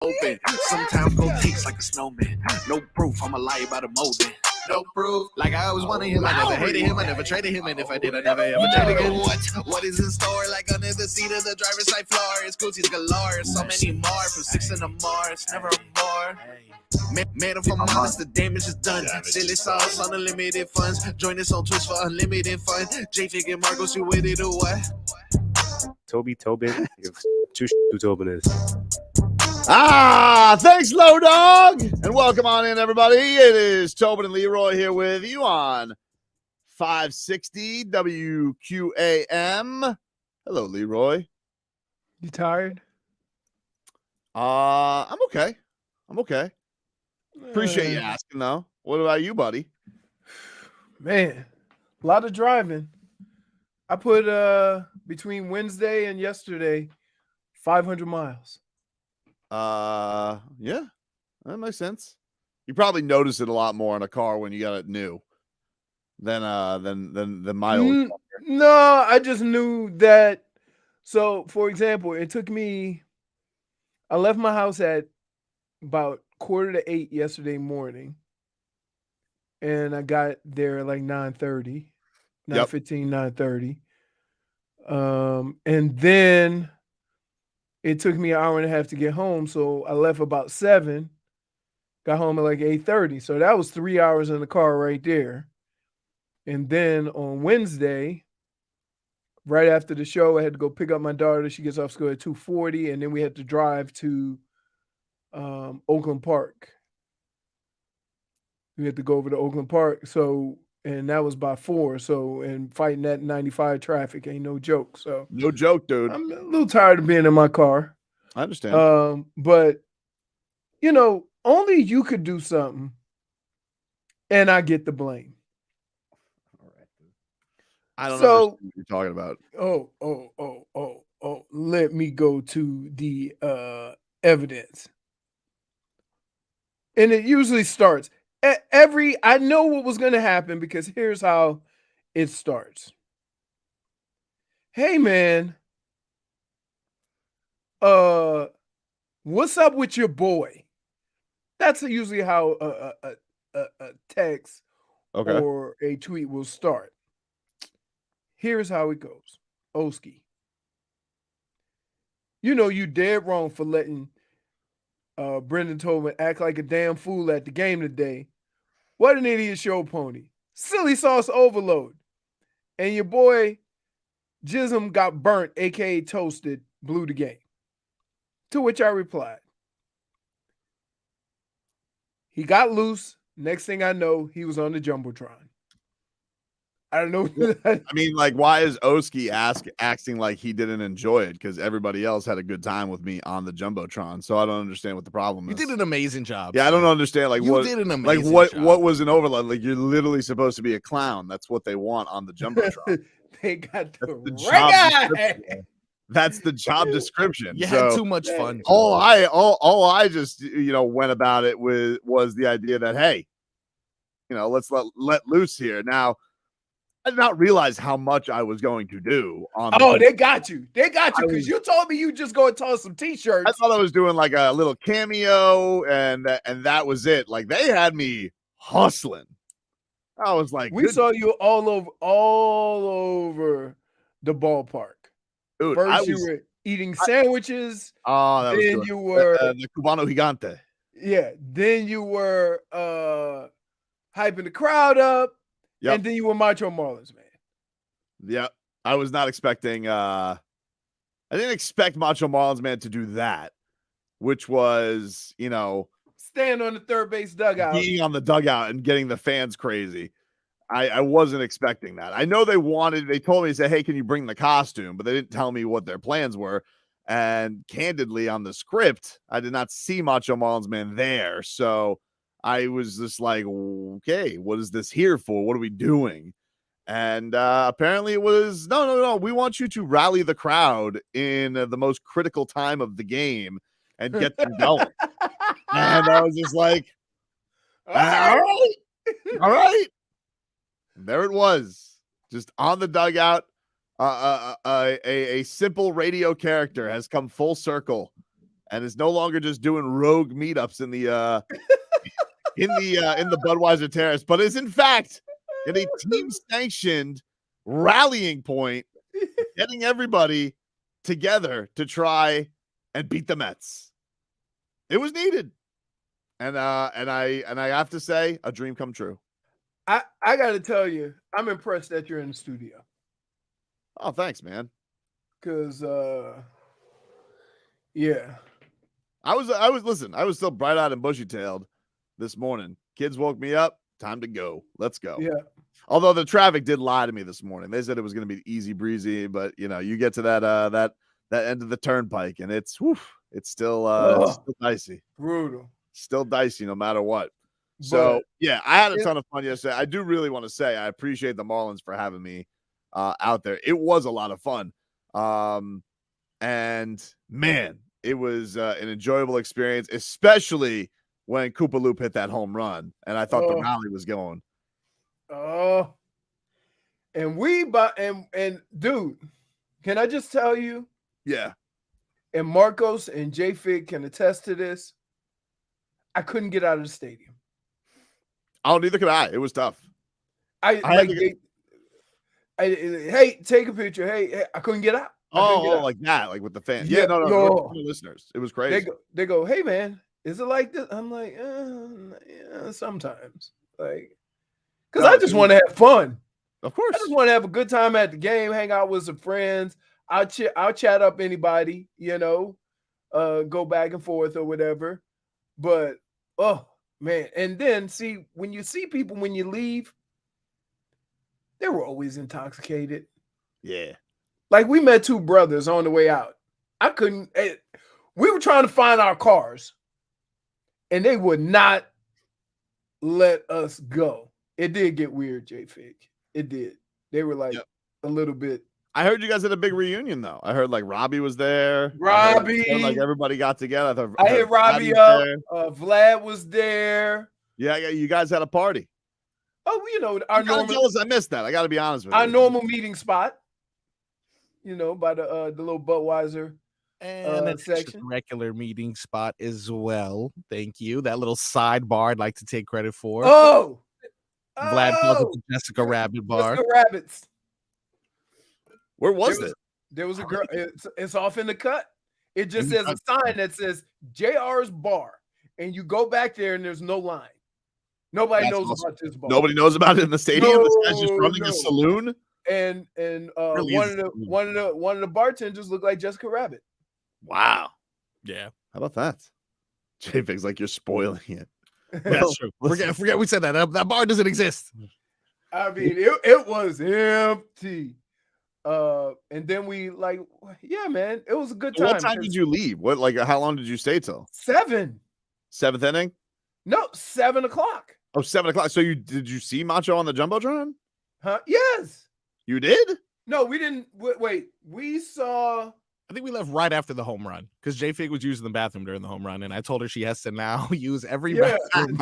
open. Sometimes go takes like a snowman. No proof, I'm a lie about a molding. No proof. Like I always wanted him, I never hated him, I never traded him, and if I did, I never ever trade again. What is in store? Like under the seat of the driver's side floor, it's Gucci's galore. So many more from 6 in the Mars, never more. Man, if I'm honest, the damage is done. Silly sauce on unlimited funds. Join us on Twitch for unlimited fun. J-Fig and Marcos, you with it or what? Tobin, two Tobin is. Thanks, Low Dog, and welcome on in, everybody. It is Tobin and Leroy here with you on 560 WQAM. Hello, Leroy. You tired? I'm okay. Appreciate you asking, though. What about you, buddy? Man, a lot of driving. I put between Wednesday and yesterday 500 miles. Yeah, that makes sense. You probably notice it a lot more in a car when you got it new than my old car. No, I just knew that. So, for example, it took me. I left my house at about 7:45 yesterday morning, and I got there at like 9:30, 9:15, 9:30. And then it took me an hour and a half to get home, so I left about 7, got home at like 8:30. So that was 3 hours in the car right there. And then on Wednesday, right after the show, I had to go pick up my daughter. She gets off school at 2:40, and then we had to drive to Oakland Park. We had to go over to Oakland Park. So, and that was by 4. So, and fighting that 95 traffic ain't no joke. So, No joke, dude. I'm a little tired of being in my car. I understand. But you know, only you could do something, and I get the blame. All right. I don't So, understand what you're talking about. Oh. Let me go to the evidence. And it usually starts I know what was going to happen because here's how it starts. Hey man, what's up with your boy? That's usually how a text or a tweet will start. Here's how it goes. Oski, you know you dead wrong for letting Brendan Tobin act like a damn fool at the game today. What an idiot show pony. Silly sauce overload. And your boy Jism got burnt, a.k.a. toasted, blew the game. To which I replied, he got loose. Next thing I know, he was on the Jumbotron. I don't know. I mean, like, why is Oski acting like he didn't enjoy it? Because everybody else had a good time with me on the Jumbotron. So I don't understand what the problem is. You did an amazing job. Yeah, I don't understand. Like, you did an amazing job. What was an overload? Like, you're literally supposed to be a clown. That's what they want on the Jumbotron. They got the job guy. That's the job description. You had too much fun. All I just went about it was the idea that, hey, let's let loose here. Now, I did not realize how much I was going to do on. They got you. They got you because you told me you just go and toss some t-shirts. I thought I was doing like a little cameo, and that was it. Like they had me hustling. I was like, we saw you all over the ballpark. Dude, First, you were eating sandwiches. That was then good. You were the Cubano Gigante. Yeah. Then you were hyping the crowd up. Yep. And then you were Macho Marlins, man. Yeah. I was not expecting I didn't expect Macho Marlins Man to do that, which was, stand on the third base dugout. Being on the dugout and getting the fans crazy. I wasn't expecting that. I know they told me to say, hey, can you bring the costume? But they didn't tell me what their plans were. And candidly, on the script, I did not see Macho Marlins Man there. So I was just like, okay, what is this here for? What are we doing? And apparently it was, no. We want you to rally the crowd in the most critical time of the game and get them going. And I was just like, all right. And there it was, just on the dugout. A simple radio character has come full circle and is no longer just doing rogue meetups in the in the Budweiser Terrace, but is in fact in a team sanctioned rallying point, getting everybody together to try and beat the Mets. It was needed. And I have to say, a dream come true. I got to tell you, I'm impressed that you're in the studio. Oh, thanks, man. Cause yeah. I was still bright-eyed and bushy-tailed this morning. Kids woke me up. Time to go. Let's go. Yeah. Although the traffic did lie to me this morning. They said it was going to be easy breezy, but you get to that end of the turnpike and it's still dicey. Brutal. Still dicey no matter what. So yeah, I had a ton of fun yesterday. I do really want to say I appreciate the Marlins for having me out there. It was a lot of fun. And man, it was an enjoyable experience, especially when Koopa Loop hit that home run. And I thought the rally was going. Oh, and dude, can I just tell you? Yeah. And Marcos and J-Fig can attest to this. I couldn't get out of the stadium. Oh, neither could I. It was tough. Hey, take a picture. Hey, I couldn't get out. Like that, like with the fans. Yeah, no, listeners. It was crazy. They go, hey man, is it like this? I'm like, yeah, sometimes. Like, because I just want to have fun. Of course. I just want to have a good time at the game, hang out with some friends. I'll chat up anybody, go back and forth or whatever. But oh man, and then see when you see people when you leave, they were always intoxicated. Yeah. Like we met two brothers on the way out. We were trying to find our cars, and they would not let us go. It did get weird, J-Fig. It did. They were like a little bit. I heard you guys had a big reunion, though. I heard like Robbie was there. Robbie. Like everybody got together. I hit Robbie up. Vlad was there. Yeah, you guys had a party. Oh, our normal. I missed that. I got to be honest with you. Our normal meeting spot. By the little Budweiser and section. Regular meeting spot as well. Thank you. That little sidebar I'd like to take credit for. Vlad calls it the Jessica Rabbit bar. Jessica Rabbits. Where was it? There was a girl. It's off in the cut. It just says a sign that says JR's Bar, and you go back there and there's no line. Nobody knows about this bar. Nobody knows about it in the stadium. This guy's just running a saloon. And really one of the bartenders looked like Jessica Rabbit. Wow. Yeah. How about that? J-Fig's like you're spoiling it. That's true. Forget we said that. That bar doesn't exist. I mean, it was empty. And then we man, it was a good time. What time did you leave? How long did you stay till? 7. 7th inning? No, 7 o'clock. Oh, 7 o'clock. So did you see Macho on the Jumbotron? Huh? Yes. You did? No, we didn't. Wait, we saw. I think we left right after the home run because J-Fig was using the bathroom during the home run, and I told her she has to now use every bathroom.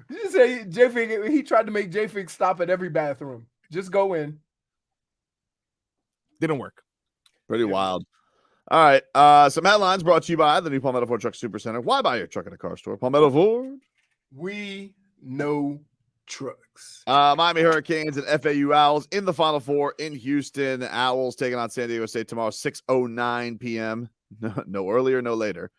You say J-Fig, he tried to make J-Fig stop at every bathroom. Just go in. Didn't work. Pretty wild. All right. Some headlines brought to you by the new Palmetto Ford Truck Super Center. Why buy your truck at a car store? Palmetto Ford. We know trucks. Miami Hurricanes and FAU Owls in the Final Four in Houston. Owls taking on San Diego State tomorrow, 6:09 p.m. No earlier, no later.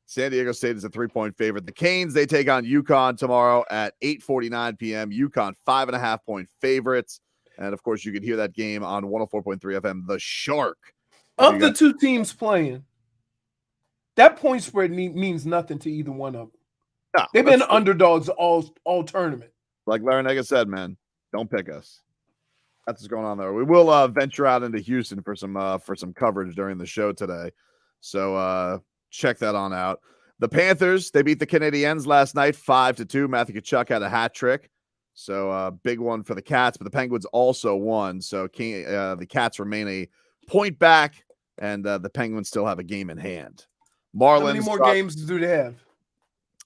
San Diego State is a 3-point favorite. The Canes, they take on UConn tomorrow at 8:49 p.m. UConn 5.5-point favorites. And, of course, you can hear that game on 104.3 FM, The Shark. Of the two teams playing, that point spread means nothing to either one of them. No, they've been underdogs all tournament. Like Larinaga said, man, don't pick us. That's what's going on there. We will venture out into Houston for some coverage during the show today. So check that on out. The Panthers, they beat the Canadiens last night 5-2. Matthew Tkachuk had a hat trick. So big one for the Cats, but the Penguins also won. So the Cats remain a point back, and the Penguins still have a game in hand. Marlins. How many more games do they have?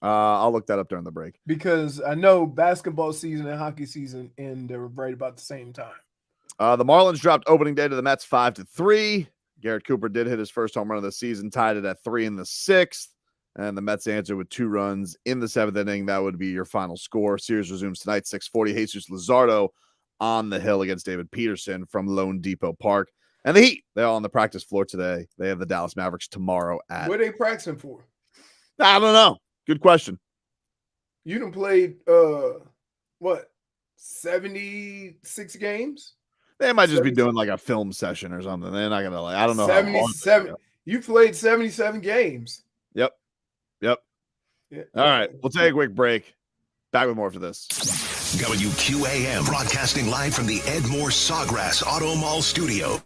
I'll look that up during the break. Because I know basketball season and hockey season end right about the same time. The Marlins dropped opening day to the Mets 5-3. Garrett Cooper did hit his first home run of the season, tied it at 3 in the 6th. And the Mets answered with 2 runs in the 7th inning. That would be your final score. Series resumes tonight, 6:40. Jesus Luzardo on the hill against David Peterson from Lone Depot Park. And the Heat, they're all on the practice floor today. They have the Dallas Mavericks tomorrow at. What are they practicing for? I don't know. Good question. You done played, 76 games? They might just be doing like a film session or something. They're not going to I don't know. 77. You played 77 games. Yep. Yeah. All right. We'll take a quick break. Back with more after this. WQAM broadcasting live from the Ed Moore Sawgrass Auto Mall studio.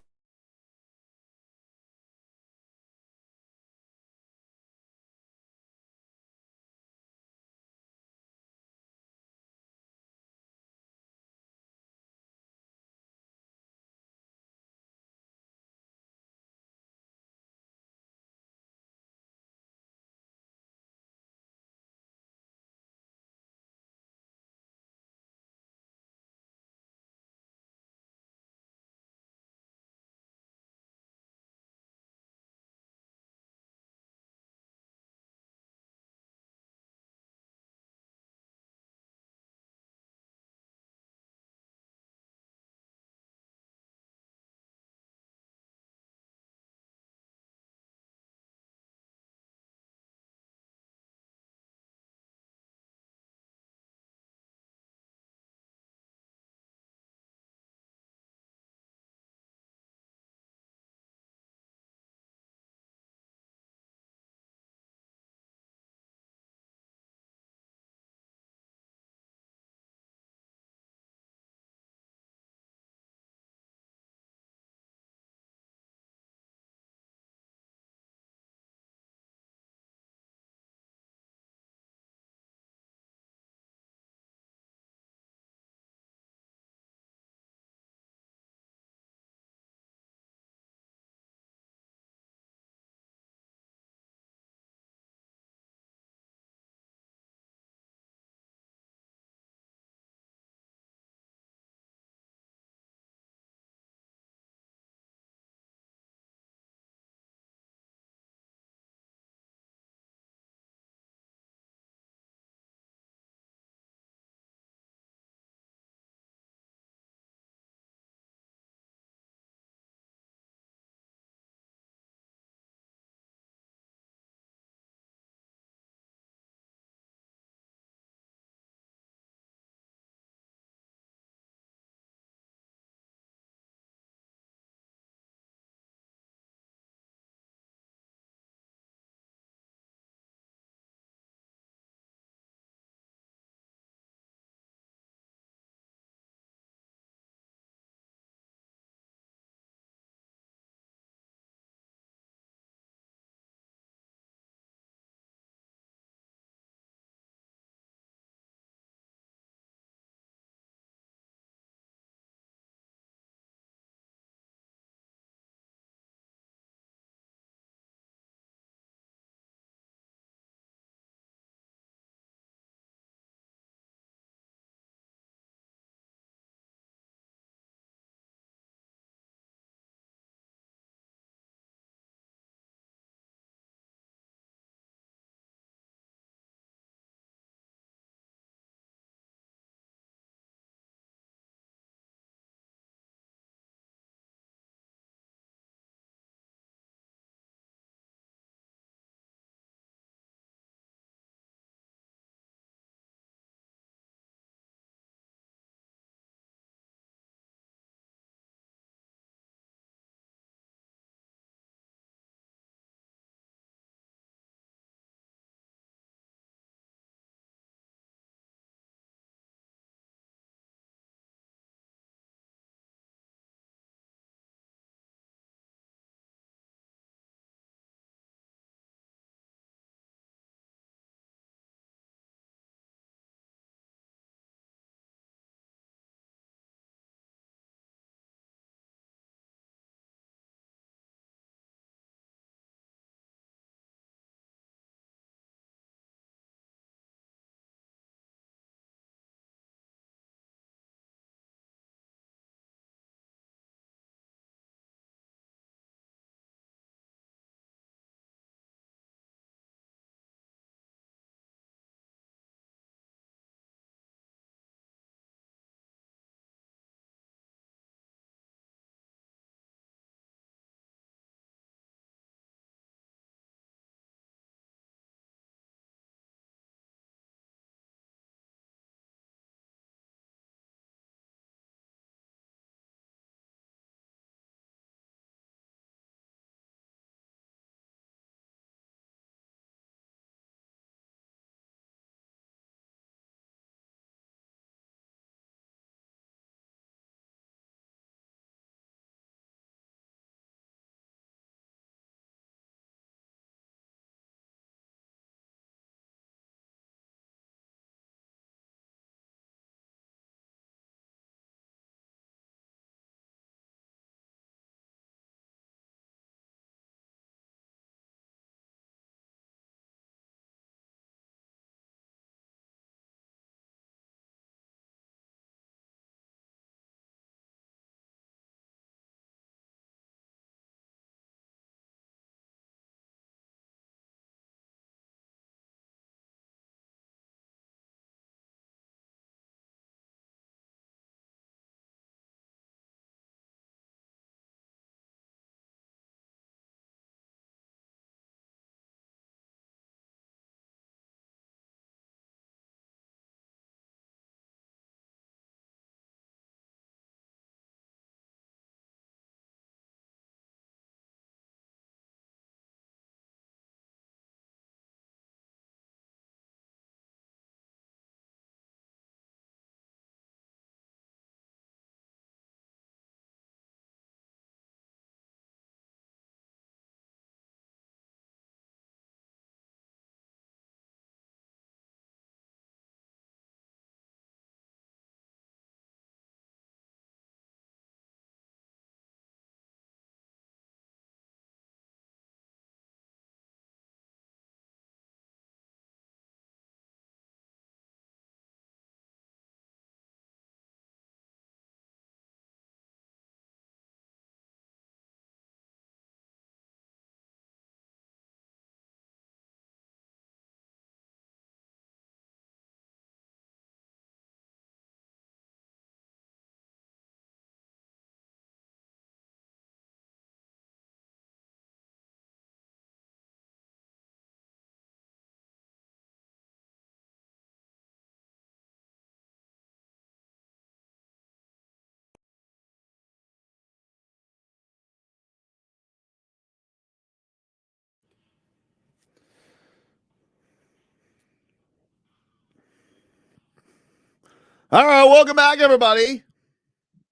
All right, welcome back, everybody.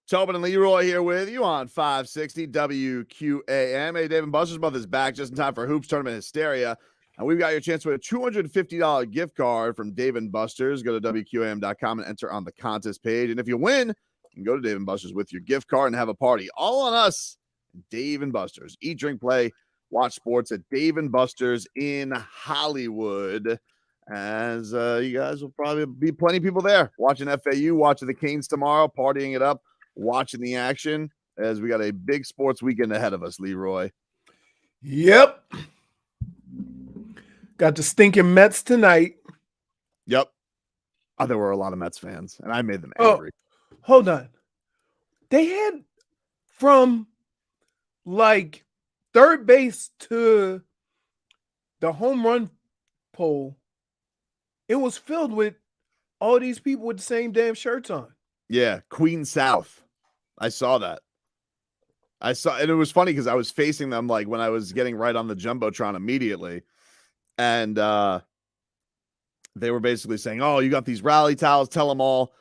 Tobin and Leroy here with you on 560 WQAM. Hey, Dave and Buster's Brothers back just in time for Hoops Tournament Hysteria. And we've got your chance to win a $250 gift card from Dave and Buster's. Go to WQAM.com and enter on the contest page. And if you win, you can go to Dave and Buster's with your gift card and have a party. All on us, Dave and Buster's. Eat, drink, play, watch sports at Dave and Buster's in Hollywood. As you guys will probably be plenty of people there watching FAU, watching the Canes tomorrow, partying it up, watching the action, as we got a big sports weekend ahead of us, Leroy. Yep. Got the stinking Mets tonight. Yep. Oh, there were a lot of Mets fans, and I made them angry. Oh, hold on. They had from like third base to the home run pole, it was filled with all these people with the same damn shirts on. Yeah, Queen South. I saw that. And it was funny because I was facing them like when I was getting right on the Jumbotron immediately. And they were basically saying, oh, you got these rally towels, tell them all.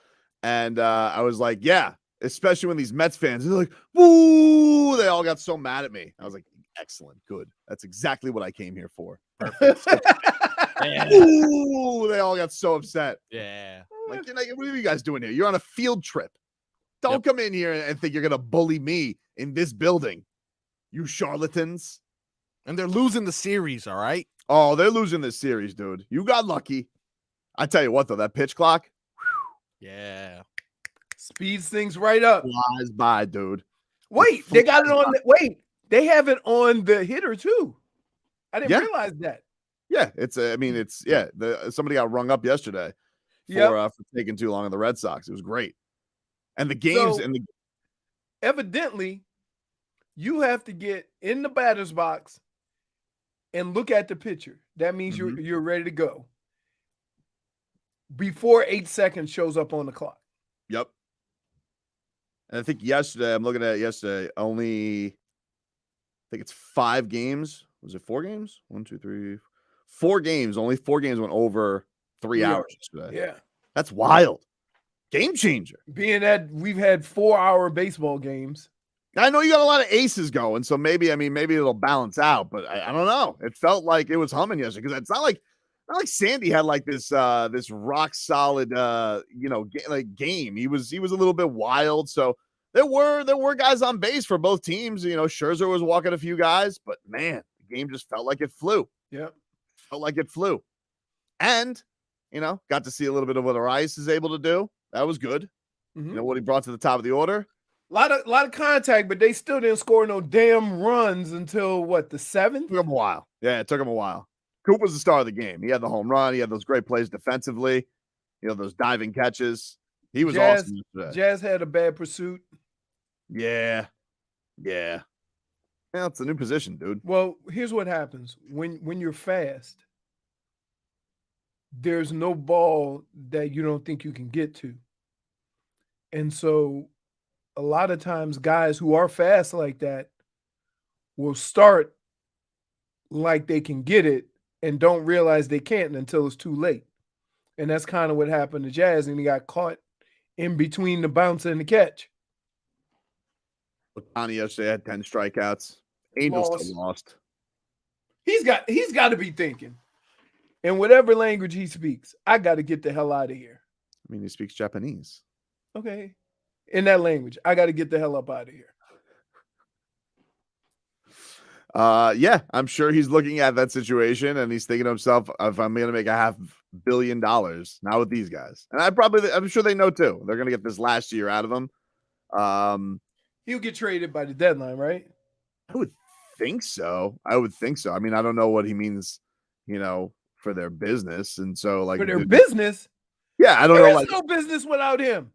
And I was like, yeah, especially when these Mets fans, they're like, woo, they all got so mad at me. I was like, excellent, good. That's exactly what I came here for. Perfect. Ooh, they all got so upset. Yeah. Like, what are you guys doing here? You're on a field trip. Don't come in here and think you're going to bully me in this building, you charlatans. And they're losing the series, all right? Oh, they're losing this series, dude. You got lucky. I tell you what, though, that pitch clock. Yeah. Speeds things right up. Flies by, dude. Wait, they got it on. They have it on the hitter, too. I didn't realize that. Yeah, somebody got rung up yesterday for taking too long on the Red Sox. It was great. And the games evidently you have to get in the batter's box and look at the pitcher. That means you're ready to go before 8 seconds shows up on the clock. Yep. And I think I'm looking at it yesterday, only I think it's 5 games. Was it 4 games? 1, 2, 3, 4 games. Only 4 games went over 3 hours yesterday. Yeah. That's wild. Game changer. Being that we've had 4-hour baseball games. I know you got a lot of aces going, so maybe it'll balance out, but I don't know. It felt like it was humming yesterday because it's not like Sandy had like this rock solid game. He was a little bit wild, so there were guys on base for both teams. You know, Scherzer was walking a few guys, but man, the game just felt like it flew. Yep. Felt like it flew. And, got to see a little bit of what Arias is able to do. That was good. Mm-hmm. You know what he brought to the top of the order? A lot of contact, but they still didn't score no damn runs until the 7th? Took him a while. Yeah, it took him a while. Coop was the star of the game. He had the home run. He had those great plays defensively. Those diving catches. He was awesome yesterday. Jazz had a bad pursuit. Yeah. Yeah. Well, it's a new position, dude. Well, here's what happens. When you're fast, there's no ball that you don't think you can get to. And so a lot of times guys who are fast like that will start like they can get it and don't realize they can't until it's too late. And that's kind of what happened to Jazz, and he got caught in between the bounce and the catch. Ohtani yesterday had 10 strikeouts. Angels still lost. He's got to be thinking, in whatever language he speaks, I got to get the hell out of here. I mean, he speaks Japanese. Okay. In that language, I got to get the hell up out of here. Yeah, I'm sure he's looking at that situation and he's thinking to himself, if I'm going to make $500 million, not with these guys. And I'm sure they know too. They're going to get this last year out of him. He'll get traded by the deadline, right? I would think so. I mean, I don't know what he means, for their business. And so for their business. Yeah. I don't know. There's no business without him.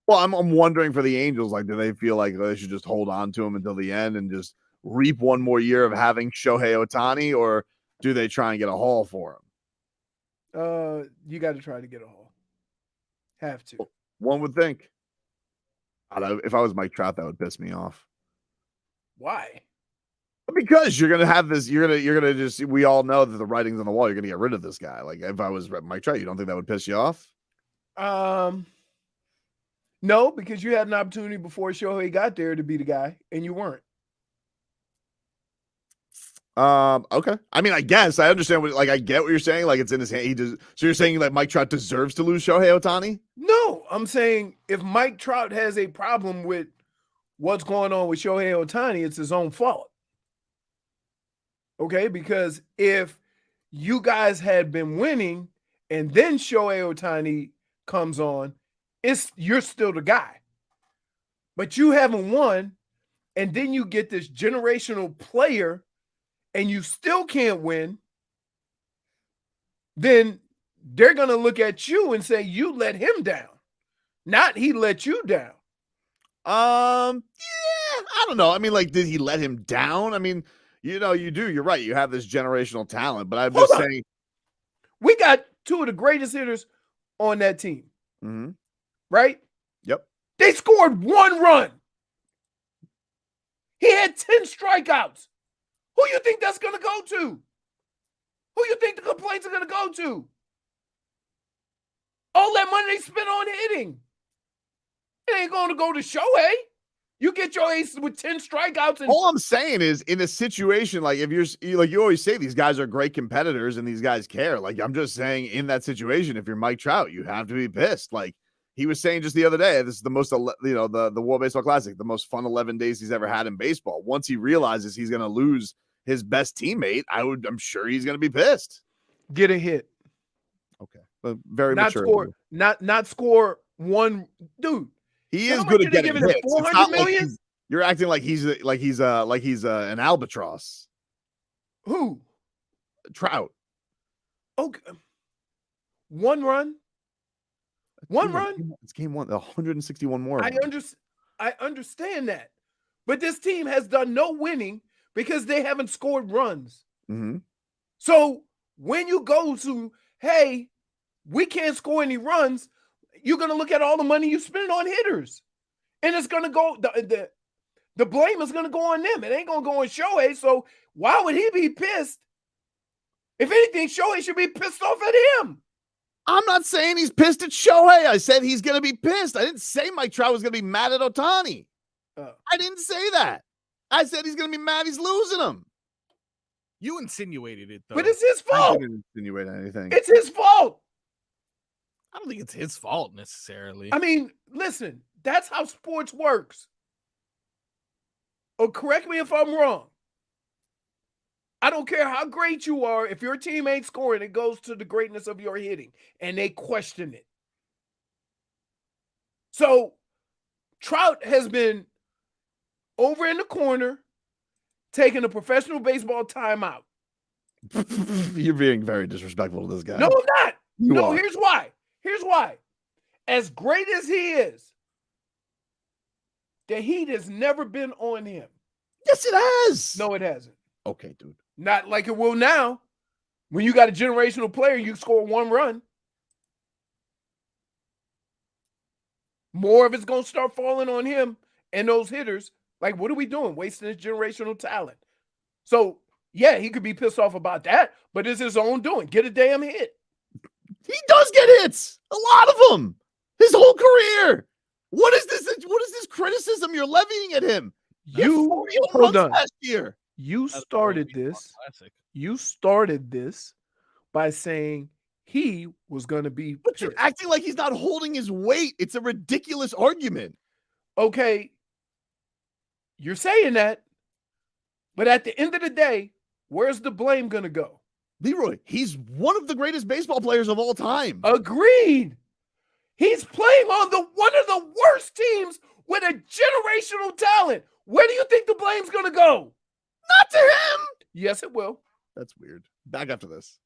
Well, I'm wondering for the Angels, do they feel like they should just hold on to him until the end and just reap one more year of having Shohei Ohtani, or do they try and get a haul for him? You got to try to get a haul. Have to. One would think. If I was Mike Trout, that would piss me off. Why? Because you're gonna have this. You're gonna just. We all know that the writing's on the wall. You're gonna get rid of this guy. Like if I was Mike Trout, you don't think that would piss you off? No, because you had an opportunity before Shohei got there to be the guy, and you weren't. Okay. I mean, I guess I understand I get what you're saying. Like it's in his hand. He does. So you're saying that Mike Trout deserves to lose Shohei Ohtani? No, I'm saying if Mike Trout has a problem with what's going on with Shohei Ohtani, it's his own fault. Okay, because if you guys had been winning and then Shohei Ohtani comes on, you're still the guy. But you haven't won, and then you get this generational player and you still can't win, then they're going to look at you and say you let him down, not he let you down. Yeah, I don't know. I mean, like, did he let him down? I mean, you do. You're right. You have this generational talent, but I'm just saying. We got two of the greatest hitters on that team. Mm-hmm. Right? Yep. They scored 1 run. He had 10 strikeouts. Who you think that's going to go to? Who you think the complaints are going to go to? All that money they spent on hitting. It ain't going to go to Shohei. You get your ace with 10 strikeouts. And all I'm saying is, in a situation like if you're like you always say, these guys are great competitors and these guys care. Like I'm just saying, in that situation, if you're Mike Trout, you have to be pissed. Like he was saying just the other day, this is the most, the World Baseball Classic, the most fun 11 days he's ever had in baseball. Once he realizes he's going to lose his best teammate, I'm sure he's going to be pissed. Get a hit. Okay, but very not mature. Score, not score one, dude. He is good at getting hits. 400 million? Like you're acting like he's an albatross. Who? Trout. Okay. 1 run. 1 run. It's game 1. 161 more. I understand that, but this team has done no winning because they haven't scored runs. Mm-hmm. So when you go to, hey, we can't score any runs, you're going to look at all the money you spend on hitters. And it's going to go, the blame is going to go on them. It ain't going to go on Shohei. So why would he be pissed? If anything, Shohei should be pissed off at him. I'm not saying he's pissed at Shohei. I said he's going to be pissed. I didn't say Mike Trout was going to be mad at Ohtani. I didn't say that. I said he's going to be mad he's losing him. You insinuated it, though. But it's his fault. I didn't insinuate anything. It's his fault. I don't think it's his fault necessarily. I mean, listen, that's how sports works. Or correct me if I'm wrong. I don't care how great you are. If your team ain't scoring, it goes to the greatness of your hitting, and they question it. So Trout has been over in the corner taking a professional baseball timeout. You're being very disrespectful to this guy. No, I'm not. You are. Here's why. As great as he is, the heat has never been on him. Yes, it has. No, it hasn't. Okay, dude. Not like it will now. When you got a generational player, you score 1 run. More of it's going to start falling on him and those hitters. Like, what are we doing? Wasting his generational talent. So, yeah, he could be pissed off about that, but it's his own doing. Get a damn hit. He does get hits. A lot of them. His whole career. What is this criticism you're levying at him? Hold on. Last year. You started this by saying he was going to be But you're acting like he's not holding his weight. It's a ridiculous argument. Okay, you're saying that, but at the end of the day, where's the blame going to go? Leroy, he's one of the greatest baseball players of all time. Agreed. He's playing on one of the worst teams with a generational talent. Where do you think the blame's going to go? Not to him. Yes, it will. That's weird. Back after this.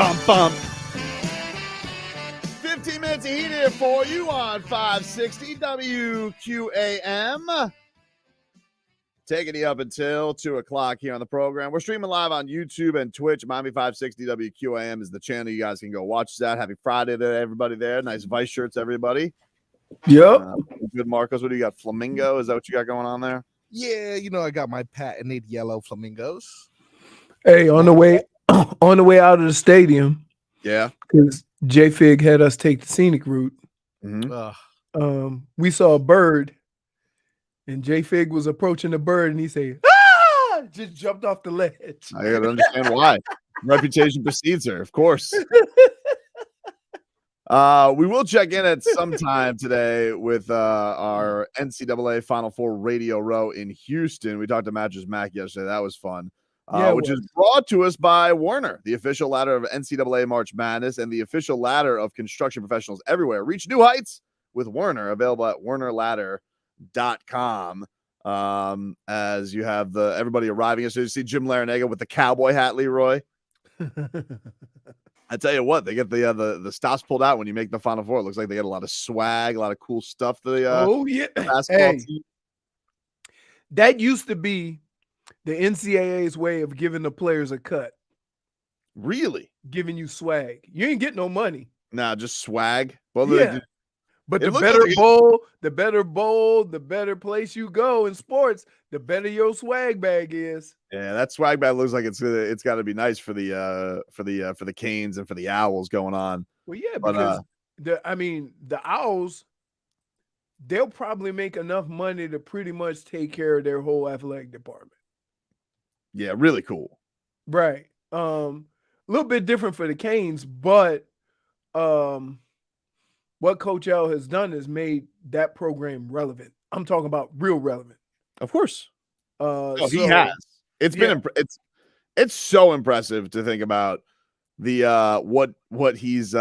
bum, bum. 15 minutes of heat here for you on 560 WQAM. Taking you up until 2 o'clock here on the program. We're streaming live on YouTube and Twitch. Miami 560 WQAM is the channel. You guys can go watch that. Happy Friday to everybody there. Nice Vice shirts, everybody. Yep. Good, Marcos. What do you got? Flamingo? Is that what you got going on there? Yeah, I got my patented yellow flamingos. Hey, on the way out of the stadium, Yeah. because J-Fig had us take the scenic route. Mm-hmm. We saw a bird, and J-Fig was approaching the bird, and he said, "Ah!" Just jumped off the ledge. I gotta understand why. Reputation precedes her, of course. We will check in at some time today with our NCAA Final Four Radio Row in Houston. We talked to Mattress Mac yesterday. That was fun. Which is brought to us by Werner, the official ladder of NCAA March Madness and the official ladder of construction professionals everywhere. Reach new heights with Werner, available at wernerladder.com. As you have everybody arriving. So you see Jim Larinaga with the cowboy hat, Leroy. I tell you what, they get the stops pulled out when you make the Final Four. It looks like they get a lot of swag, a lot of cool stuff. Basketball team. That used to be the NCAA's way of giving the players a cut. Really? Giving you swag. You ain't get no money. Nah, just swag. Well, but the better bowl, the better place you go in sports, the better your swag bag is. Yeah, that swag bag looks like it's got to be nice for the Canes and for the Owls going on. Well, yeah, because the Owls, they'll probably make enough money to pretty much take care of their whole athletic department. Yeah, really cool. Right. A little bit different for the Canes, but what Coach L has done is made that program relevant. I'm talking about real relevant. Of course. He has. It's it's so impressive to think about the what he's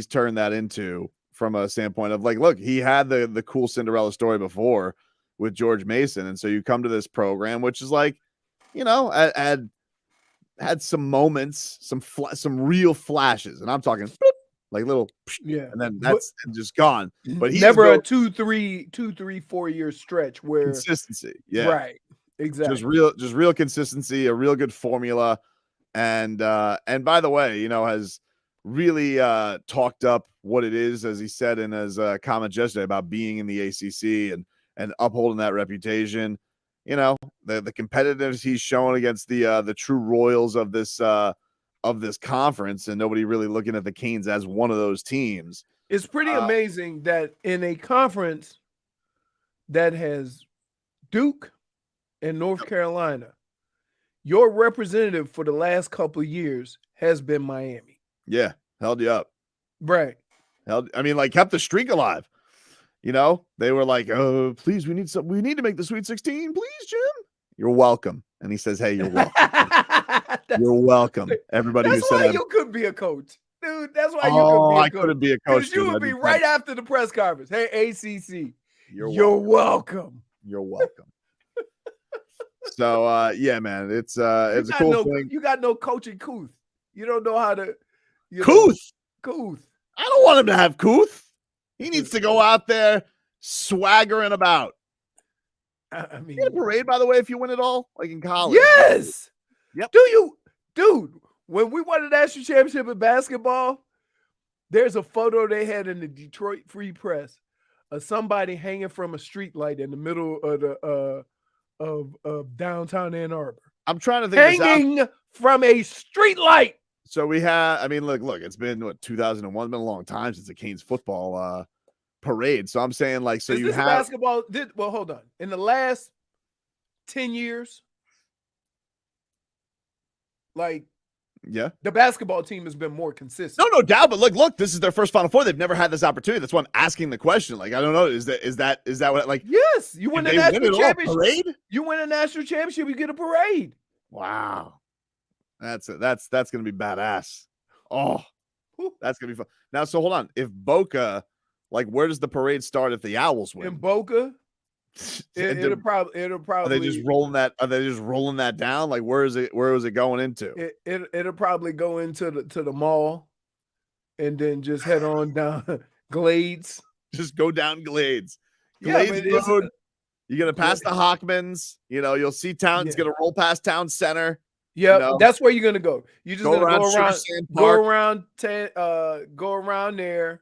turned that into from a standpoint of like, look, he had the cool Cinderella story before with George Mason, and so you come to this program which is like, had some moments, some real flashes, and I'm talking like little, and then that's just gone. But he's never a 2, 3, 4 year stretch where consistency, right, exactly, just real consistency, a real good formula, and by the way, has really talked up what it is, as he said in his comments yesterday about being in the ACC and upholding that reputation. The competitiveness he's shown against the true royals of this conference, and nobody really looking at the Canes as one of those teams. It's pretty amazing that in a conference that has Duke and North Carolina, your representative for the last couple of years has been Miami. Yeah, held you up. Right. Kept the streak alive. They were like, "Oh, please, we need to make the Sweet 16, please, Jim." You're welcome. And he says, "Hey, you're welcome." You're welcome. Everybody who said that. You could be a coach, dude. That's why you could be a coach. I couldn't be a coach. You would be right after the press conference. Hey, ACC, you're welcome. You're welcome. So, yeah, man, it's a cool thing. You got no coaching couth. You don't know how to. Couth. I don't want him to have couth. He needs to go out there swaggering about. You get a parade, by the way, if you win it all, like in college. Yes. Yep. Dude, when we won the national championship in basketball, there's a photo they had in the Detroit Free Press of somebody hanging from a street light in the middle of the of downtown Ann Arbor. I'm trying to think. Hanging from a street light. So we have, look, it's been 2001, been a long time since the Canes football parade. So I'm saying, like, so you have basketball. Well, hold on. In the last 10 years, the basketball team has been more consistent. No doubt. But look, this is their first Final Four. They've never had this opportunity. That's why I'm asking the question. Like, I don't know. Is that what, like? Yes, you win a national championship. Parade? You win a national championship, you get a parade. Wow. That's going to be badass. Oh, that's going to be fun. Now, so hold on. If Boca, like, where does the parade start if the Owls win? In Boca? It'll probably. Are they just rolling that? Are they just rolling that down? Like where is it? Where is it going into? It'll probably go into the mall, and then just head on down Glades. Just go down Glades. Yeah, Glades but Road. You're gonna pass the Hockmans. You know, you'll see Town. It's gonna roll past Town Center. Yeah, you know? that's where you're gonna go. You're just Go gonna around go Sugar around, Sand go Park. around, go around there.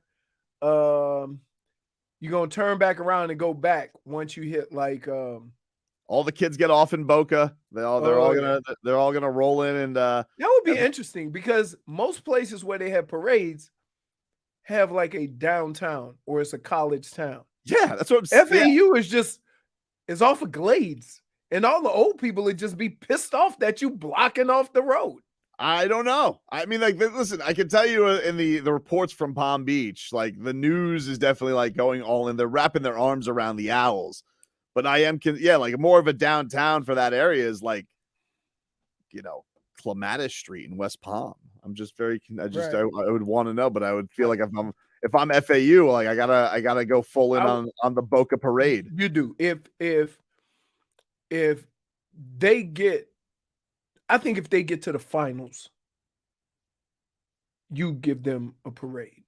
You're gonna turn back around and go back once you hit like all the kids get off in Boca. They're all gonna roll in and that would be interesting because most places where they have parades have like a downtown or it's a college town. Yeah, that's what I'm saying. FAU is off of Glades, and all the old people would just be pissed off that you blocking off the road. I don't know. I mean, like, listen, I can tell you in the reports from Palm Beach, like the news is definitely like going all in. They're wrapping their arms around the Owls, but like more of a downtown for that area is like, Clematis Street in West Palm. I'm just I would want to know, but I would feel like if I'm FAU, like I gotta go full in on the Boca parade. You do. If they get, I think if they get to the finals, you give them a parade.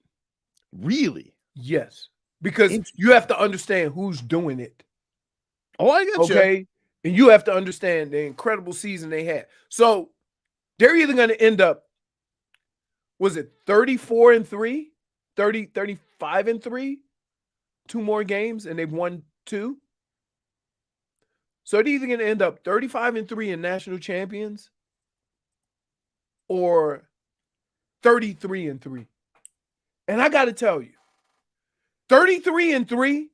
Really? Yes. Because you have to understand who's doing it. Oh, I get you. Okay. And you have to understand the incredible season they had. So they're either going to end up, was it 34-3, 35-3, 2 more games, and they've won 2. So they're either going to end up 35-3 in national champions or 33-3. And I got to tell you, 33-3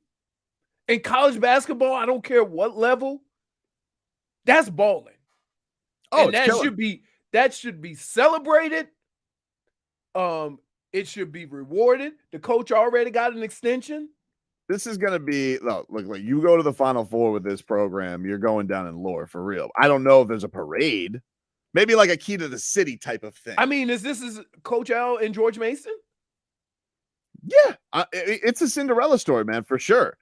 in college basketball, I don't care what level, that's balling. Oh, and that should be celebrated. It should be rewarded. The coach already got an extension. This is going to be, look, like you go to the Final Four with this program, you're going down in lore for real. I don't know if there's a parade. Maybe like a key to the city type of thing. I mean, is Coach L and George Mason? Yeah, it's a Cinderella story, man, for sure.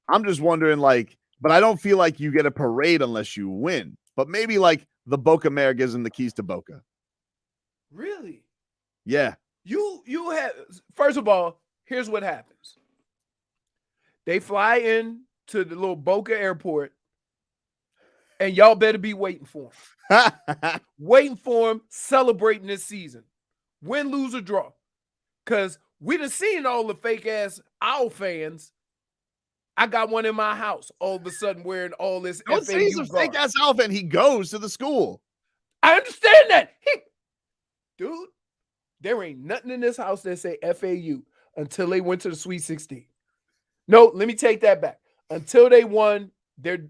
I'm just wondering, like, but I don't feel like you get a parade unless you win. But maybe like the Boca Mayor gives them the keys to Boca. Really? Yeah. You have, first of all, here's what happens. They fly in to the little Boca airport, and y'all better be waiting for them. Waiting for them, celebrating this season. Win, lose, or draw. Because we done seen all the fake-ass Owl fans. I got one in my house all of a sudden wearing all this FAU Don't say he's a fake-ass Owl fan. He goes to the school. I understand that. Dude, there ain't nothing in this house that say FAU until they went to the Sweet 16. No, let me take that back. Until they won their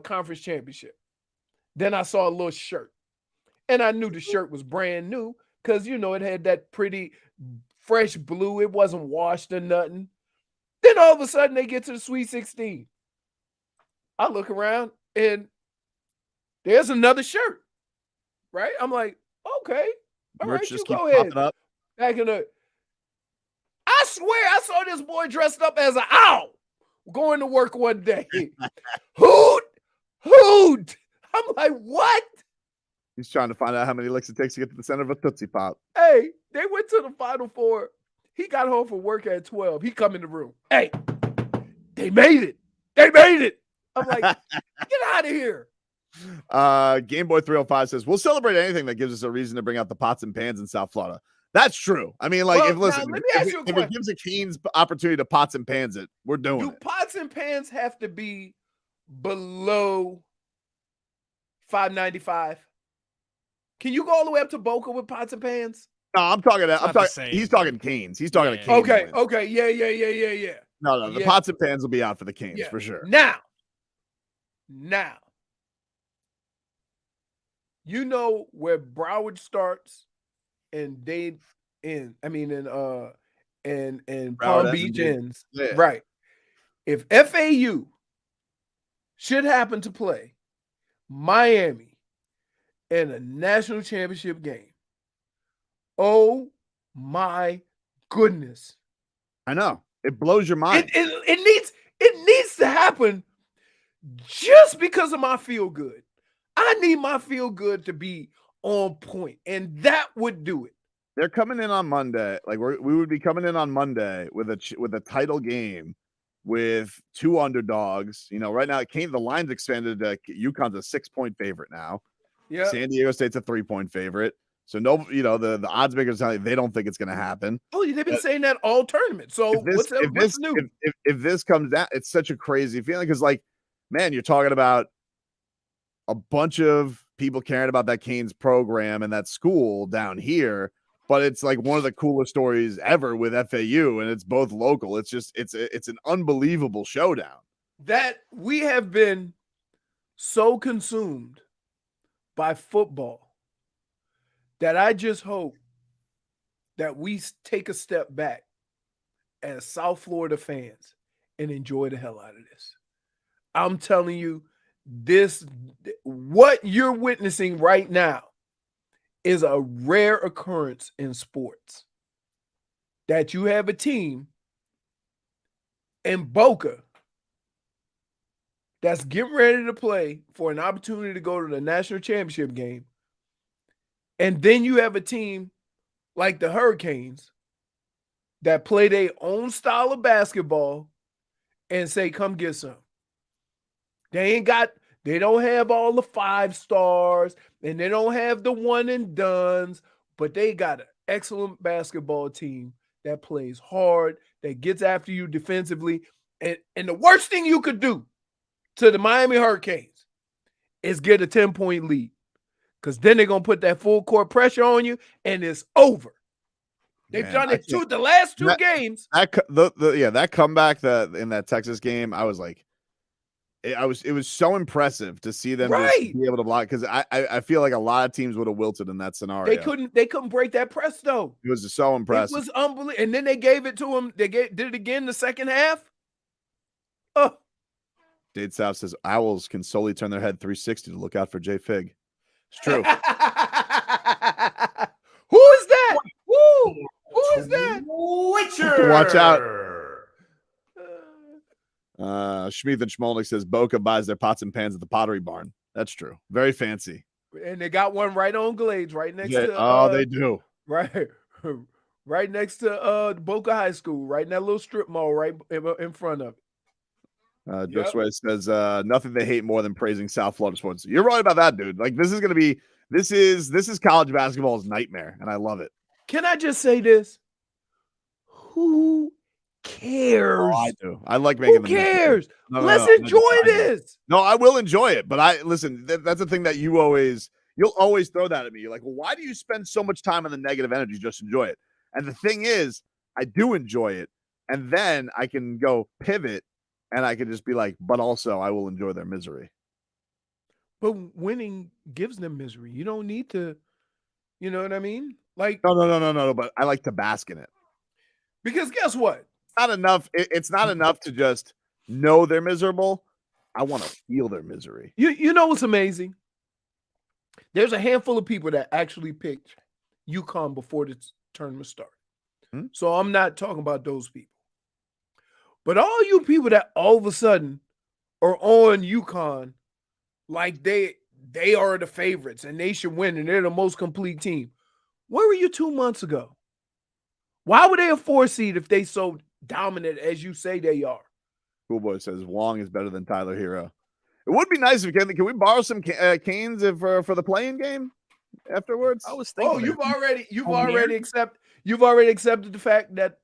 conference championship. Then I saw a little shirt. And I knew the shirt was brand new because, it had that pretty fresh blue. It wasn't washed or nothing. Then all of a sudden they get to the Sweet 16. I look around and there's another shirt. Right? I'm like, okay. All right, you go ahead. Back in the, I swear I saw this boy dressed up as an owl going to work one day. Hoot! I'm like, what? He's trying to find out how many licks it takes to get to the center of a Tootsie Pop. Hey, they went to the Final Four. He got home from work at 12. He come in the room. Hey, they made it. I'm like, get out of here. Gameboy 305 says, we'll celebrate anything that gives us a reason to bring out the pots and pans in South Florida. That's true. I mean, like, if it gives a Canes opportunity to pots and pans it, we're doing it. Do pots and pans have to be below $5.95? Can you go all the way up to Boca with pots and pans? No, he's talking Canes. He's talking to Canes. Okay. Yeah. No, the pots and pans will be out for the Canes for sure. Now, you know where Broward starts and Palm Beach ends. Yeah. Right. If FAU should happen to play Miami in a national championship game, oh my goodness. I know. It blows your mind. It needs to happen just because of my feel good. I need my feel good to be on point, and that would do it. They're coming in on Monday. Like we would be coming in on Monday with a title game with 2 underdogs. You know, right now the line's expanded. UConn's a 6-point favorite now. Yeah. San Diego State's a 3-point favorite. So no, you know, the odds makers, they don't think it's going to happen. Oh, they've been saying that all tournament. So what's new? If this comes out, it's such a crazy feeling because, like, man, you're talking about a bunch of people caring about that Canes program and that school down here, but it's like one of the coolest stories ever with FAU, and it's both local. It's just it's an unbelievable showdown. That we have been so consumed by football that I just hope that we take a step back as South Florida fans and enjoy the hell out of this. I'm telling you, what you're witnessing right now is a rare occurrence in sports. That you have a team in Boca that's getting ready to play for an opportunity to go to the national championship game. And then you have a team like the Hurricanes that play their own style of basketball and say, come get some. They don't have all the 5 stars and they don't have the one and dones, but they got an excellent basketball team that plays hard, that gets after you defensively. And the worst thing you could do to the Miami Hurricanes is get a 10-point lead. Because then they're going to put that full court pressure on you, and it's over. They've done it the last 2 games. That comeback in that Texas game, I was like, it was so impressive to see them just be able to block, because I feel like a lot of teams would have wilted in that scenario. They couldn't break that press, though. It was just so impressive. It was unbelievable. And then they gave it to them. Did it again in the second half. Oh. Dade South says owls can solely turn their head 360 to look out for Jay Fig. It's true. Who is that? Who is that? Witcher. Watch out. Schmeeth and Schmolnick says Boca buys their pots and pans at the Pottery Barn. That's true. Very fancy. And they got one right on Glades, right next to. They do. Right next to Boca High School, right in that little strip mall, right in front of it. Josue says nothing they hate more than praising South Florida sports. You're right about that, dude. Like, this is college basketball's nightmare, and I love it. Can I just say this? Who cares? Oh, I do. I like making. Who cares? Let's enjoy this. No, I will enjoy it, but that's the thing that you'll always throw that at me. You're like, well, why do you spend so much time on the negative energy? Just enjoy it. And the thing is, I do enjoy it, and then I can go pivot. And I can just be like, but also I will enjoy their misery. But winning gives them misery. You don't need to, you know what I mean? Like, no. But I like to bask in it. Because guess what? Not enough. It's not enough to just know they're miserable. I want to feel their misery. You know what's amazing? There's a handful of people that actually picked UConn before the tournament started. So I'm not talking about those people. But all you people that all of a sudden are on UConn like they are the favorites and they should win and they're the most complete team. Where were you 2 months ago? Why were they a 4 seed if they so dominant as you say they are? Cool Boy says Wong is better than Tyler Hero. It would be nice if can we borrow some Canes for the playing game afterwards? I was thinking. You've already accepted the fact that.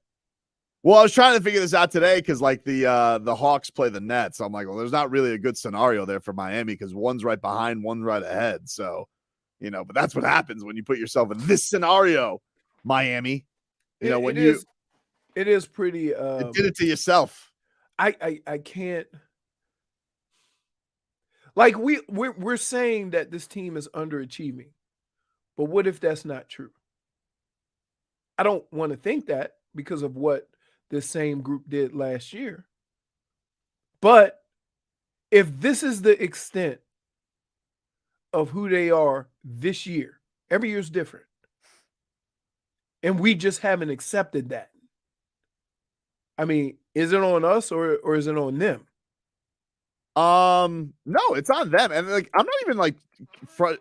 Well, I was trying to figure this out today because, like, the Hawks play the Nets. I'm like, well, there's not really a good scenario there for Miami because one's right behind, one's right ahead. So, but that's what happens when you put yourself in this scenario, Miami. It is pretty. You did it to yourself. I can't. Like we're saying that this team is underachieving, but what if that's not true? I don't want to think that because of what this same group did last year. But if this is the extent of who they are this year, every year's different. And we just haven't accepted that. I mean, is it on us or is it on them? No, it's on them. And like, I'm not even like,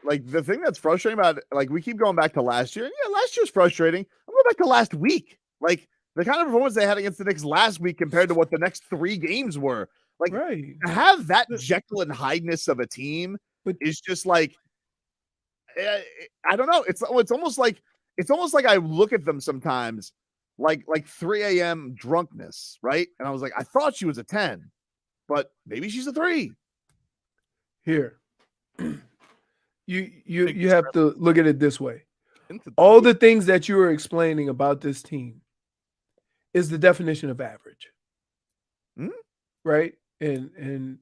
like the thing that's frustrating about it, like we keep going back to last year. Yeah, last year's frustrating. I'm going back to last week. Like the kind of performance they had against the Knicks last week compared to what the next 3 games were. Like Right. to have that Jekyll and Hyde-ness of a team is just like, I don't know. It's almost like I look at them sometimes like 3 a.m. drunkenness, right? And I was like, I thought she was a 10, but maybe she's a 3. Here. You have to look at it this way. Into All the things that you are explaining about this team is the definition of average. Right? And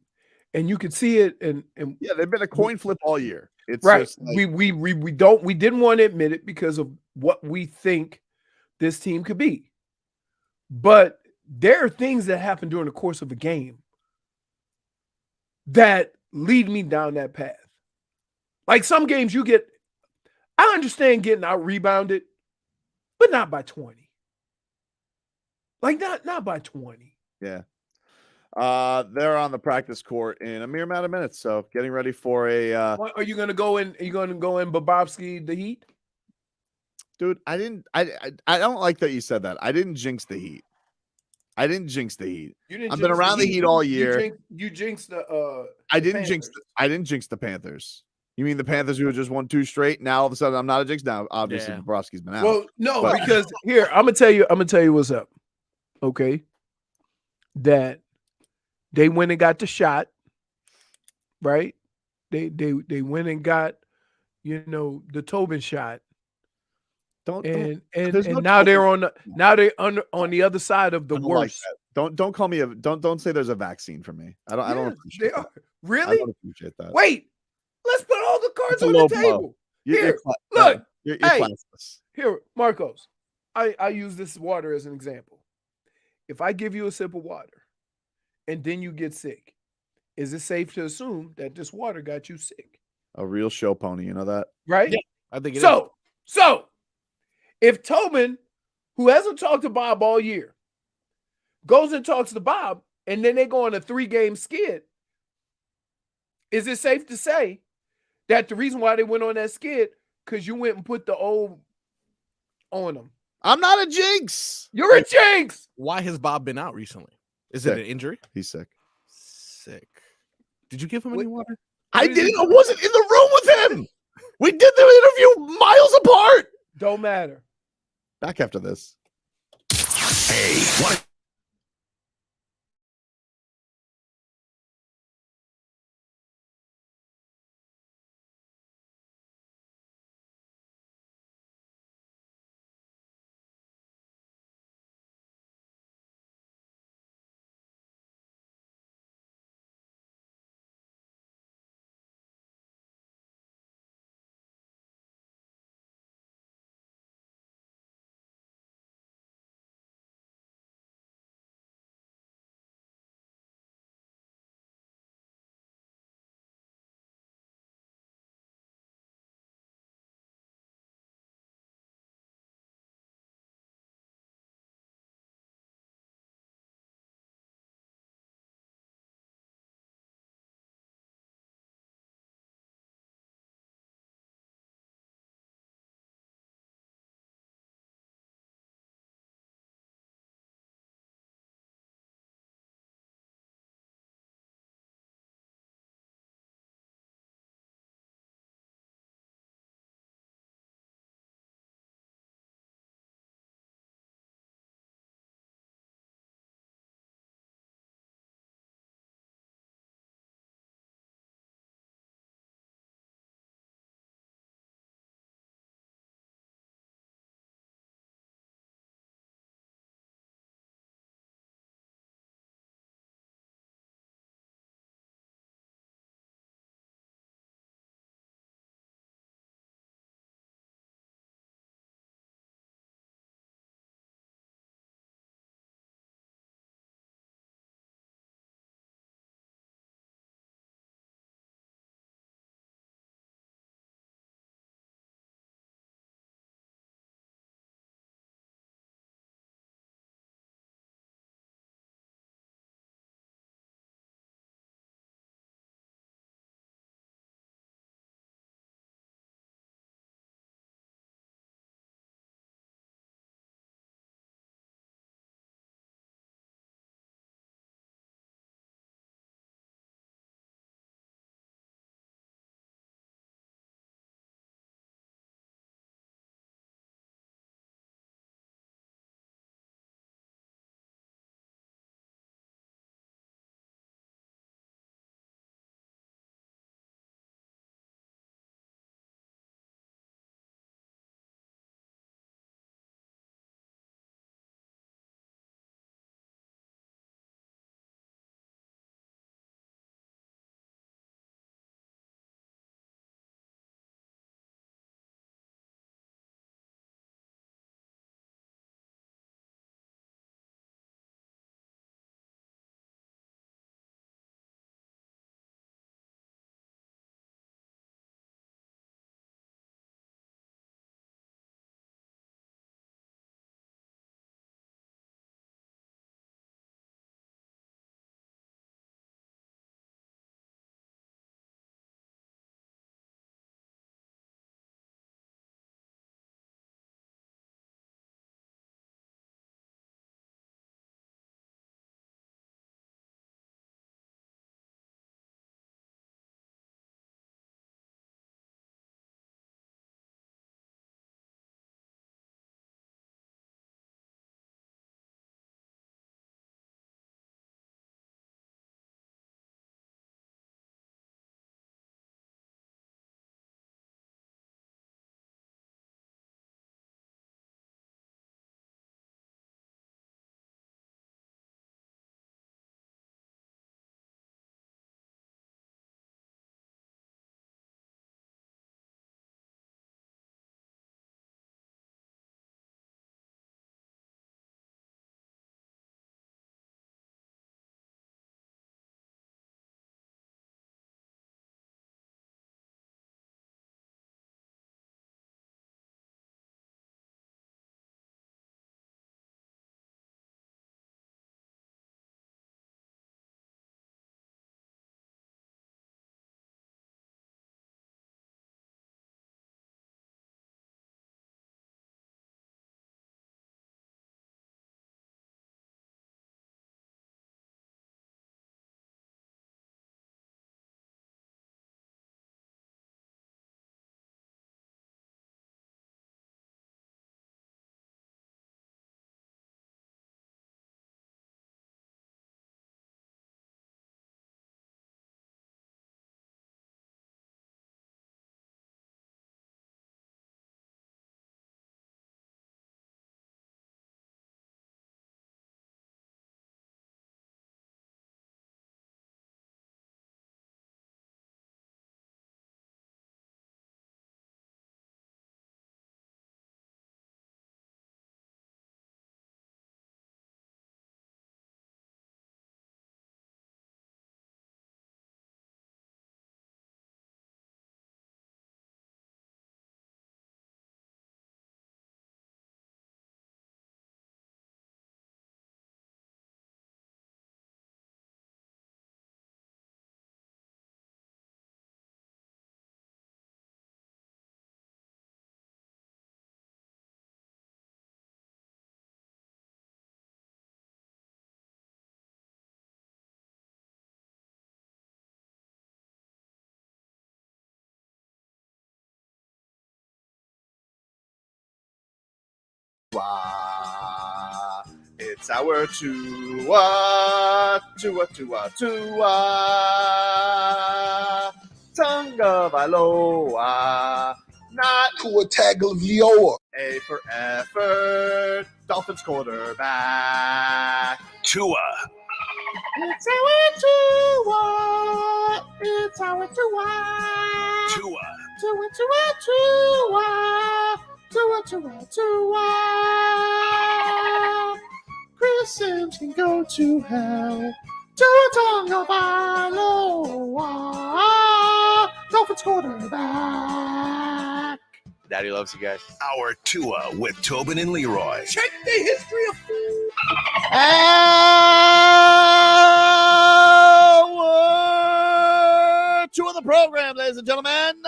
you could see it and yeah, they've been a coin flip all year. It's right. just like, we didn't want to admit it because of what we think this team could be. But there are things that happen during the course of a game that lead me down that path. Like some games I understand getting out rebounded, but not by 20. Like not by 20. yeah. They're on the practice court in a mere amount of minutes, so getting ready for a Are you gonna go in? Are you gonna go in Bobrovsky the Heat? dude, I don't like that you said that. I didn't jinx the Heat. You didn't I've been around the Heat all year. You jinxed the I didn't jinx the Panthers. You mean the Panthers who had just won 2 straight? Now all of a sudden I'm not a jinx. Now obviously Bobrovsky's been out. Well, no, because here I'm gonna tell you what's up. Okay. That they went and got the shot, right? They went and got, the Tobin shot. And now they're on the other side of the worst. Like don't call me don't say there's a vaccine for me. I don't appreciate they are. that. Really? I don't appreciate that. Wait, let's put all the cards on the table. Look, you're hey, classless. Here, Marcos. I use this water as an example. If I give you a sip of water and then you get sick, is it safe to assume that this water got you sick? A real show pony, you know that? Right? Yeah, I think it is. So if Tobin, who hasn't talked to Bob all year, goes and talks to Bob, and then they go on a 3-game skid, is it safe to say that the reason why they went on that skid because you went and put the old on them? I'm not a jinx. You're a jinx. Why has Bob been out recently? Is it an injury? He's sick. Did you give him any water? I didn't. I wasn't in the room with him. We did the interview miles apart. Don't matter. Back after this. Hey, what? It's our Tua, Tua, Tua, Tua. Tonga Vailoa. Not Tua Tagovailoa. A for effort. Dolphins quarterback. Tua. It's our Tua. It's our Tua. Tua. Tua, Tua, Tua. Tua, Tua, Tua. Chris Sims can go to hell. Tua Tagovailoa. Dolphins quarterback. Daddy loves you guys. Our Tua with Tobin and Leroy. Check the history of Hour two of the program, ladies and gentlemen.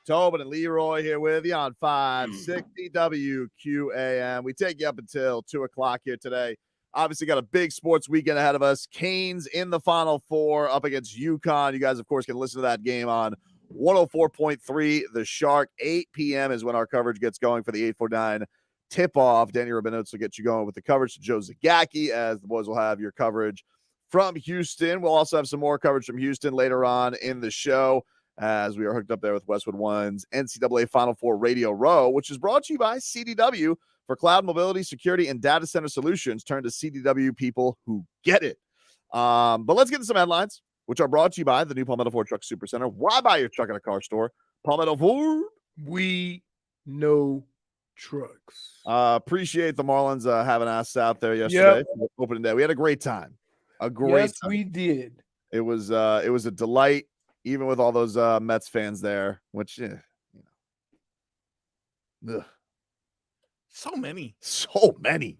Tobin and Leroy here with you on 560 WQAM. We take you up until 2 o'clock here today. Obviously got a big sports weekend ahead of us. Canes in the Final Four up against UConn. You guys, of course, can listen to that game on 104.3 The Shark. 8 p.m. is when our coverage gets going for the 849 tip-off. Danny Rabinowitz will get you going with the coverage to Joe Zagacki, as the boys will have your coverage from Houston. We'll also have some more coverage from Houston later on in the show, as we are hooked up there with Westwood One's NCAA Final Four Radio Row, which is brought to you by CDW. For cloud mobility, security, and data center solutions, turn to CDW people who get it. But let's get to some headlines, which are brought to you by the new Palmetto Ford Truck Supercenter. Why buy your truck at a car store? Palmetto Ford. We know trucks. Appreciate the Marlins having us out there yesterday. For opening day. We had a great time. Yes, we did. It was a delight, even with all those Mets fans there, which So many.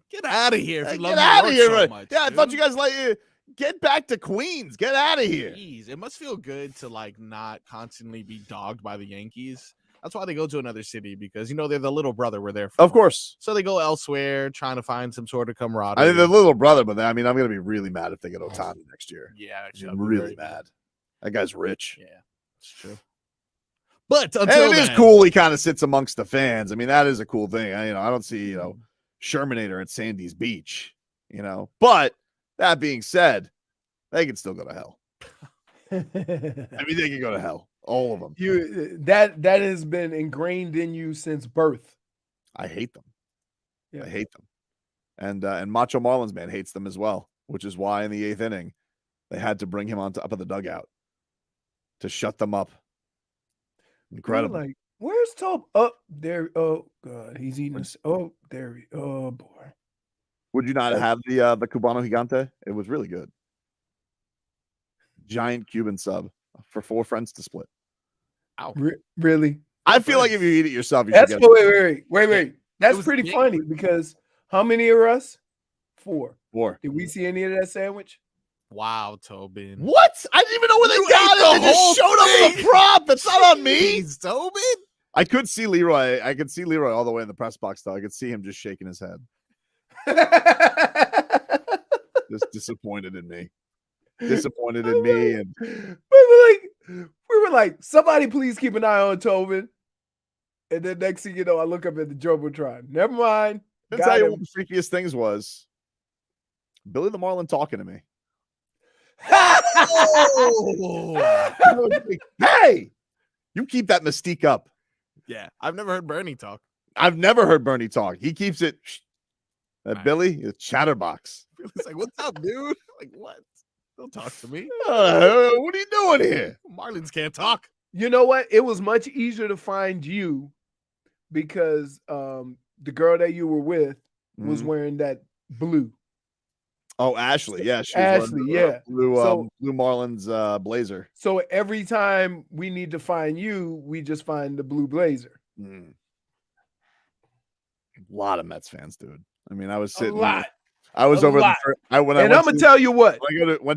Get out of here. If you love get out of New here. York so much, I dude. thought you guys get back to Queens. Get out of here. Jeez, it must feel good to not constantly be dogged by the Yankees. That's why they go to another city, because they're the little brother we're there for. Of course. So they go elsewhere trying to find some sort of camaraderie. I think the little brother, but I'm going to be really mad if they get Ohtani next year. Yeah, actually, I'm really mad. That guy's rich. Yeah, it's true. But and it is cool. He kind of sits amongst the fans. I mean, that is a cool thing. I don't see Shermanator at Sandy's Beach. But that being said, they can still go to hell. They can go to hell. All of them. That has been ingrained in you since birth. I hate them. Yeah. I hate them. And Macho Marlins Man hates them as well, which is why in the 8th inning they had to bring him up in the dugout to shut them up. Incredible. Like, where's Tobin? Oh, there. Oh God, he's eating this. Oh, there. Oh boy. Would you not have the Cubano Gigante? It was really good. Giant Cuban sub for 4 friends to split. Ow. Really? I feel like if you eat it yourself, you That's should get wait. That's pretty funny, because how many are us? 4. 4. Did we see any of that sandwich? Wow, Tobin. What? I didn't even know where they got it. They just showed up with a prop. That's not on me. Tobin. I could see Leroy. I could see Leroy all the way in the press box, though. I could see him just shaking his head. Just disappointed in me. And we were like, somebody please keep an eye on Tobin. And then next thing you know, I look up at the Jumbotron. Never mind. I'll tell you what the freakiest things was. Billy the Marlin talking to me. Hey, you keep that mystique up. Yeah, I've never heard Bernie talk. I've never heard Bernie talk. He keeps it. That Right. Billy is chatterbox. It's like, what's up, dude? Like, what? Don't talk to me. What are you doing here? Marlins can't talk. You know what? It was much easier to find you because the girl that you were with was wearing that blue. Oh, Ashley. Yeah, she Ashley, was yeah. Blue Marlins blazer. So every time we need to find you, we just find the blue blazer. A lot of Mets fans, dude. I mean, I was sitting. A lot. I was A over. lot. I'm gonna tell you what.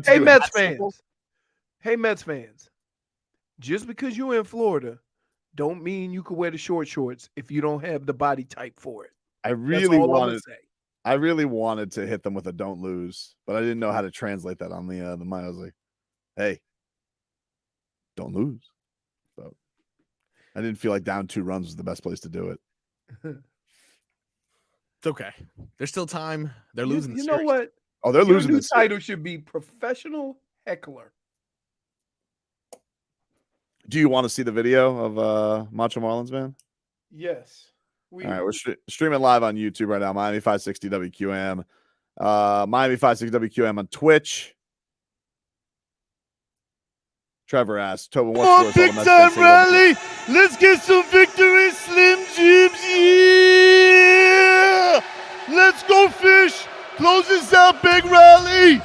Hey, Mets fans. Samples. Hey, Mets fans. Just because you're in Florida, don't mean you can wear the short shorts if you don't have the body type for it. I That's really all I'm wanted. gonna say. I really wanted to hit them with a "don't lose," but I didn't know how to translate that on the mic. I was like, "Hey, don't lose." So I didn't feel like down 2 runs was the best place to do it. It's okay. There's still time. They're You, losing. you the know series. what? Oh, they're Your losing new this. title should be professional heckler. Do you want to see the video of Macho Marlins Man? Yes. All right, we're streaming live on YouTube right now. Miami 560 WQM. Miami 560 WQM on Twitch. Trevor asked, Tobin, what's Come on, worse, all the big Mets time fans saying about the- rally. Let's get some victory, Slim Jims. Yeah. Let's go, Fish. Close this out, big rally.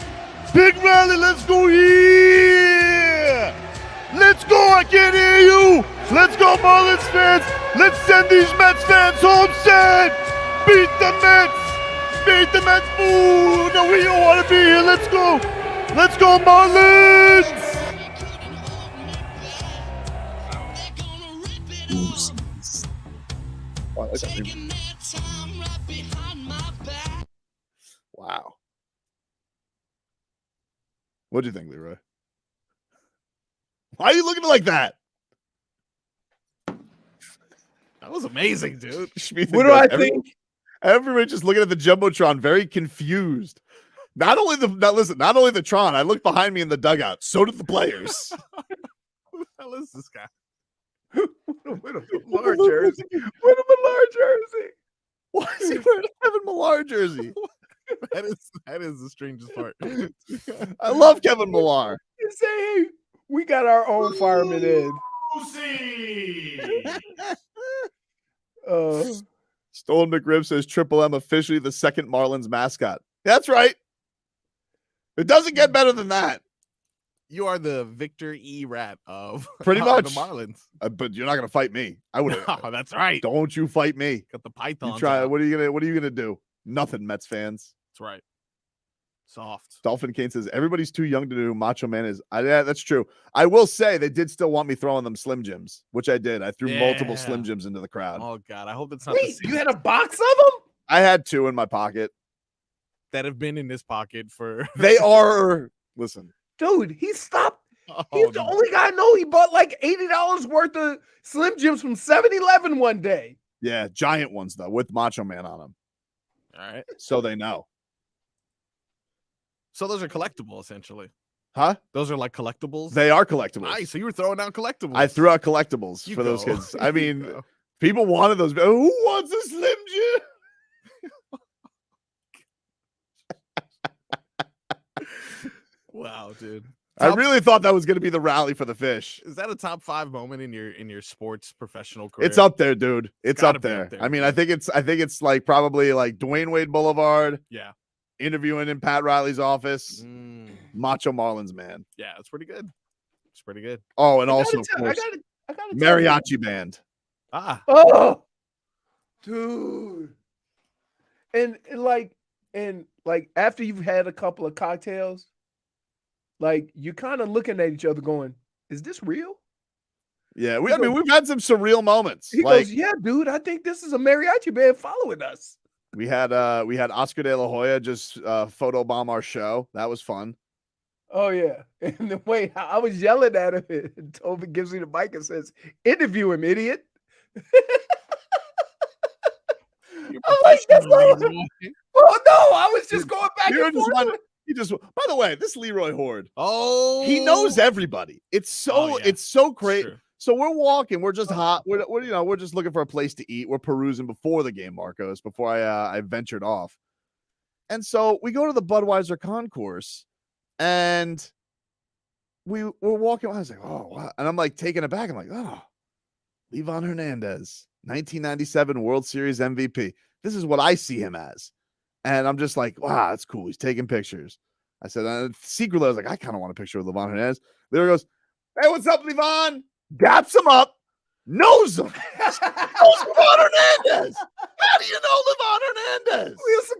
Big rally. Let's go. Yeah. Let's go. I can't hear you. Let's go, Marlins fans. Let's send these Mets fans home sad. Beat the Mets. Beat the Mets. Ooh, no, we don't want to be here. Let's go. Let's go, Marlins. Wow, that's amazing. Wow. What'd you think, Leroy? Why are you looking like that? That was amazing, dude. What do I think? Everybody just looking at the Jumbotron, very confused. Not only the Tron, I looked behind me in the dugout. So did the players. Who the hell is this guy? With a Millar jersey. With a Millar jersey. Why is he wearing a Kevin Millar jersey? That is the strangest part. I love Kevin Millar. You say, hey, we got our own fireman in. Stolen McRib says Triple M officially the second Marlins mascot. That's right. It doesn't get better than that. You are the Victor E. Rat of Pretty much. the Marlins. But you're not gonna fight me. I would. Oh, that's right. Don't you fight me. Got the pythons. You try. out. What are you gonna do? Nothing, Mets fans. That's right. Soft. Dolphin Kane says everybody's too young to do. Macho Man is. Yeah, that's true. I will say they did still want me throwing them Slim Jims, which I did. I threw multiple Slim Jims into the crowd. Oh God, I hope that's not. Wait, the you had a box of them? I had two in my pocket. that have been in this pocket for. They are. Listen, Dude, he stopped. Oh, He's the no. only guy I know. He bought like $80 worth of Slim Jims from 7-Eleven one day. yeah, giant ones though with Macho Man on them, All right. so they know. So those are collectible, essentially. Huh? Those are like collectibles. They are collectibles. Nice. So you were throwing out collectibles. I threw out collectibles You for those go. kids. I You mean, go. people wanted those. Who wants a Slim Jim? Wow, dude. I Top- really thought that was going to be the rally for the Fish. Is that a top 5 moment in your sports professional career? It's up there, dude. It's gotta up be there. up there, I mean, dude. I think it's like probably like Dwayne Wade Boulevard, Yeah. interviewing in Pat Riley's office, Mm, Macho Marlins Man. yeah, it's pretty good. It's pretty good. Oh, and I also, gotta of tell- I course, gotta tell you. Mariachi Band. Ah, Oh, dude. And like after you've had a couple of cocktails, like you're kind of looking at each other going, is this real? Yeah, He I mean, goes- we've had some surreal moments. He Like goes, yeah, dude, I think this is a mariachi band following us. we had Oscar De La Hoya just photobomb our show. That was fun. Oh, yeah. And the way I was yelling at him, and Tobin gives me the mic and says, interview him, idiot. I'm like, that's not what- oh, no, I was just going back You're and just forth. one- He just. By the way, this Leroy horde. oh, He knows everybody. It's so Oh, yeah. it's so It's great. true. So we're walking. We're just hot. We're just looking for a place to eat. We're perusing before the game, Marcos. Before I ventured off, and so we go to the Budweiser concourse, and we're walking. I was like, oh, wow. And I'm like taken aback. I'm like, oh, Livan Hernandez, 1997 World Series MVP. This is what I see him as, and I'm just like, wow, that's cool. He's taking pictures. I said, secretly, I was like, I kind of want a picture of Livan Hernandez. Leroy goes, hey, what's up, Livan? Gaps him up, knows him. Knows Livan Hernandez. How do you know Livan Hernandez? We used to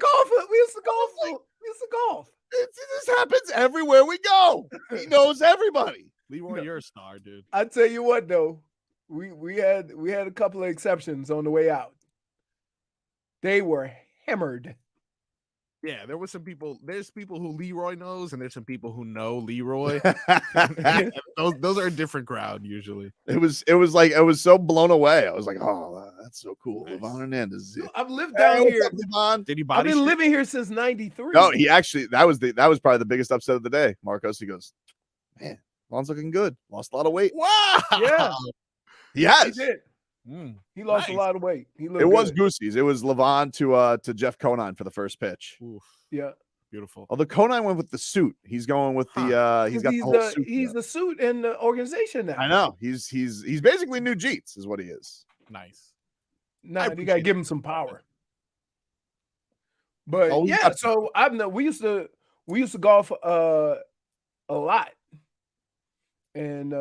golf. This happens everywhere we go. He knows everybody. Leroy, you're a star, dude. I tell you what, though, we had a couple of exceptions on the way out. They were hammered. Yeah, there was some people. There's people who Leroy knows, and there's some people who know Leroy. those are a different crowd usually. It was like I was so blown away. I was like, oh, That's so cool. Nice. Levon Hernandez is it. I've lived Hey, down what's here. up, Levon? Did he I've body been shit? living here since '93. No, he actually that was probably the biggest upset of the day. Marcos, he goes, man, Levon's looking good. Lost a lot of weight. Wow. Yeah, He he has. did. Mm, He lost nice. a lot of weight. He looked It was good. Goosey's. It was Levon to Jeff Conine for the first pitch. Oof, Yeah. beautiful. Although Conine went with the suit. He's going with the he's got the whole suit. He's the suit in the organization now. I know. He's basically new Jeets is what he is. Nice. Nah, I you gotta appreciate give him some power. But Oh, yeah, yeah. so we used to golf a lot, and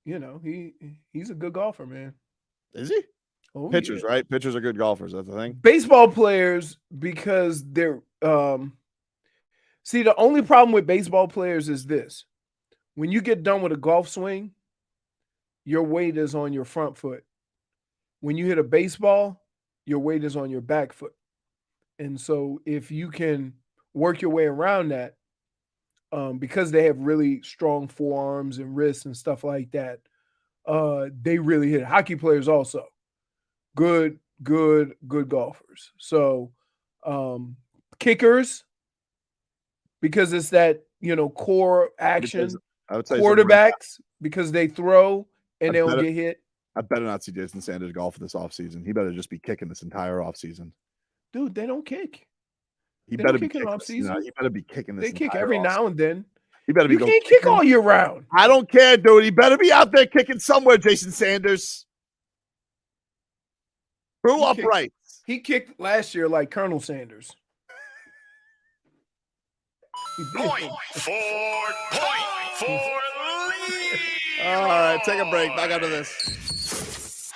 he's a good golfer, man. Is he? Oh, Pitchers, yeah. right? Pitchers are good golfers. That's the thing. Baseball players, because they're see, the only problem with baseball players is this: when you get done with a golf swing, your weight is on your front foot. When you hit a baseball, your weight is on your back foot. And so if you can work your way around that, because they have really strong forearms and wrists and stuff like that, they really hit it. Hockey players also good golfers. So kickers, because it's that core action. Because I would say Quarterbacks, because they throw and I they don't better- get hit. I better not see Jason Sanders golf this offseason. He better just be kicking this entire offseason. Dude, they don't kick. He They better don't be kick in kicking this. offseason. He better be kicking this. They kick entire every offseason. now and then. He better be You going can't kick kicking. all year round. I don't care, dude. He better be out there kicking somewhere, Jason Sanders. Screw He kicked- upright. He kicked last year like Colonel Sanders. He did. All right, take a break. Back after this.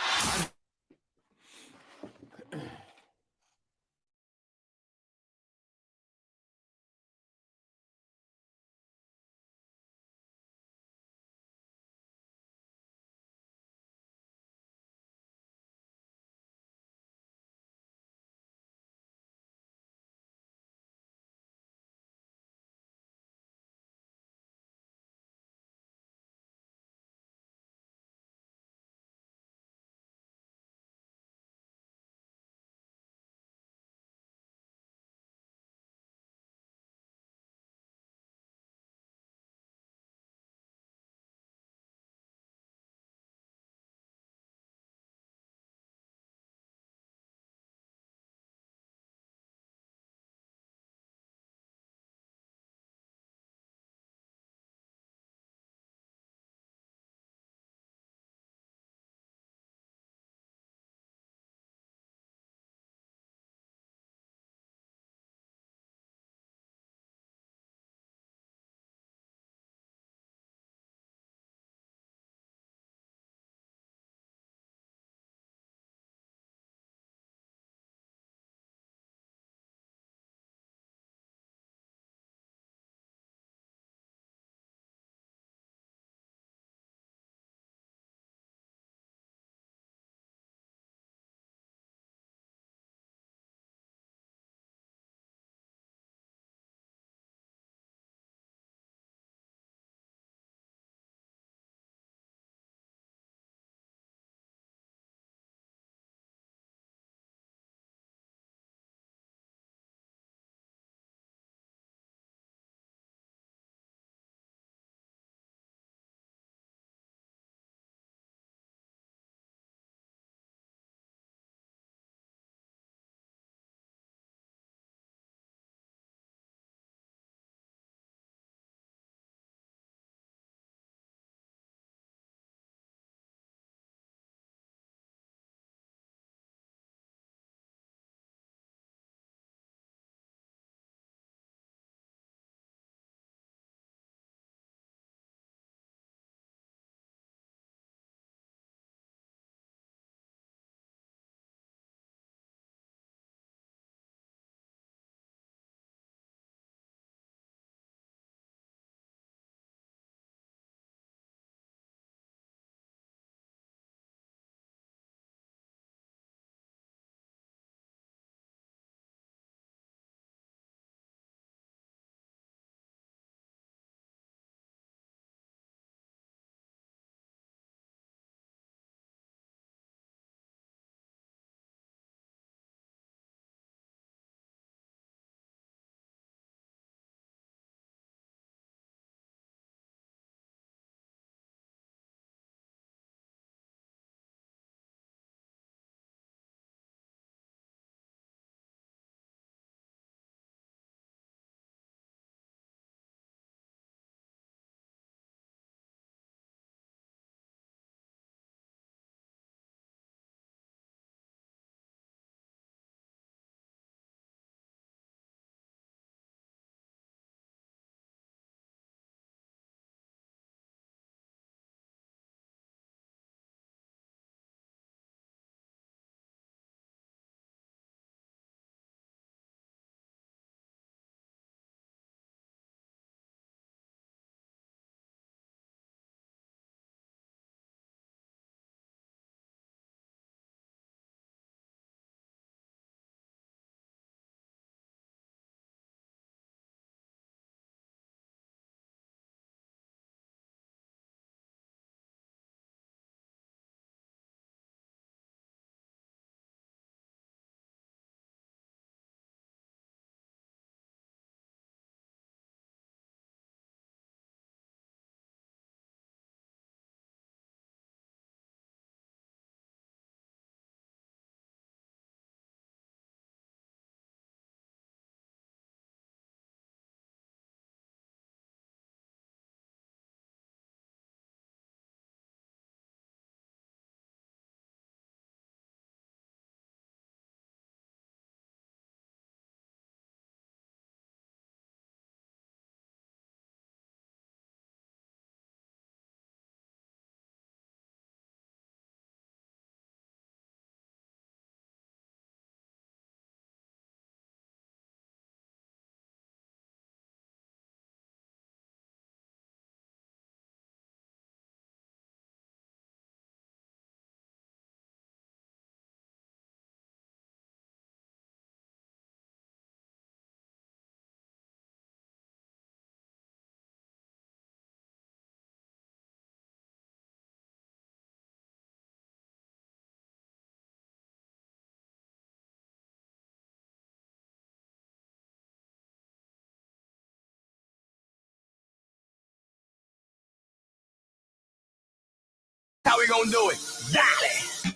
How we gonna do it? Dale.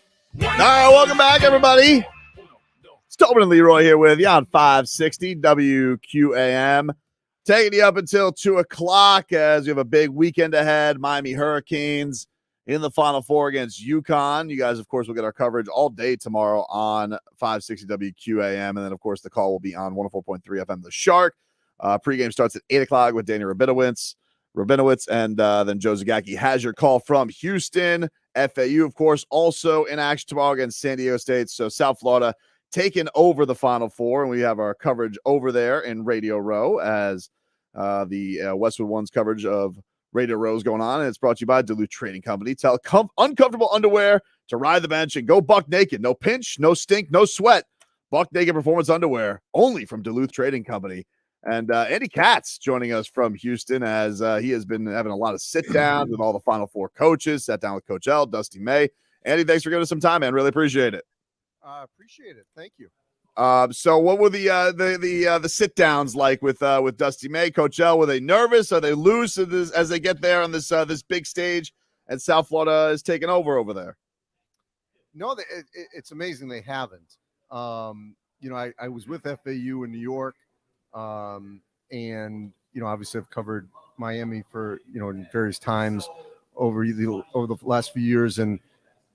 All right, welcome back, everybody. It's Tobin and Leroy here with you on 560 WQAM. Taking you up until 2 o'clock as we have a big weekend ahead. Miami Hurricanes in the Final Four against UConn. You guys, of course, will get our coverage all day tomorrow on 560 WQAM. And then, of course, the call will be on 104.3 FM The Shark. Pregame starts at 8 o'clock with Danny Rabinowitz, and then Joe Zagacki has your call from Houston. FAU, of course, also in action tomorrow against San Diego State. So South Florida taking over the Final Four, and we have our coverage over there in Radio Row as the Westwood One's coverage of Radio Row is going on, and it's brought to you by Duluth Trading Company. Tell uncomfortable underwear to ride the bench and go buck naked. No pinch, no stink, no sweat. Buck naked performance underwear only from Duluth Trading Company. And Andy Katz joining us from Houston as he has been having a lot of sit-downs with all the Final Four coaches, sat down with Coach L, Dusty May. Andy, thanks for giving us some time, man. Really appreciate it. Appreciate it. Thank you. So what were the sit-downs like with Dusty May, Coach L? Were they nervous? Are they loose as they get there on this big stage and South Florida is taking over there? No, it's amazing they haven't. I was with FAU in New York. And obviously I've covered Miami for in various times over the last few years, and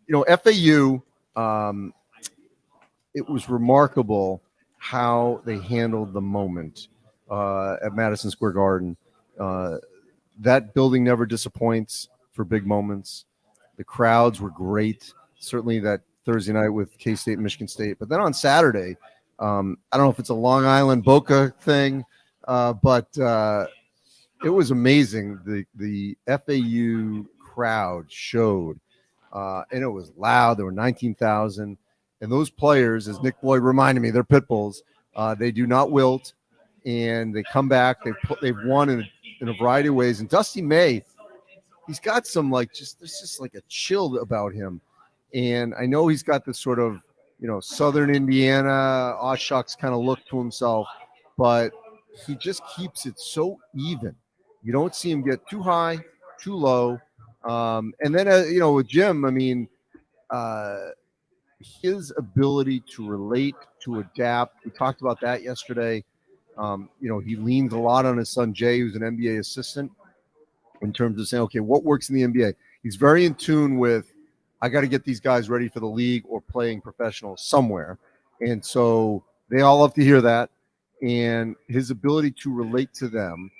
FAU, it was remarkable how they handled the moment at Madison Square Garden. That building never disappoints for big moments. The crowds were great, certainly that Thursday night with K-State and Michigan State, but then on Saturday, I don't know if it's a Long Island Boca thing, but it was amazing. The FAU crowd showed, and it was loud. There were 19,000. And those players, as Nick Boyd reminded me, they're pit bulls. They do not wilt, and they come back. They've won in a variety of ways. And Dusty May, he's got some there's just like a chill about him. And I know he's got this sort of Southern Indiana, aw shucks kind of look to himself, but he just keeps it so even. You don't see him get too high, too low. And then, with Jim, I mean, his ability to relate, to adapt. We talked about that yesterday. He leans a lot on his son, Jay, who's an NBA assistant, in terms of saying, okay, what works in the NBA? He's very in tune with, I got to get these guys ready for the league or playing professional somewhere. And so they all love to hear that. And his ability to relate to them,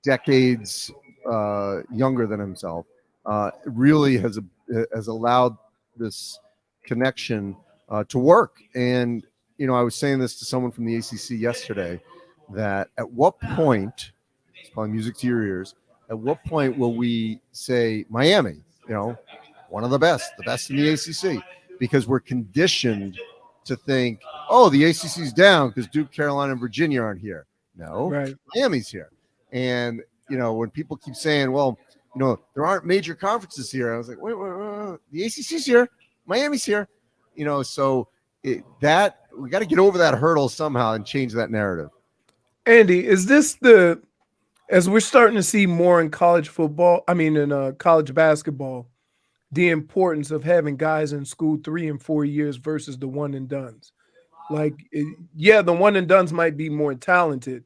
decades younger than himself, really has allowed this connection to work. And, I was saying this to someone from the ACC yesterday, that at what point, it's probably music to your ears, at what point will we say Miami, one of the best in the ACC, because we're conditioned to think, oh, the ACC's down because Duke, Carolina, and Virginia aren't here. No, right. Miami's here. And, when people keep saying, well, there aren't major conferences here, I was like, wait, the ACC's here, Miami's here, so we got to get over that hurdle somehow and change that narrative. Andy, is this as we're starting to see more in college college basketball, the importance of having guys in school 3 and 4 years versus the one and dones? The one and dones might be more talented,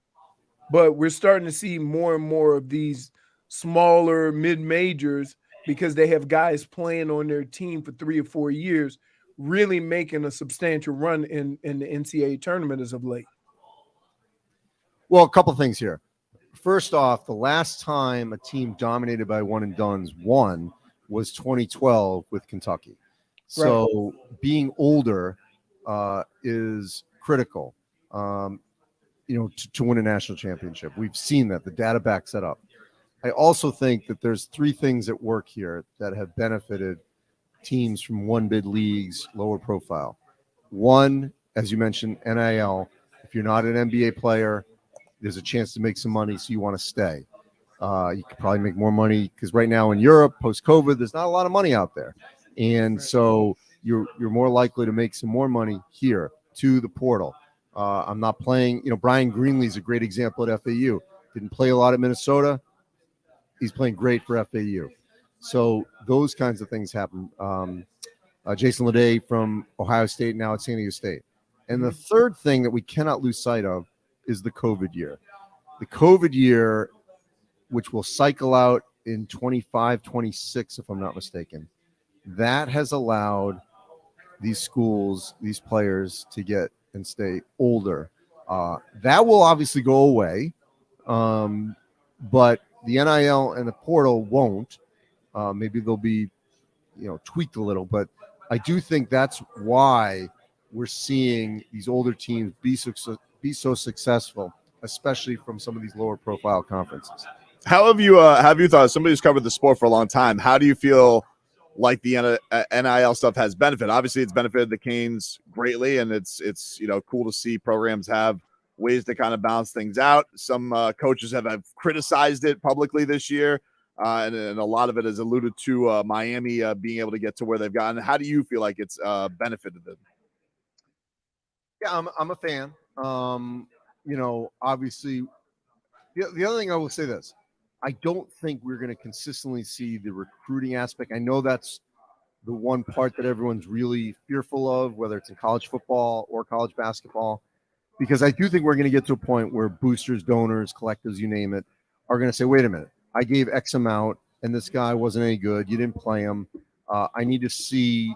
but we're starting to see more and more of these smaller mid-majors, because they have guys playing on their team for 3 or 4 years, really making a substantial run in the NCAA tournament as of late. Well, a couple things here. First off, the last time a team dominated by one and dones won was 2012 with Kentucky. So being older is critical, to win a national championship. We've seen that. The data backs that up. I also think that there's 3 things at work here that have benefited teams from one-bid leagues, lower profile. One, as you mentioned, NIL. If you're not an NBA player, there's a chance to make some money, so you want to stay. You could probably make more money because right now in Europe, post-COVID, there's not a lot of money out there. And so you're more likely to make some more money here to the portal. I'm not playing, Brian Greenlee's a great example at FAU. Didn't play a lot at Minnesota. He's playing great for FAU. So those kinds of things happen. Jason Leday from Ohio State, now at San Diego State. And the third thing that we cannot lose sight of is the COVID year. The COVID year, which will cycle out in 25, 26, if I'm not mistaken, that has allowed these schools, these players to get and stay older. That will obviously go away, but the NIL and the portal won't. Maybe they'll be, tweaked a little, but I do think that's why we're seeing these older teams be so successful, especially from some of these lower profile conferences. How have you thought, somebody who's covered the sport for a long time, how do you feel like the NIL stuff has benefited? Obviously, it's benefited the Canes greatly, and it's cool to see programs have ways to kind of balance things out. Some coaches have criticized it publicly this year, and a lot of it has alluded to Miami being able to get to where they've gotten. How do you feel like it's benefited them? Yeah, I'm a fan. Obviously, the other thing I will say this. I don't think we're going to consistently see the recruiting aspect. I know that's the one part that everyone's really fearful of, whether it's in college football or college basketball, because I do think we're going to get to a point where boosters, donors, collectors, you name it, are going to say, wait a minute, I gave X amount and this guy wasn't any good. You didn't play him. I need to see,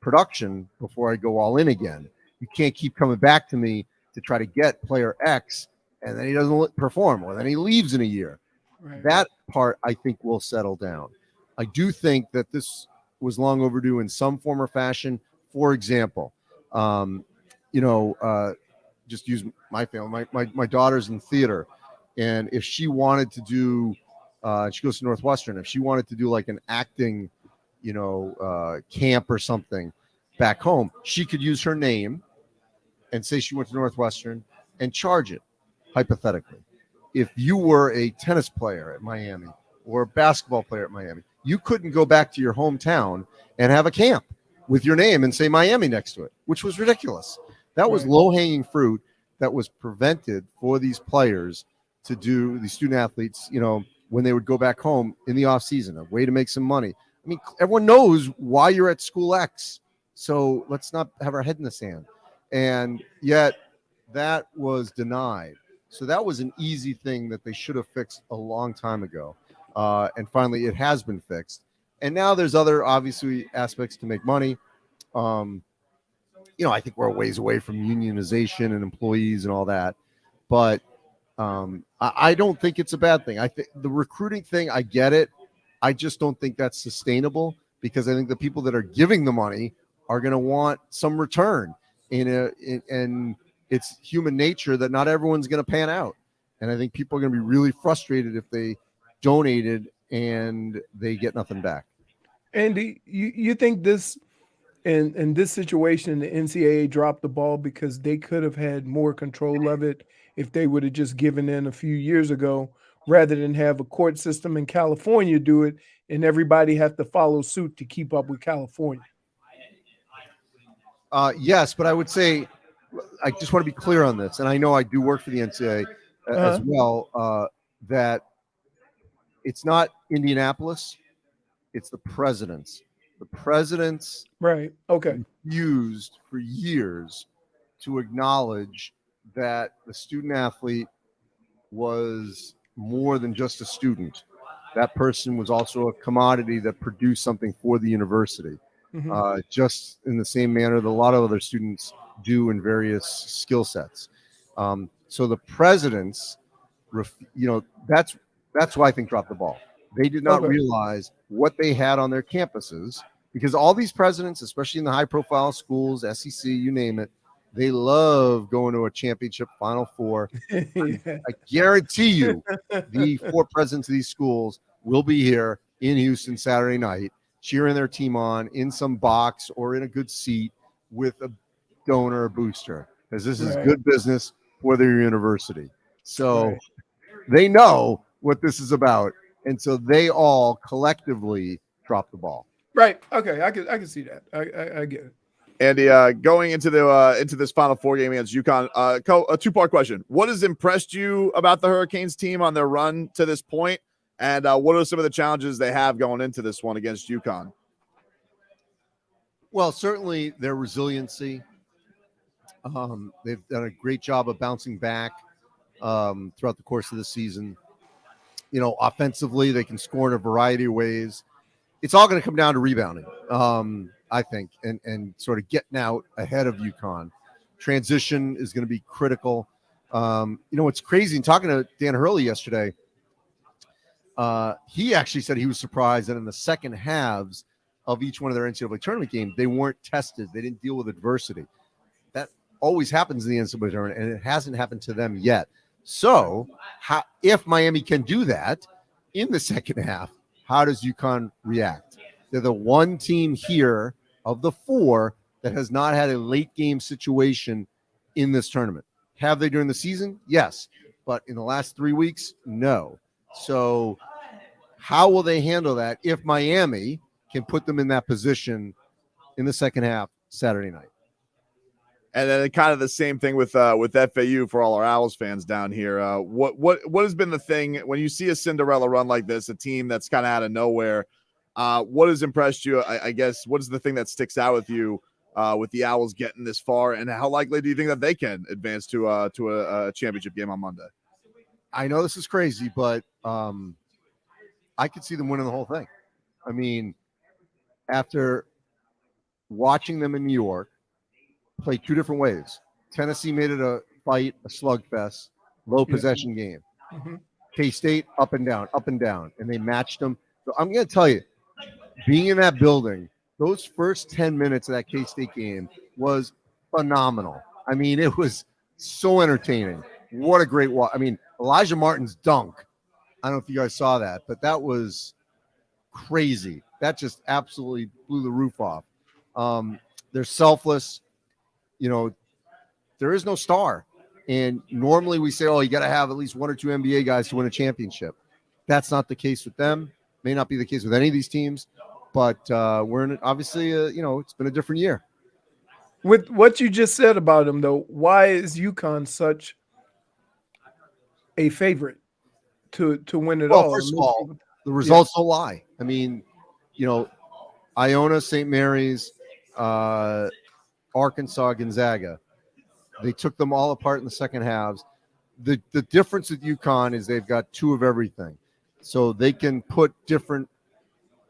production before I go all in again. You can't keep coming back to me to try to get player X and then he doesn't perform or then he leaves in a year. Right. That part, I think, will settle down. I do think that this was long overdue in some form or fashion. For example, just use my family. My daughter's in theater, and if she wanted to do, she goes to Northwestern. If she wanted to do like an acting, camp or something back home, she could use her name and say she went to Northwestern and charge it, hypothetically. If you were a tennis player at Miami or a basketball player at Miami, you couldn't go back to your hometown and have a camp with your name and say Miami next to it, which was ridiculous. That was low-hanging fruit that was prevented for these players to do, these student athletes, when they would go back home in the off season, a way to make some money. I mean, everyone knows why you're at school X, so let's not have our head in the sand. And yet that was denied. So that was an easy thing that they should have fixed a long time ago. And finally, it has been fixed. And now there's other, obviously, aspects to make money. I think we're a ways away from unionization and employees and all that. But I don't think it's a bad thing. I think the recruiting thing, I get it. I just don't think that's sustainable because I think the people that are giving the money are going to want some return and it's human nature that not everyone's going to pan out. And I think people are going to be really frustrated if they donated and they get nothing back. Andy, you think this in this situation, the NCAA dropped the ball because they could have had more control of it if they would have just given in a few years ago, rather than have a court system in California do it and everybody have to follow suit to keep up with California? Yes, but I would say, I just want to be clear on this, and I know I do work for the NCAA as well, that it's not Indianapolis, it's the presidents. The presidents refused for years to acknowledge that the student athlete was more than just a student. That person was also a commodity that produced something for the university, just in the same manner that a lot of other students do in various skill sets. So the presidents, that's why I think dropped the ball. They did not realize what they had on their campuses, because all these presidents, especially in the high profile schools, SEC, you name it, they love going to a championship Final Four. I guarantee you the 4 presidents of these schools will be here in Houston Saturday night, cheering their team on in some box or in a good seat with a donor or booster, because this is good business for their university. So they know what this is about. And so they all collectively drop the ball. Right. Okay. I can see that. I get it. Andy, going into this Final Four game against UConn, a 2-part question. What has impressed you about the Hurricanes team on their run to this point? And what are some of the challenges they have going into this one against UConn? Well, certainly their resiliency. They've done a great job of bouncing back throughout the course of the season. Offensively, they can score in a variety of ways. It's all going to come down to rebounding, I think, and sort of getting out ahead of UConn. Transition is going to be critical. What's crazy, in talking to Dan Hurley yesterday, he actually said he was surprised that in the second halves of each one of their NCAA tournament games, they weren't tested. They didn't deal with adversity. That always happens in the NCAA tournament, and it hasn't happened to them yet. So if Miami can do that in the second half, how does UConn react? They're the one team here of the four that has not had a late game situation in this tournament. Have they during the season? Yes. But in the last 3 weeks, no. So how will they handle that if Miami can put them in that position in the second half Saturday night? And then kind of the same thing with FAU for all our Owls fans down here. What has been the thing when you see a Cinderella run like this, a team that's kind of out of nowhere? What has impressed you? I guess what is the thing that sticks out with you with the Owls getting this far, and how likely do you think that they can advance to a championship game on Monday? I know this is crazy, but I could see them winning the whole thing. I mean, after watching them in New York play two different ways, Tennessee made it a fight, a slugfest, low possession game. Mm-hmm. K-State up and down, and they matched them. So I'm going to tell you, being in that building, those first 10 minutes of that K-State game was phenomenal. I mean, it was so entertaining. What a great walk. I mean, Elijah Martin's dunk. I don't know if you guys saw that, but that was crazy. That just absolutely blew the roof off. They're selfless. There is no star. And normally we say, you got to have at least one or two NBA guys to win a championship. That's not the case with them. May not be the case with any of these teams. But we're in obviously, it's been a different year. With what you just said about them, though, why is UConn such a favorite to win it all? Well, first of all, the results don't lie. I mean, Iona, St. Mary's, Arkansas, Gonzaga, they took them all apart in the second halves. The difference with UConn is they've got two of everything, so they can put different.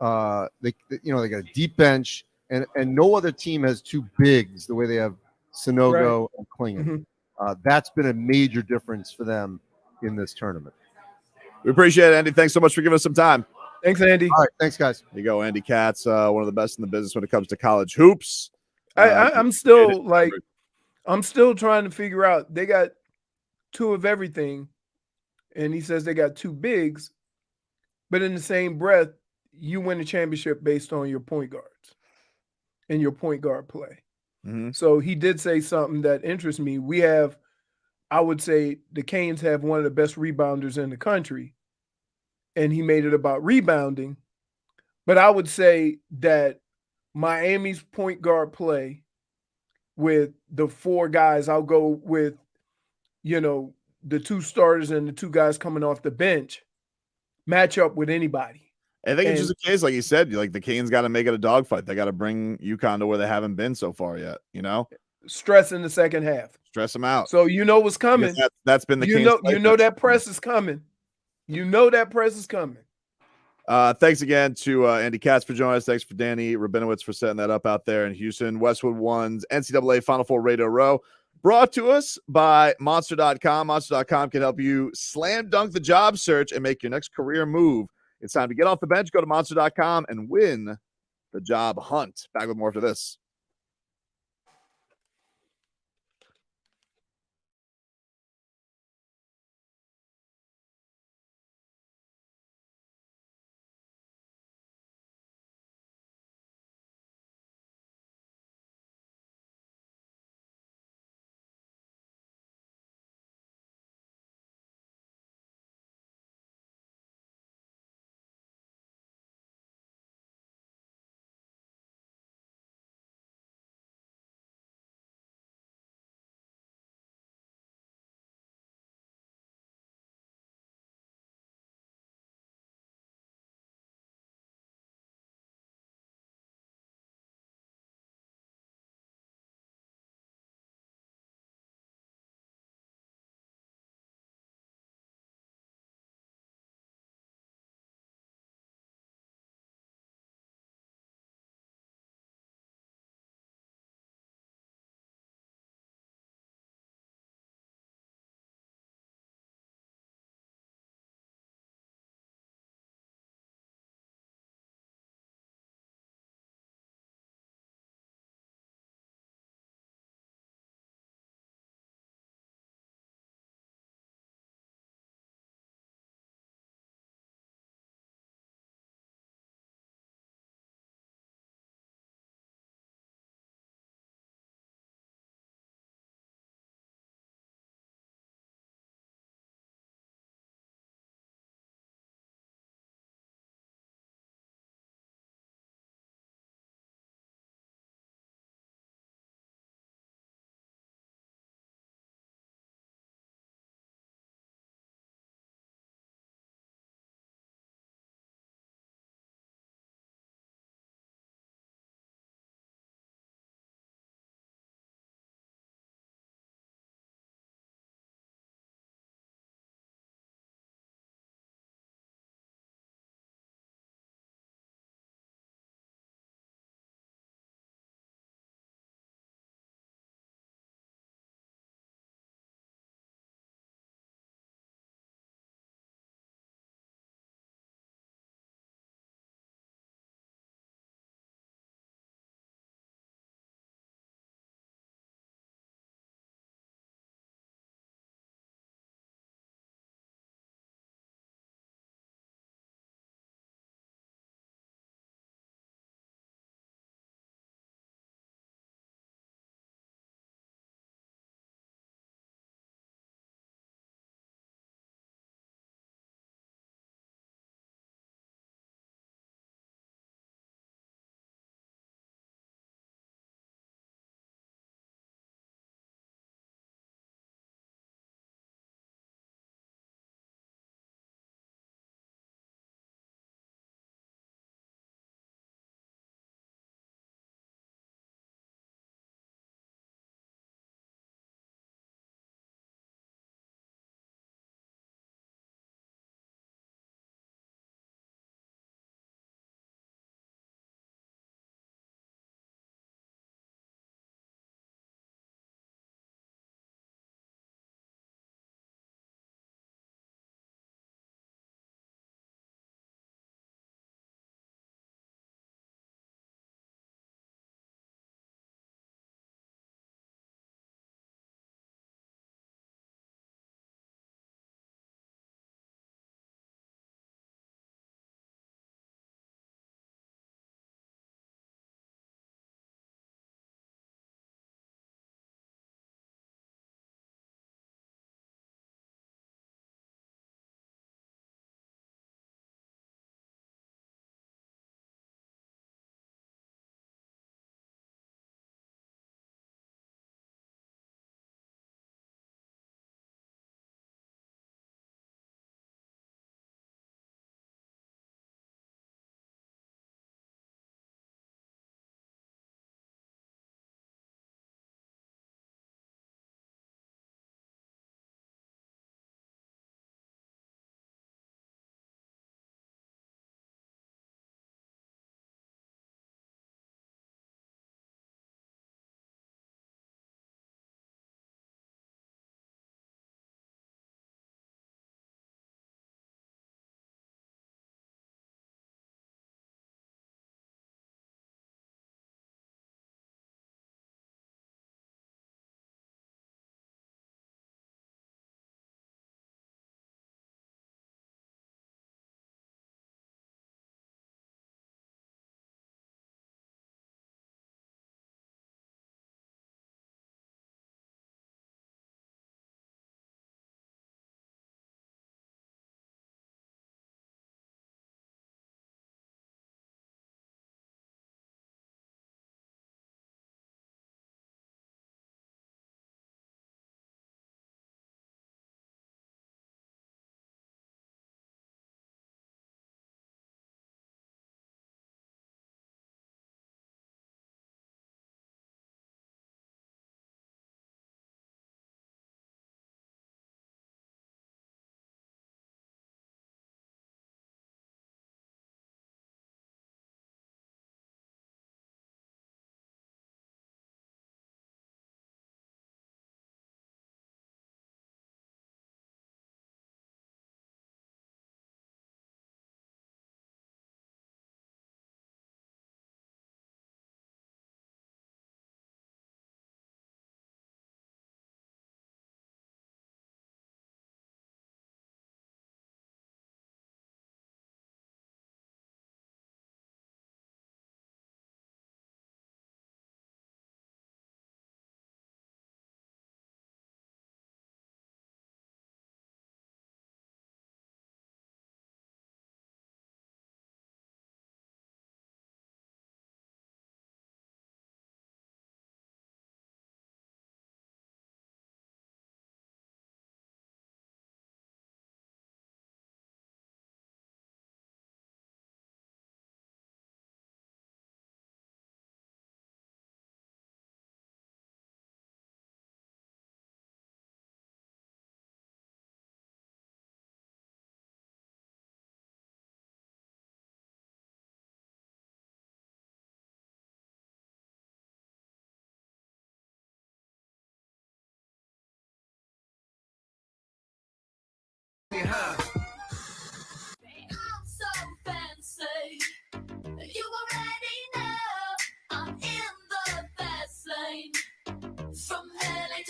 They got a deep bench, and no other team has two bigs the way they have Sonogo and Klingon. Mm-hmm. That's been a major difference for them in this tournament. We appreciate it, Andy. Thanks so much for giving us some time. Thanks, Andy. All right, thanks, guys. There you go, Andy Katz, one of the best in the business when it comes to college hoops. I'm still I'm still trying to figure out. They got two of everything, and he says they got two bigs, but in the same breath, you win the championship based on your point guards and your point guard play. Mm-hmm. So he did say something that interests me. I would say the Canes have one of the best rebounders in the country, and he made it about rebounding. But I would say that Miami's point guard play with the four guys, I'll go with, the two starters and the two guys coming off the bench, match up with anybody. I think it's just a case, like you said, like the Canes got to make it a dogfight. They got to bring UConn to where they haven't been so far yet, Stress in the second half. Stress them out. So what's coming. That's been the case. That press is coming. That press is coming. Thanks again to Andy Katz for joining us. Thanks for Danny Rabinowitz for setting that up out there in Houston. Westwood One's NCAA Final Four Radio Row, brought to us by Monster.com. Monster.com can help you slam dunk the job search and make your next career move. It's time to get off the bench, go to Monster.com, and win the job hunt. Back with more after this.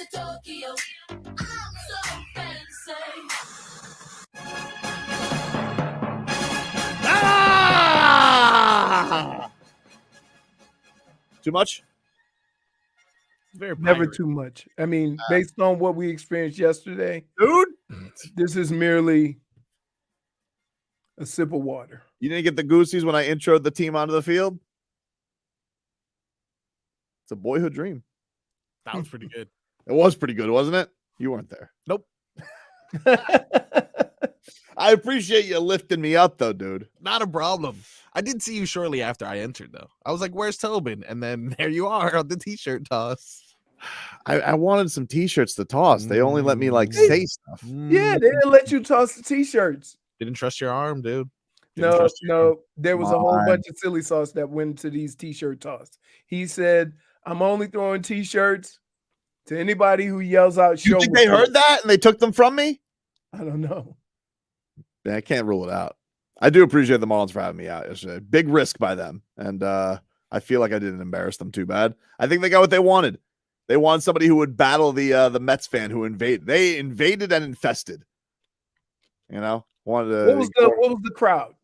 to Tokyo. I'm so fancy. Ah! Too much? Very Never pirate. too much. I mean, based on what we experienced yesterday, Dude, this is merely a sip of water. you didn't get the goosies when I introed the team onto the field? It's a boyhood dream. That was pretty good. It was pretty good, wasn't it? You weren't there. Nope. I appreciate you lifting me up, though, dude. Not a problem. I did see you shortly after I entered, though. I was like, where's Tobin? And then there you are on the t-shirt toss. I wanted some t-shirts to toss. They only let me like say stuff. Yeah, they didn't let you toss the t-shirts. Didn't trust your arm, dude. Didn't No, trust your arm. there was a whole Fine. bunch of silly sauce that went to these t-shirt toss. He said, I'm only throwing t-shirts to anybody who yells out You show. think they heard that and they took them from me? I don't know. Yeah, I can't rule it out. I do appreciate the Marlins for having me out yesterday. Big risk by them. And I feel like I didn't embarrass them too bad. I think they got what they wanted. They wanted somebody who would battle the Mets fan who invaded. They invaded and infested. You know? Wanted to, What was the crowd?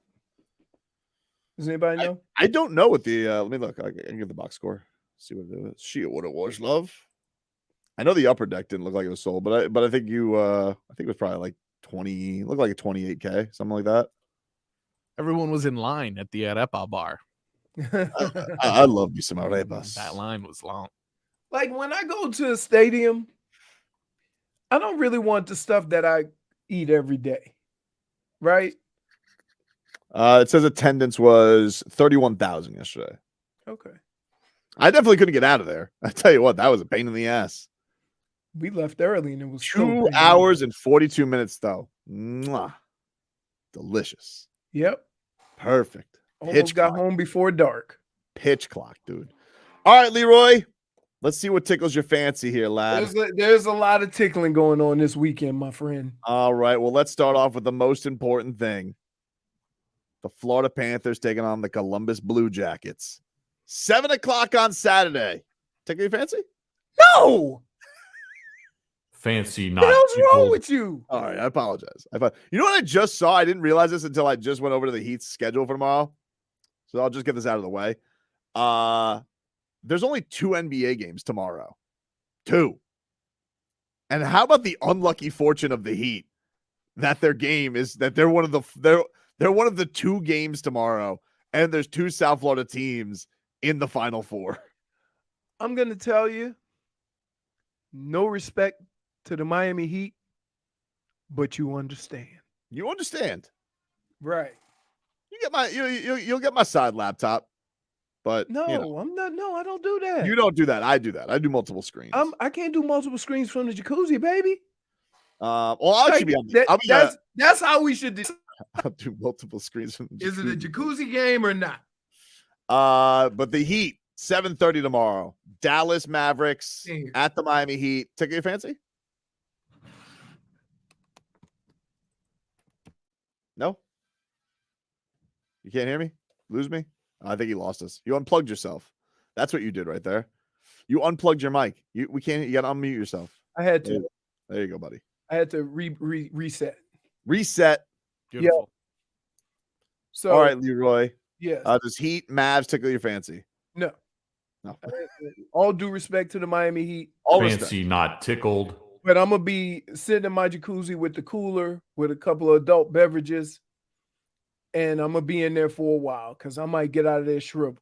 Does anybody know? I don't know what the let me look. I can give the box score. See what it is. See what it was, love. I know the upper deck didn't look like it was sold, but I think I think it was probably like 20, looked like a 28K, something like that. Everyone was in line at the arepa bar. I love me some arepas. That line was long. Like when I go to a stadium, I don't really want the stuff that I eat every day. Right? It says attendance was 31,000 yesterday. Okay. I definitely couldn't get out of there. I tell you what, that was a pain in the ass. We left early and it was 2 hours and 42 minutes though. Mwah. Delicious. Yep. Perfect. Almost got home before dark. Pitch clock, dude. All right, Leroy. Let's see what tickles your fancy here, lad. There's a lot of tickling going on this weekend, my friend. All right. Well, let's start off with the most important thing. The Florida Panthers taking on the Columbus Blue Jackets. 7 o'clock on Saturday. Tickle your fancy? No. Fancy, What not else wrong tickled. with you? All right. I apologize. You know what I just saw? I didn't realize this until I just went over to the Heat's schedule for tomorrow. So I'll just get this out of the way. There's only 2 NBA games tomorrow. 2. And how about the unlucky fortune of the Heat that their game is that they're one of the 2 games tomorrow, and there's 2 South Florida teams in the Final Four. I'm going to tell you, no respect to the Miami Heat, but you understand. You understand? Right. You get my you'll get my side laptop, but No, you know, I'm not. No, I don't do that. you don't do that. I do that. I do multiple screens. I can't do multiple screens from the jacuzzi, baby. Well, I'll actually Like, be on. that's how we should do. I'll do multiple screens from the Is it a jacuzzi game or not? But the Heat, 7:30 tomorrow. Dallas Mavericks Here. at the Miami Heat. Ticket your fancy? No? You can't hear me? Lose me? I think you lost us. You unplugged yourself. That's what you did right there. You unplugged your mic. You gotta unmute yourself. I had to. There you go, buddy. I had to reset. Reset. Beautiful. So All right, Leroy. yes. Does Heat Mavs tickle your fancy? No. No. All due respect to the Miami Heat, All Fancy, respect. not tickled. but I'm gonna be sitting in my jacuzzi with the cooler with a couple of adult beverages, and I'm gonna be in there for a while because I might get out of there shriveled.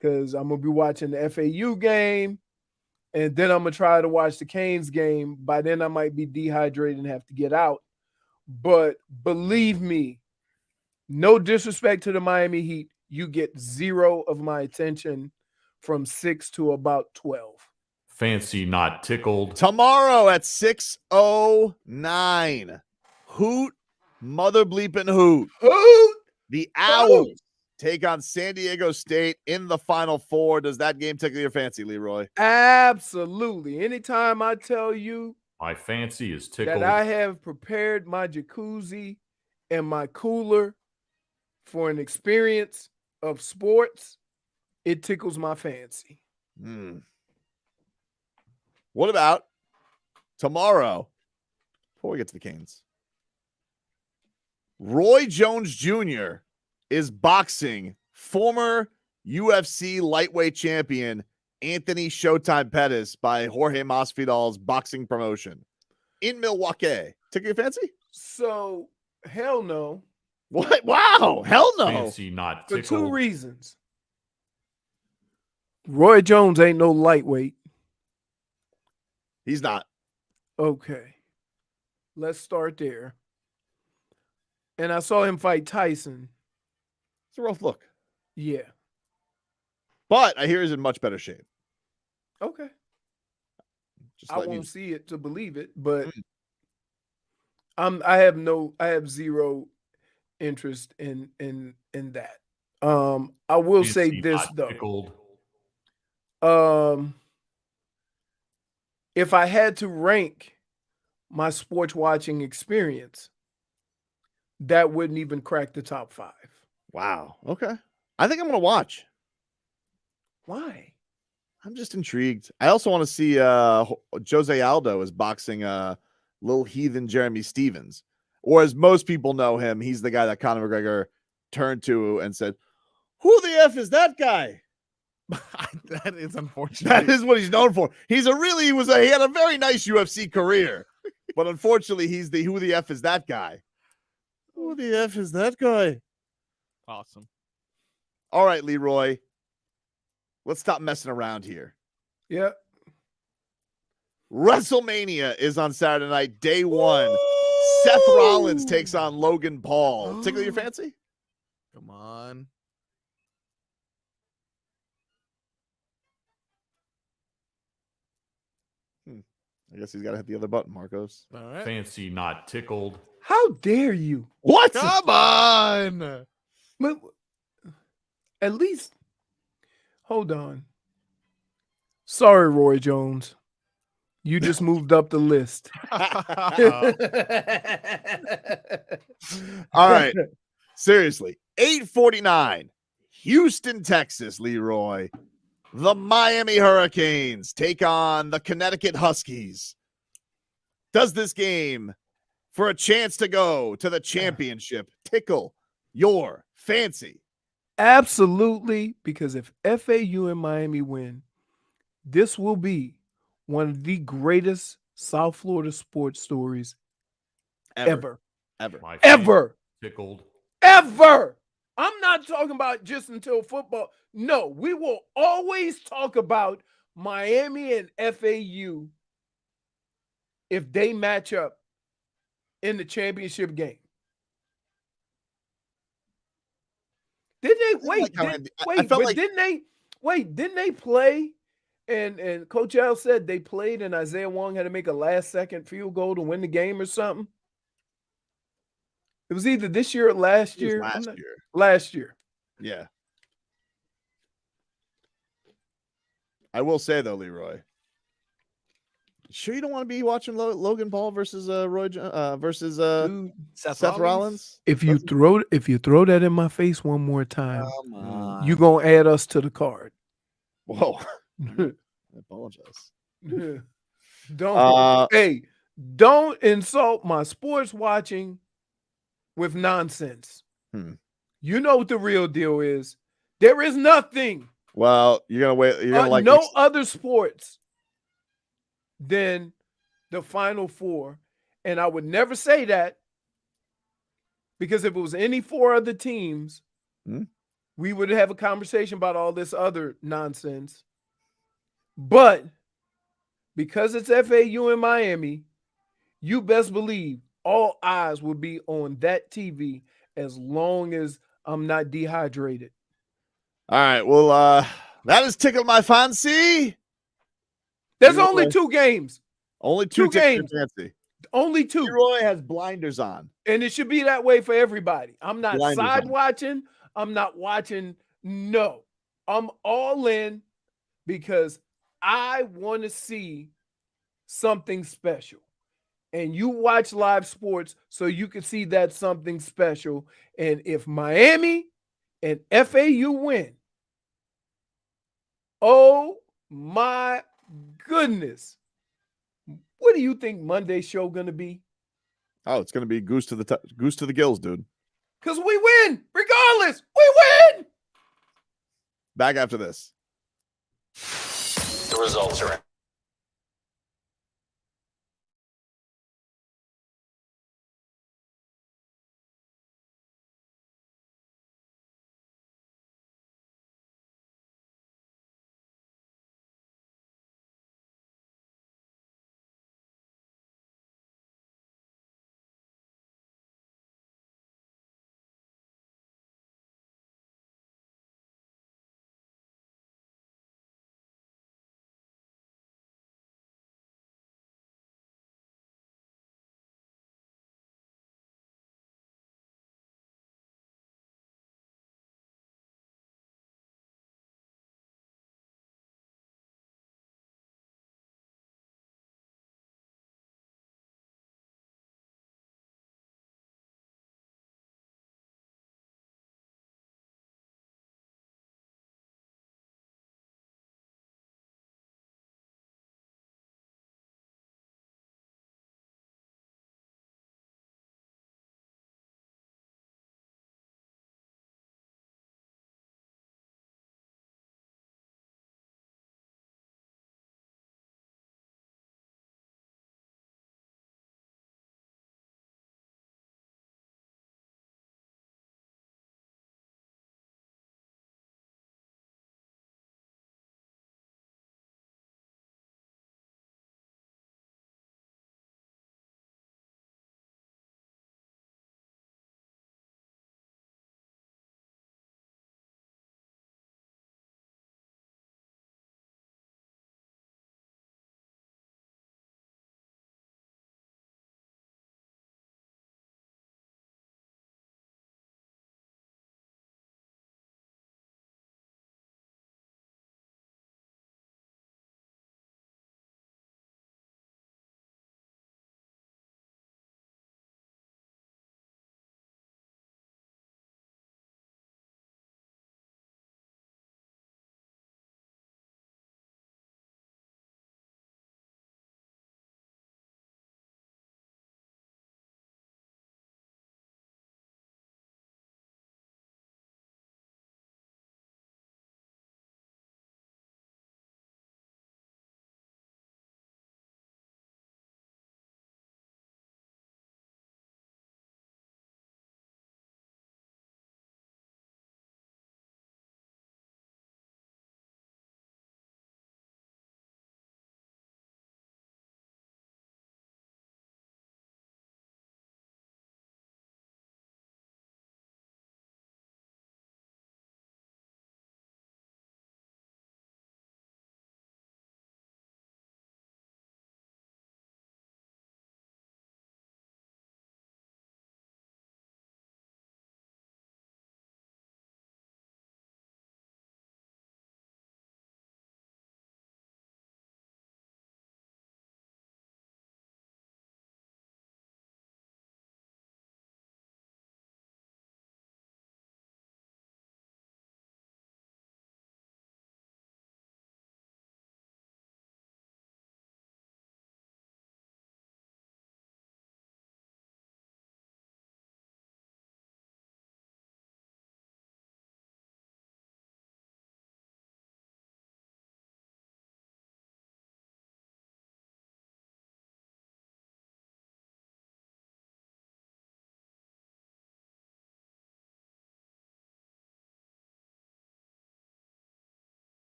Because I'm gonna be watching the FAU game, and then I'm gonna try to watch the Canes game. By then, I might be dehydrated and have to get out. But believe me, no disrespect to the Miami Heat, you get 0 of my attention from 6 to about 12. Fancy, not tickled. Tomorrow at 6:09. Hoot, mother bleeping hoot. Hoot! The Owls take on San Diego State in the Final Four. Does that game tickle your fancy, Leroy? Absolutely. Anytime I tell you My fancy is tickled. that I have prepared my jacuzzi and my cooler for an experience of sports, it tickles my fancy. What about tomorrow, before we get to the Canes, Roy Jones Jr. is boxing former UFC lightweight champion Anthony Showtime Pettis by Jorge Masvidal's boxing promotion in Milwaukee. Tickle your fancy? So, hell no. What? Wow. Hell no. Fancy not For tickled. 2 reasons. Roy Jones ain't no lightweight. He's not. Okay. Let's start there. And I saw him fight Tyson. It's a rough look. Yeah. But I hear he's in much better shape. Okay. Just I letting won't you- see it to believe it, but I have zero interest in that. I will say Fancy this not though. tickled. If I had to rank my sports watching experience, that wouldn't even crack the top 5. Wow. Okay. I think I'm going to watch. Why? I'm just intrigued. I also want to see Jose Aldo is boxing little heathen Jeremy Stevens. Or as most people know him, he's the guy that Conor McGregor turned to and said, "Who the F is that guy?" That is unfortunate. That is what he's known for. He had a very nice UFC career. But unfortunately, he's the who the F is that guy? Who the F is that guy? Awesome. All right, Leroy. Let's stop messing around here. Yeah. WrestleMania is on Saturday night, day 1. Seth Rollins takes on Logan Paul. Tickle your fancy? Come on. I guess he's got to hit the other button, Marcos. All right. Fancy not tickled. How dare you? What? Come on. But at least, hold on. Sorry, Roy Jones. You just moved up the list. All right. Seriously. 8:49. Houston, Texas, Leroy. The Miami Hurricanes take on the Connecticut Huskies. Does this game for a chance to go to the championship tickle your fancy? Absolutely, because if FAU and Miami win, this will be one of the greatest South Florida sports stories ever. My Ever. tickled. Ever. I'm not talking about just until football. No, we will always talk about Miami and FAU if they match up in the championship game. Didn't they didn't they play? And Coach L said they played and Isaiah Wong had to make a last-second field goal to win the game or something. It was either this year or last year. Last year. Yeah. I will say though, Leroy, sure you don't want to be watching Logan Paul versus Seth Rollins? If you throw that in my face one more time, you gonna add us to the card. Whoa. I apologize. Don't insult my sports watching with nonsense. You know what the real deal is. There is nothing. Well, you're gonna wait. You're gonna like no other sports than the Final Four, and I would never say that because if it was any 4 other teams, we would have a conversation about all this other nonsense. But because it's FAU in Miami, you best believe all eyes will be on that TV as long as I'm not dehydrated. All right. Well, that is Tickle My Fancy. There's only 2 games. Only 2 games. Fancy. Only 2. Leroy has blinders on. And it should be that way for everybody. I'm not Blinders side on. watching. I'm not watching. No. I'm all in because I want to see something special. And you watch live sports so you can see that something special. And if Miami and FAU win, oh my goodness, What do you think Monday's show gonna be? Oh, it's going to be goose to the gills, dude. Because we win, regardless. We win. Back after this. The results are in.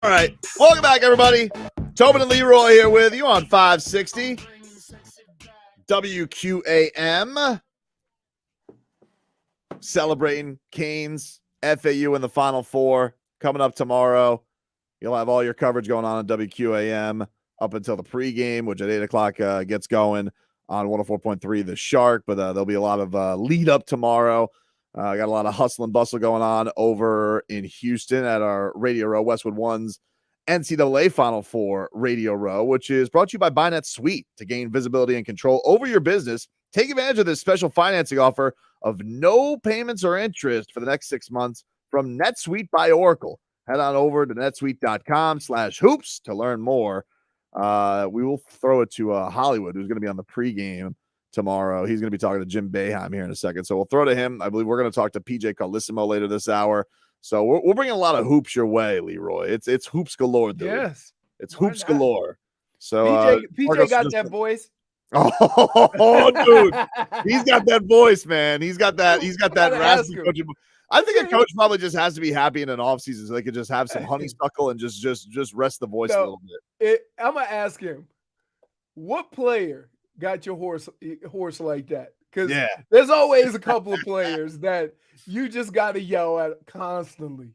All right. Welcome back, everybody. Tobin and Leroy here with you on 560 WQAM. Celebrating Canes, FAU in the Final Four coming up tomorrow. You'll have all your coverage going on WQAM up until the pregame, which at 8 o'clock gets going on 104.3 The Shark. But there'll be a lot of lead up tomorrow. Got a lot of hustle and bustle going on over in Houston at our Radio Row, Westwood One's NCAA Final Four Radio Row, which is brought to you by BuyNet Suite. To gain visibility and control over your business, take advantage of this special financing offer of no payments or interest for the next 6 months from NetSuite by Oracle. Head on over to netsuite.com/hoops to learn more. We will throw it to Hollywood, who's going to be on the pregame tomorrow. He's going to be talking to Jim Boeheim here in a second. So we'll throw to him. I believe we're going to talk to P.J Carlesimo later this hour. So we're bringing a lot of hoops your way, Leroy. It's hoops galore, dude. Yes. It's hoops galore. So PJ got that voice. Oh, dude, he's got that voice, man. He's got that raspy coaching. I think a coach probably just has to be happy in an offseason so they could just have some honeysuckle and just rest the voice a little bit. I'm gonna ask him, what player got your horse like that? Because there's always a couple of players that you just got to yell at constantly.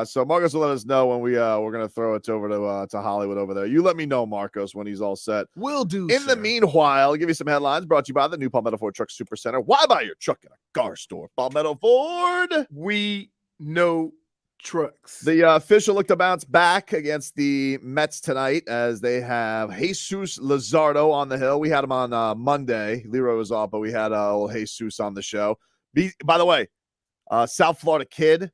So Marcos will let us know when we're gonna throw it over to Hollywood over there. You let me know, Marcos, when he's all set. Will do. In the meanwhile, I'll give you some headlines brought to you by the new Palmetto Ford Truck Super Center. Why buy your truck in a car store? Palmetto Ford. We know trucks. The official look to bounce back against the Mets tonight as they have Jesus Luzardo on the hill. We had him on Monday. Leroy was off, but we had old Jesus on the show. By the way, South Florida kid.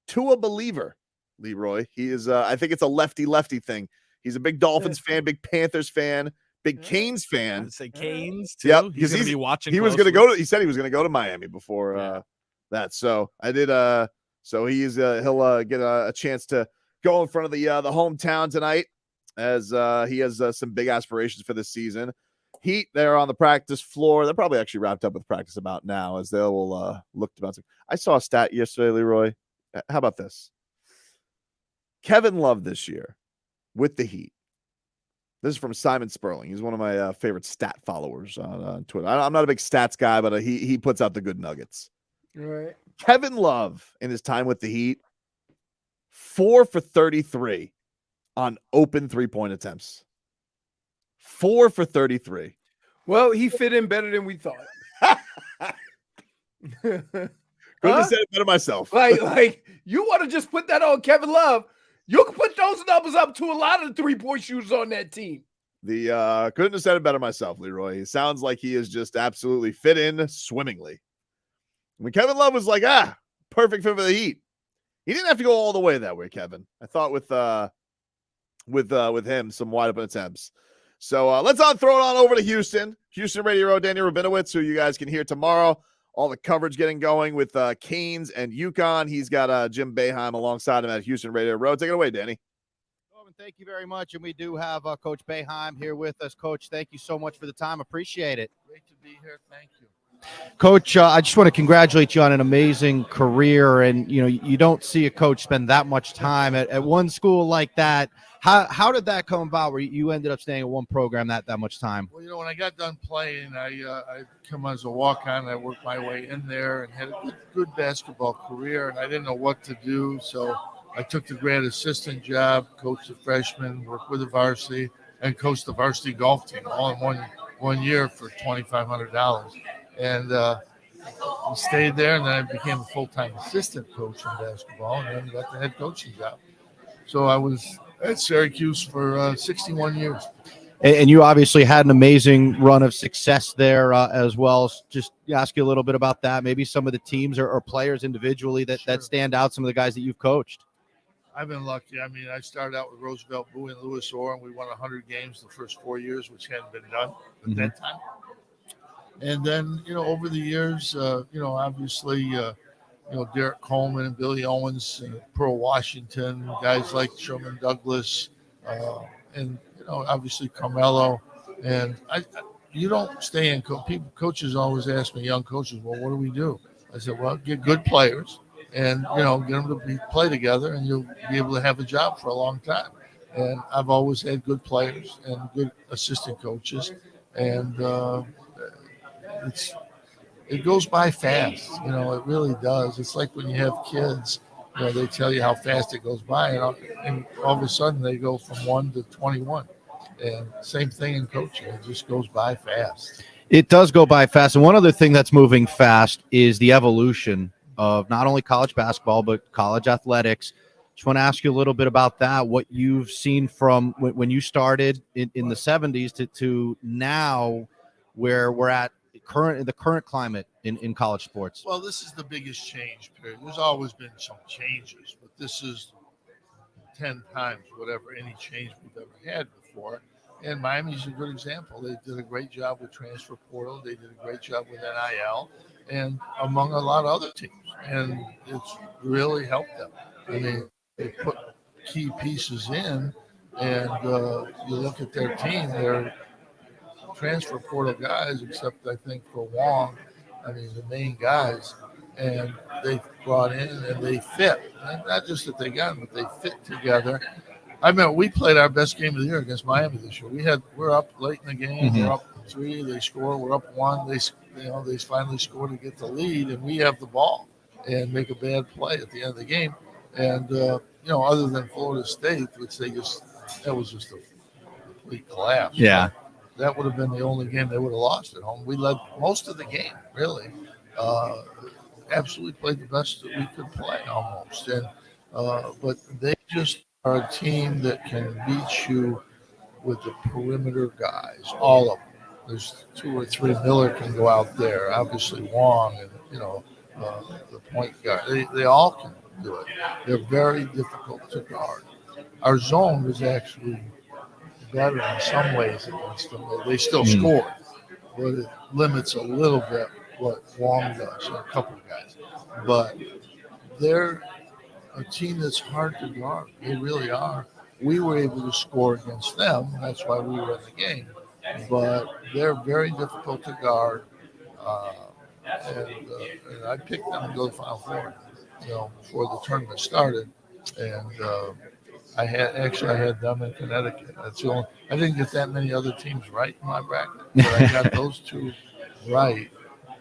To a believer, Leroy. He is, I think it's a lefty thing. He's a big Dolphins fan, big Panthers fan, big Canes fan. I'd say Canes too. Yep, he's going to be watching. He was going to go to. He said he was going to go to Miami before that. So I did. So he's he'll get a chance to go in front of the hometown tonight as he has some big aspirations for this season. Heat, they're on the practice floor. They're probably actually wrapped up with practice about now as they will look to bounce. I saw a stat yesterday, Leroy. How about this? Kevin Love this year with the Heat. This is from Simon Sperling. He's one of my favorite stat followers on Twitter. I'm not a big stats guy, but he puts out the good nuggets. Right. Kevin Love in his time with the Heat, 4 for 33 on open three-point attempts. 4 for 33. Well, he fit in better than we thought. Couldn't have said it better myself. Like you want to just put that on Kevin Love. You can put those numbers up to a lot of the 3-point shooters on that team. Couldn't have said it better myself, Leroy. He sounds like he is just absolutely fit in swimmingly. When Kevin Love was like, perfect fit for the Heat. He didn't have to go all the way that way, Kevin. I thought with him, some wide open attempts. So let's throw it on over to Houston. Houston Radio Row, Danny Rabinowitz, who you guys can hear tomorrow. All the coverage getting going with Canes and UConn. He's got Jim Boeheim alongside him at Houston Radio Row. Take it away, Danny. Tobin, thank you very much. And we do have Coach Boeheim here with us. Coach, thank you so much for the time. Appreciate it. Great to be here. Thank you. Coach, I just want to congratulate you on an amazing career. And, you don't see a coach spend that much time at one school like that. How did that come about where you ended up staying at one program that much time? Well, when I got done playing, I come as a walk-on. I worked my way in there and had a good basketball career, and I didn't know what to do. So I took the grad assistant job, coached the freshmen, worked with the varsity, and coached the varsity golf team all in one year for $2,500. And I stayed there, and then I became a full-time assistant coach in basketball, and then got the head coaching job. So I was at Syracuse for 61 years. And you obviously had an amazing run of success there as well. Just ask you a little bit about that. Maybe some of the teams or players individually that stand out, some of the guys that you've coached. I've been lucky. I mean, I started out with Roosevelt, Bowie, and Lewis Orr, and we won 100 games the first 4 years, which hadn't been done at that time. And then, over the years, obviously, Derek Coleman and Billy Owens, Pearl Washington, guys like Sherman Douglas, and obviously Carmelo. And you don't stay in. Coaches always ask me, young coaches, well, what do we do? I said, well, get good players, and get them to play together, and you'll be able to have a job for a long time. And I've always had good players and good assistant coaches, and it goes by fast. It really does. It's like when you have kids. They tell you how fast it goes by, and all of a sudden they go from 1 to 21. And same thing in coaching. It just goes by fast. It does go by fast. And one other thing that's moving fast is the evolution of not only college basketball, but college athletics. Just want to ask you a little bit about that, what you've seen from when you started in the 70s to now where we're at the current climate in college sports. Well, this is the biggest change period. There's always been some changes, but this is 10 times whatever any change we've ever had before. And Miami's a good example. They did a great job with transfer portal. They did a great job with NIL, and among a lot of other teams. And it's really helped them. I mean, they put key pieces in, and you look at their team, they're transfer portal guys, except I think for Wong, the main guys, and they brought in and they fit. And not just that they got them, but they fit together. I remember we played our best game of the year against Miami this year. We're up late in the game. We're up 3. They score. We're up 1. They finally score to get the lead, and we have the ball and make a bad play at the end of the game. And other than Florida State, which that was just a complete collapse. Yeah. That would have been the only game they would have lost at home. We led most of the game, really. Absolutely played the best that we could play almost. And but they just are a team that can beat you with the perimeter guys, all of them. There's 2 or 3. Miller can go out there. Obviously Wong and the point guard. They all can do it. They're very difficult to guard. Our zone is actually better in some ways against them. They still score, but it limits a little bit what Wong does and a couple of guys. But they're a team that's hard to guard. They really are. We were able to score against them. That's why we were in the game. But they're very difficult to guard. And I picked them to go to the Final Four, before the tournament started. And I had them in Connecticut. That's the only. I didn't get that many other teams right in my bracket, but I got those 2 right.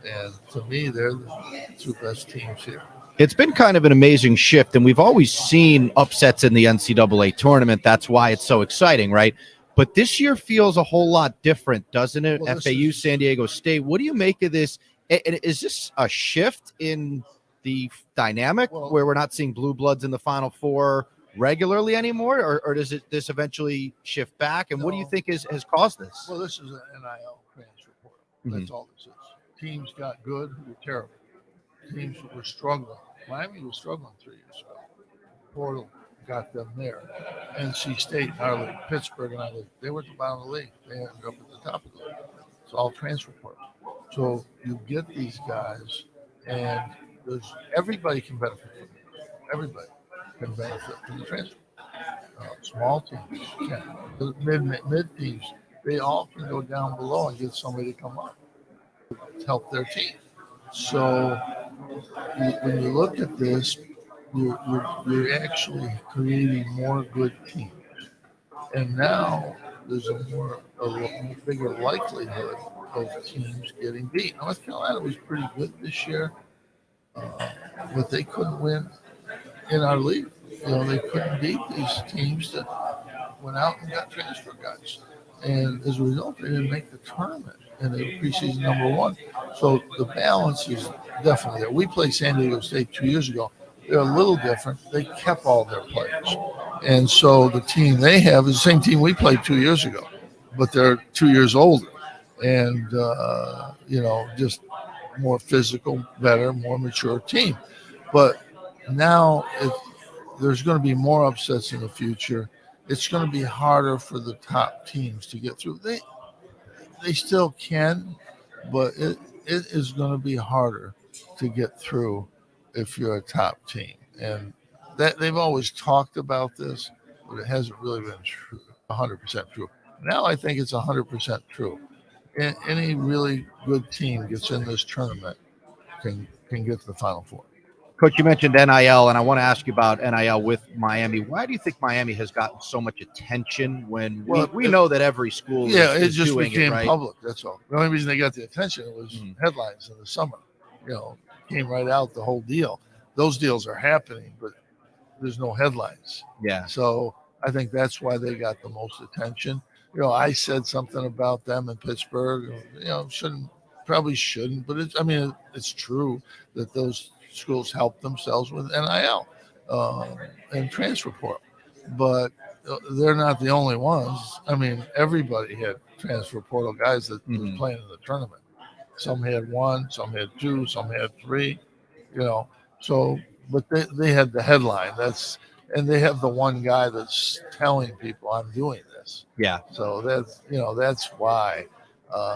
And to me, they're the 2 best teams here. It's been kind of an amazing shift, and we've always seen upsets in the NCAA tournament. That's why it's so exciting, right? But this year feels a whole lot different, doesn't it? Well, FAU, San Diego State. What do you make of this? And is this a shift in the dynamic where we're not seeing blue bloods in the Final Four regularly anymore, or does this eventually shift back? And what do you think has caused this? Well, this is an NIL transfer portal. That's all this is. Teams got good who were terrible. Teams that were struggling. Miami was struggling 3 years ago. Portal got them there. NC State in our league, Pittsburgh in our league, they were at the bottom of the league. They ended up at the top of the league. It's all transfer portal. So you get these guys, and everybody can benefit from it. Everybody can benefit from the transfer. Small teams can. The mid teams, they all can go down below and get somebody to come up to help their team. So when you look at this, you're actually creating more good teams. And now there's a bigger likelihood of teams getting beat. North Carolina was pretty good this year, but they couldn't win in our league. They couldn't beat these teams that went out and got transfer guys. And as a result, they didn't make the tournament, and they were preseason number 1. So the balance is definitely there. We played San Diego State 2 years ago. They're a little different. They kept all their players. And so the team they have is the same team we played 2 years ago, but they're 2 years older. And, just more physical, better, more mature team. But now there's going to be more upsets in the future. It's going to be harder for the top teams to get through. They still can, but it is going to be harder to get through if you're a top team. And that they've always talked about this, but it hasn't really been true, 100% true. Now I think it's 100% true. Any really good team gets in this tournament can get to the Final Four. Coach, you mentioned NIL, and I want to ask you about NIL with Miami. Why do you think Miami has gotten so much attention when we know that every school it is just doing became it, right? public. That's all. The only reason they got the attention was headlines in the summer. Came right out the whole deal. Those deals are happening, but there's no headlines. Yeah. So I think that's why they got the most attention. I said something about them in Pittsburgh. Probably shouldn't, but it's true that those schools help themselves with NIL and transfer portal. But they're not the only ones. Everybody had transfer portal guys that was playing in the tournament. Some had one, some had two, some had three. So but they had the headline. And they have the one guy that's telling people I'm doing this. Yeah. So that's why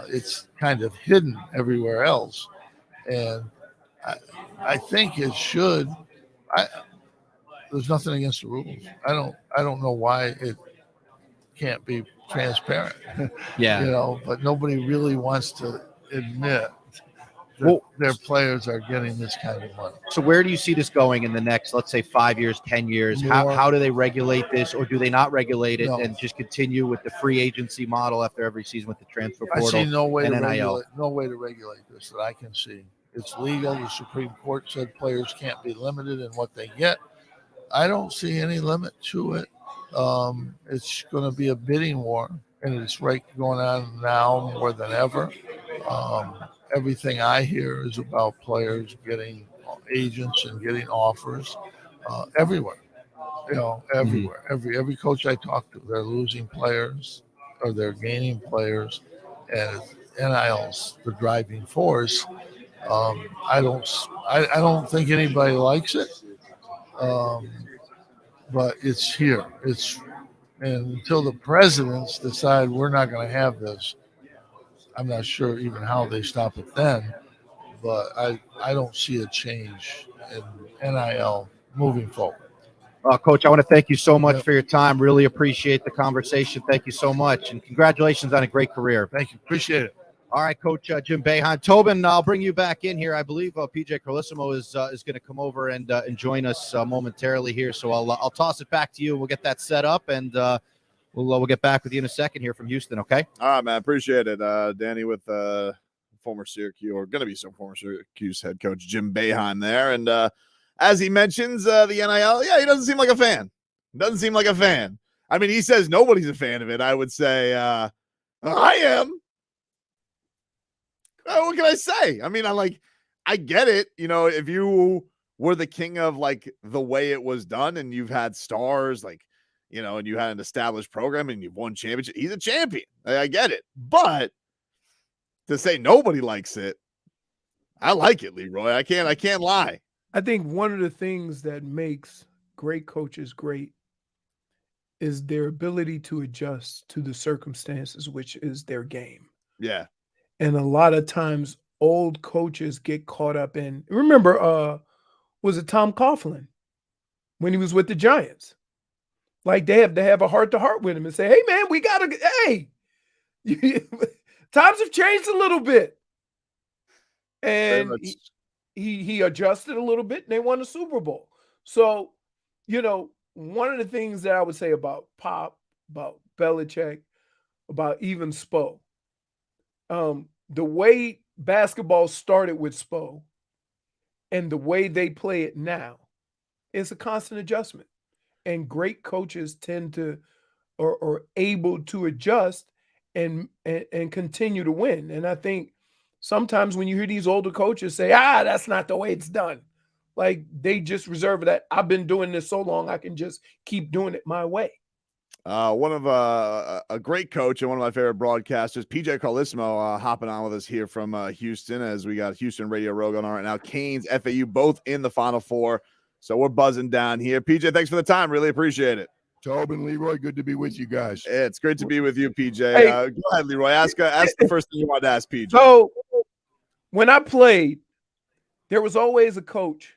it's kind of hidden everywhere else. And I think it should. There's nothing against the rules. I don't know why it can't be transparent. Yeah. But nobody really wants to admit that their players are getting this kind of money. So where do you see this going in the next, let's say, 5 years, 10 years? How do they regulate this, or do they not regulate it and just continue with the free agency model after every season with the transfer portal? I see no way and to NIL? regulate this that I can see. It's legal. The Supreme Court said players can't be limited in what they get. I don't see any limit to it. It's going to be a bidding war, and it's going on now more than ever. Everything I hear is about players getting agents and getting offers everywhere. Everywhere. Every coach I talk to, they're losing players or they're gaining players, and NIL's the driving force. I don't think anybody likes it, but it's here. And until the presidents decide we're not going to have this, I'm not sure even how they stop it then, but I don't see a change in NIL moving forward. Coach, I want to thank you so much for your time. Really appreciate the conversation. Thank you so much, and congratulations on a great career. Thank you. Appreciate it. All right, Coach Jim Boeheim. Tobin, I'll bring you back in here. I believe P.J. Carlesimo is going to come over and join us momentarily here. So I'll toss it back to you. We'll get that set up, and we'll get back with you in a second here from Houston, okay? All right, man. Appreciate it. Danny with former Syracuse, or going to be some former Syracuse head coach Jim Boeheim there. And as he mentions the NIL, he doesn't seem like a fan. He says nobody's a fan of it. I would say I am. What can I say? I get it. If you were the king of the way it was done and you've had stars and you had an established program and you've won championship, he's a champion. I get it. But to say nobody likes it, I like it, Leroy. I can't lie. I think one of the things that makes great coaches great is their ability to adjust to the circumstances, which is their game. Yeah. And a lot of times old coaches get caught up in, remember, was it Tom Coughlin when he was with the Giants? They have a heart-to-heart with him and say, hey, man, times have changed a little bit. And he adjusted a little bit, and they won the Super Bowl. So, one of the things that I would say about Pop, about Belichick, about even Spo, the way basketball started with Spo and the way they play it now is a constant adjustment. And great coaches tend to or able to adjust and continue to win. And I think sometimes when you hear these older coaches say, that's not the way it's done, they just reserve that. I've been doing this so long, I can just keep doing it my way. One of a great coach and one of my favorite broadcasters, P.J. Carlesimo, hopping on with us here from Houston, as we got Houston Radio Row going on right now. Canes, FAU, both in the Final Four. So we're buzzing down here. PJ, thanks for the time. Really appreciate it. Tobin, Leroy, good to be with you guys. It's great to be with you, PJ. Hey. Go ahead, Leroy. Ask the first thing you wanted to ask PJ. So when I played, there was always a coach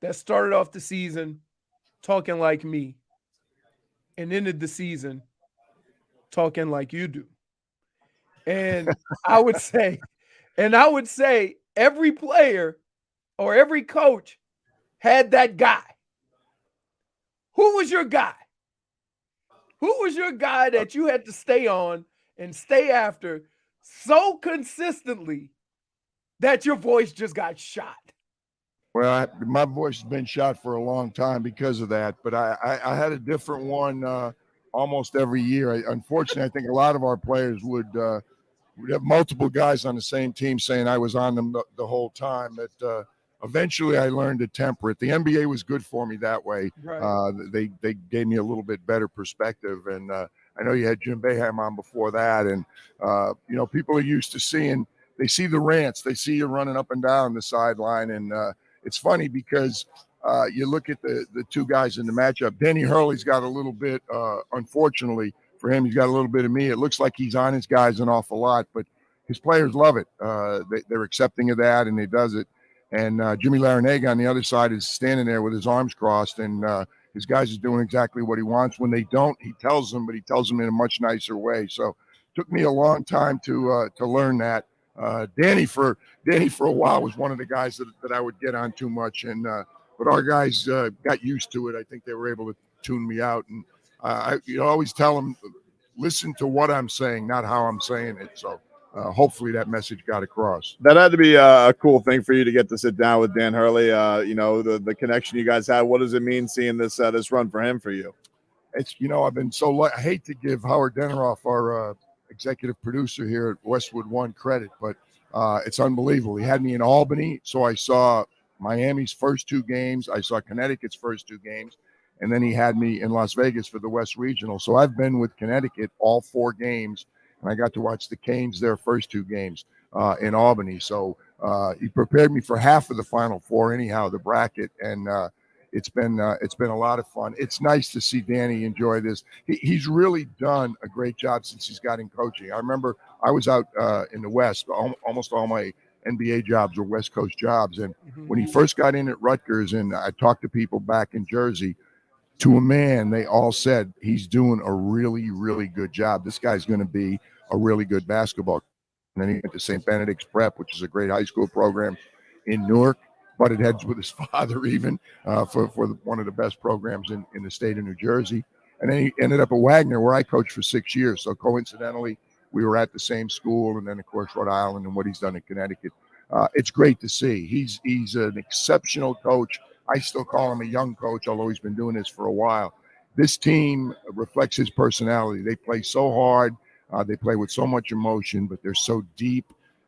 that started off the season talking like me and ended the season talking like you do. And I would say every player or every coach had that guy. Who was your guy? Who was your guy that you had to stay on and stay after so consistently that your voice just got shot? Well, my voice has been shot for a long time because of that, but I had a different one almost every year. Unfortunately, I think a lot of our players would have multiple guys on the same team saying I was on them the whole time. But eventually, I learned to temper it. The NBA was good for me that way. Right. They gave me a little bit better perspective, and I know you had Jim Boeheim on before that, and people are used to seeing. They see the rants. They see you running up and down the sideline, and it's funny because you look at the two guys in the matchup. Danny Hurley's got a little bit, unfortunately for him, he's got a little bit of me. It looks like he's on his guys an awful lot, but his players love it. They're accepting of that, and he does it. And Jimmy Larinaga on the other side is standing there with his arms crossed, and his guys is doing exactly what he wants. When they don't, he tells them, but he tells them in a much nicer way. So it took me a long time to learn that. Danny for a while was one of the guys that I would get on too much, and but our guys got used to it. I think they were able to tune me out, and I always tell them, listen to what I'm saying, not how I'm saying it. So hopefully that message got across. That had to be a cool thing for you to get to sit down with Dan Hurley. The connection you guys had. What does it mean seeing this run for him for you? It's I've been so I hate to give Howard Deneroff, our executive producer here at Westwood One, credit, but it's unbelievable. He had me in Albany, so I saw Miami's first two games. I saw Connecticut's first two games, and then he had me in Las Vegas for the West Regional. So I've been with Connecticut all four games, and I got to watch the Canes their first two games in Albany. So he prepared me for half of the Final Four anyhow, the bracket, and it's been a lot of fun. It's nice to see Danny enjoy this. He's really done a great job since he's got in coaching. I remember I was out in the West. Almost all my NBA jobs were West Coast jobs. And when he first got in at Rutgers, and I talked to people back in Jersey, to a man, they all said he's doing a really, really good job. This guy's going to be a really good basketball. And then he went to St. Benedict's Prep, which is a great high school program in Newark. Butted heads with his father even for one of the best programs in the state of New Jersey. And then he ended up at Wagner, where I coached for 6 years. So coincidentally, we were at the same school. And then, of course, Rhode Island and what he's done in Connecticut. It's great to see. He's an exceptional coach. I still call him a young coach, although he's been doing this for a while. This team reflects his personality. They play so hard. They play with so much emotion, but they're so deep.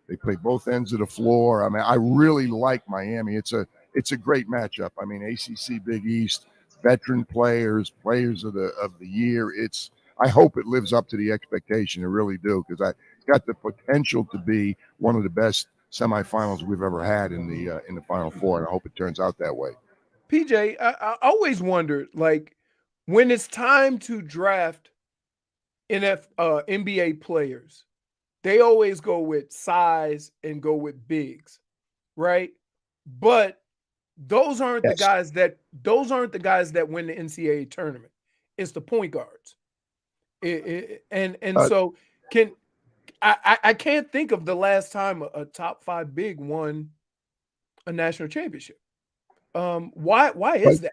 They play both ends of the floor. I mean, I really like Miami. It's a great matchup. I mean, ACC Big East, veteran players of the year. I hope it lives up to the expectation. I really do, because it's got the potential to be one of the best semifinals we've ever had in the Final Four, and I hope it turns out that way. PJ, I always wondered, like, when it's time to draft NBA players, they always go with size and go with bigs, right? But those aren't the guys that win the NCAA tournament. It's the point guards. So I can't think of the last time a top five big won a national championship. Why is that?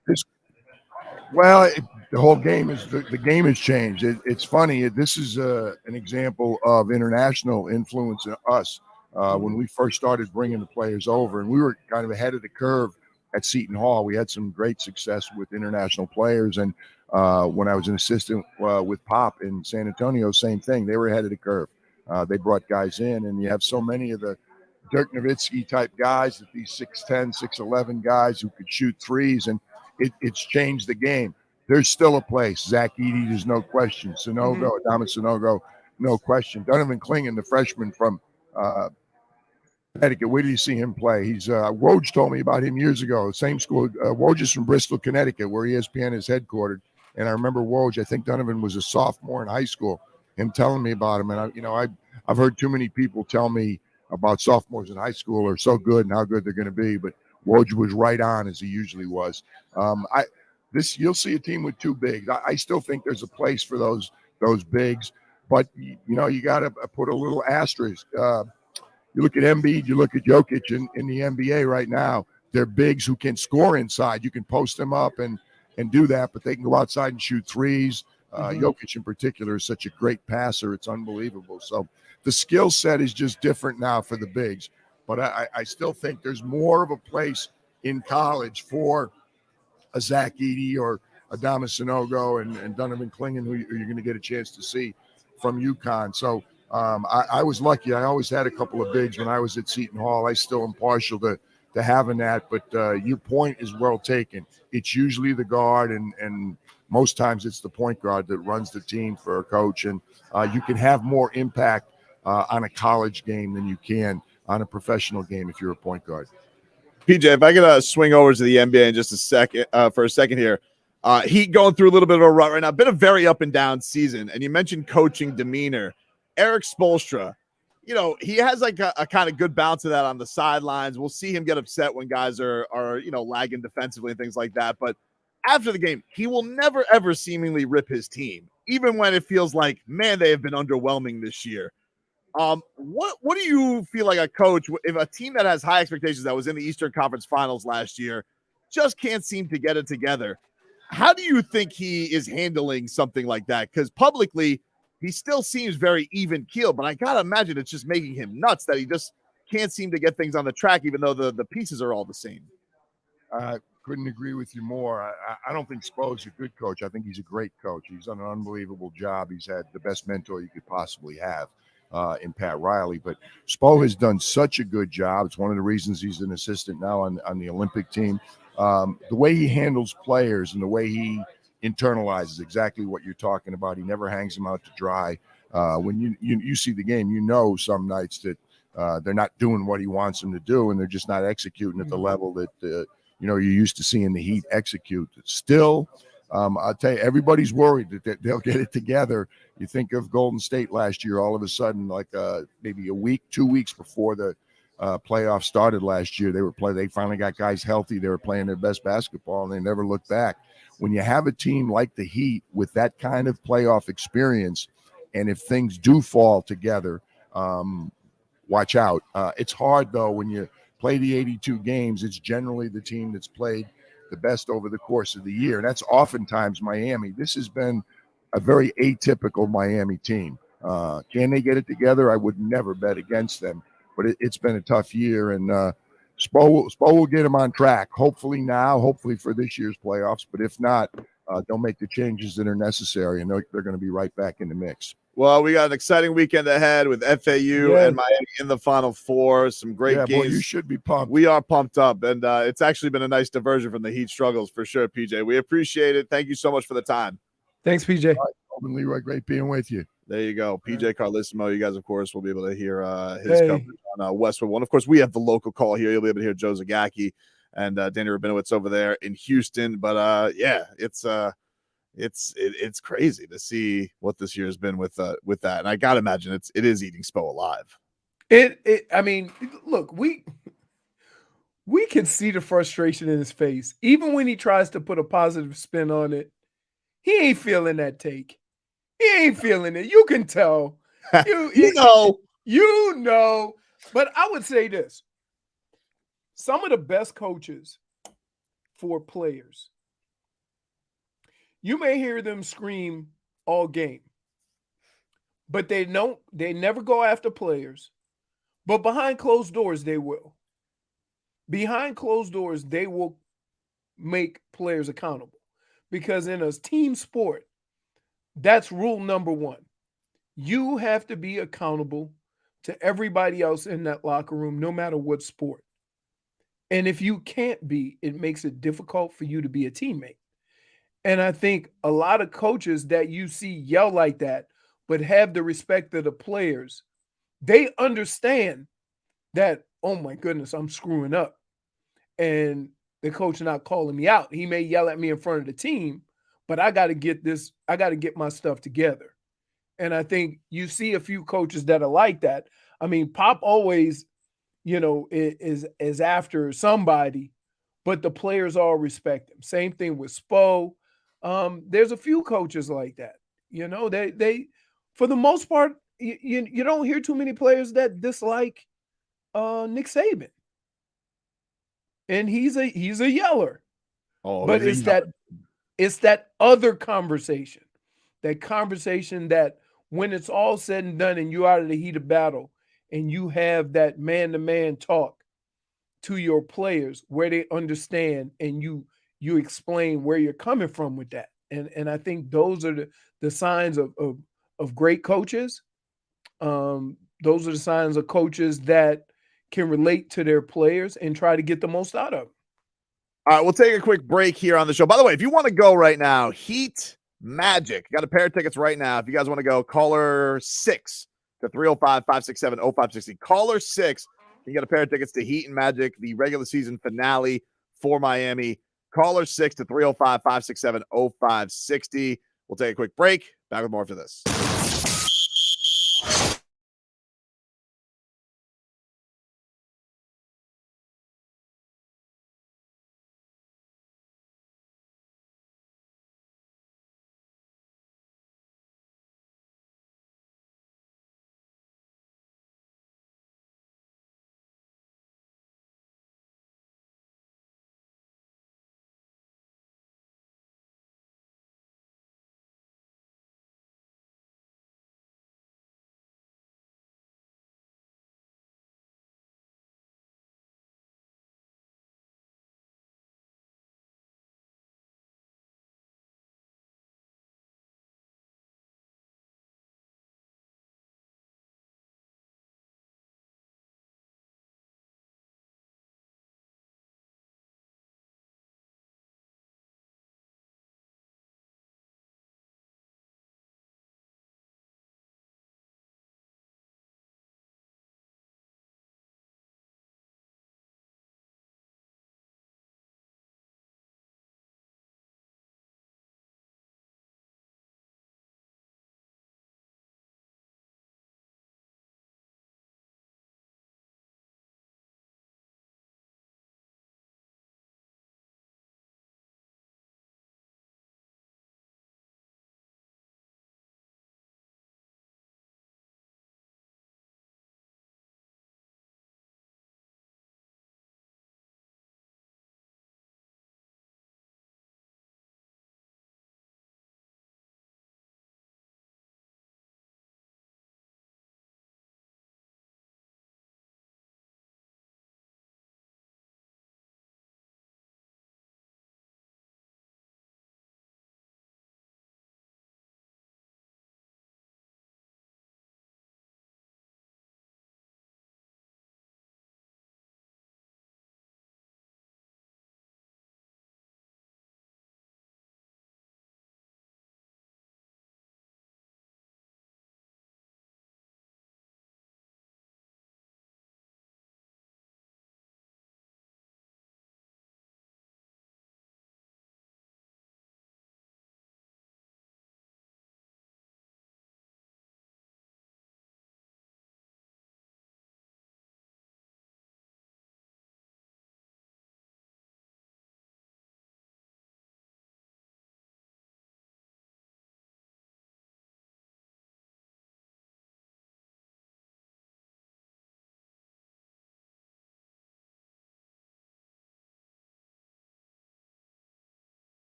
Well, the whole game is the game has changed. It's funny. This is an example of international influence in us. When we first started bringing the players over, and we were kind of ahead of the curve at Seton Hall. We had some great success with international players. And when I was an assistant with Pop in San Antonio, same thing. They were ahead of the curve. They brought guys in, and you have so many of the Dirk Nowitzki type guys, these 6'10", 6'11" guys who could shoot threes, and it's changed the game. There's still a place. Zach Edey, there's no question. Sanogo, Adama Sanogo, no question. Donovan Clingan, the freshman from Connecticut. Where did you see him play? He's Woj told me about him years ago. Same school. Woj is from Bristol, Connecticut, where ESPN is headquartered. And I remember Woj. I think Donovan was a sophomore in high school. Him telling me about him, and I've heard too many people tell me about sophomores in high school are so good and how good they're going to be, but Woj was right on, as he usually was. You'll see a team with two bigs. I still think there's a place for those bigs, but you got to put a little asterisk. You look at Embiid, you look at Jokic in the NBA right now. they're bigs who can score inside. You can post them up and do that, but they can go outside and shoot threes. Jokic in particular is such a great passer. It's unbelievable. So the skill set is just different now for the bigs. But I still think there's more of a place in college for a Zach Edey or a Adamas Sanogo and Donovan Clingan, who you're going to get a chance to see from UConn. So I was lucky. I always had a couple of bigs when I was at Seton Hall. I still am partial to having that, but your point is well taken. It's usually the guard, and most times it's the point guard that runs the team for a coach, and you can have more impact on a college game than you can on a professional game if you're a point guard. PJ, if I could swing over to the NBA in just a second, for a second here. Heat going through a little bit of a rut right now. Been a very up and down season. And you mentioned coaching demeanor. Eric Spoelstra, you know, he has like a kind of good balance of that on the sidelines. We'll see him get upset when guys are lagging defensively and things like that. But after the game, he will never, ever seemingly rip his team, even when it feels like, man, they have been underwhelming this year. What do you feel like a coach, if a team that has high expectations that was in the Eastern Conference Finals last year just can't seem to get it together? How do you think he is handling something like that? Because publicly, he still seems very even keeled, but I gotta imagine it's just making him nuts that he just can't seem to get things on the track, even though the pieces are all the same. Couldn't agree with you more. I don't think Spo's a good coach. I think he's a great coach. He's done an unbelievable job. He's had the best mentor you could possibly have in Pat Riley. But Spo has done such a good job. It's one of the reasons he's an assistant now on the Olympic team. The way he handles players and the way he internalizes exactly what you're talking about. He never hangs them out to dry. When you see the game, you know some nights that they're not doing what he wants them to do, and they're just not executing at the level that you're used to seeing the Heat execute. Still, I'll tell you, everybody's worried that they'll get it together. You think of Golden State last year, all of a sudden, like maybe a week, 2 weeks before the playoffs started last year, they finally got guys healthy. They were playing their best basketball, and they never looked back. When you have a team like the Heat with that kind of playoff experience, and if things do fall together, watch out. It's hard, though, when you play the 82 games. It's generally the team that's played the best over the course of the year, and that's oftentimes Miami. This has been a very atypical Miami team. Can they get it together? I would never bet against them, but it's been a tough year, and Spo will get them on track. Hopefully for this year's playoffs, but if not, they'll make the changes that are necessary, and they're going to be right back in the mix. Well, we got an exciting weekend ahead with FAU and Miami in the Final Four. Some great games. Boy, you should be pumped. We are pumped up, and it's actually been a nice diversion from the Heat struggles for sure, PJ. We appreciate it. Thank you so much for the time. Thanks, PJ. Tobin, Leroy, great being with you. There you go. P.J. Carlesimo. You guys, of course, will be able to hear his coverage on Westwood One. Of course, we have the local call here. You'll be able to hear Joe Zagacki and Danny Rabinowitz over there in Houston. But, it's crazy to see what this year has been with that. And I got to imagine it is eating Spo alive. I mean, look, we can see the frustration in his face. Even when he tries to put a positive spin on it, he ain't feeling that take. He ain't feeling it. You can tell. You know. But I would say this. Some of the best coaches for players, you may hear them scream all game, but they never go after players. But behind closed doors, they will. Behind closed doors, they will make players accountable. Because in a team sport, that's rule number one. You have to be accountable to everybody else in that locker room, no matter what sport. And if you can't be, it makes it difficult for you to be a teammate. And I think a lot of coaches that you see yell like that, but have the respect of the players, they understand that, oh my goodness, I'm screwing up. And the coach not calling me out. He may yell at me in front of the team, but I got to get my stuff together. And I think you see a few coaches that are like that. I mean, Pop always, is after somebody, but the players all respect him. Same thing with Spo. There's a few coaches like that. They for the most part, you don't hear too many players that dislike Nick Saban. and he's a yeller. Oh, But it's that other conversation, that when it's all said and done and you're out of the heat of battle and you have that man-to-man talk to your players where they understand and you explain where you're coming from with that. And I think those are the signs of great coaches. Those are the signs of coaches that can relate to their players and try to get the most out of them. All right, we'll take a quick break here on the show. By the way, if you want to go right now, Heat Magic. Got a pair of tickets right now. If you guys want to go, caller 6 to 305-567-0560. Caller 6. You get a pair of tickets to Heat and Magic, the regular season finale for Miami. Caller 6 to 305-567-0560. We'll take a quick break. Back with more after this.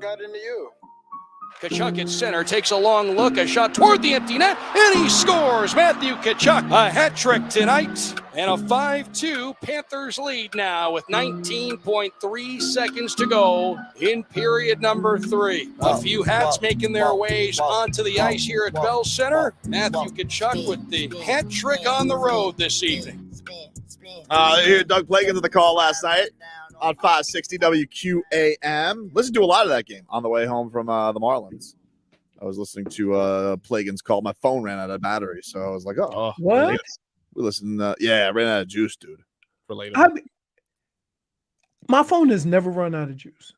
got into you? Tkachuk at center takes a long look, a shot toward the empty net, and he scores. Matthew Tkachuk, a hat trick tonight, and a 5-2 Panthers lead now with 19.3 seconds to go in period number 3. A few hats making their ways onto the ice here at Bell Center. Matthew Tkachuk with the hat trick on the road this evening. Here, Doug Plagans at the call last night on 560 WQAM. Listened to a lot of that game on the way home from the Marlins. I was listening to Plagans call. My phone ran out of battery, so I was like, oh. What? We listened. Yeah, I ran out of juice, dude. For later. My phone has never run out of juice.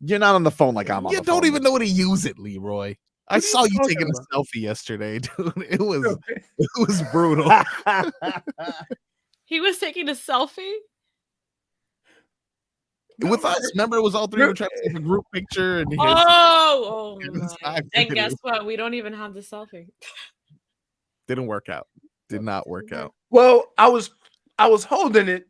You're not on the phone like I'm on You the don't phone. even know how to use it, Leroy. I saw you taking a selfie yesterday, dude. It was brutal. He was taking a selfie? With us. Remember, it was all three. We were trying to take a group picture. And Oh my. And guess what? We don't even have the selfie. Didn't work out. Did not work out. Well, I was holding it,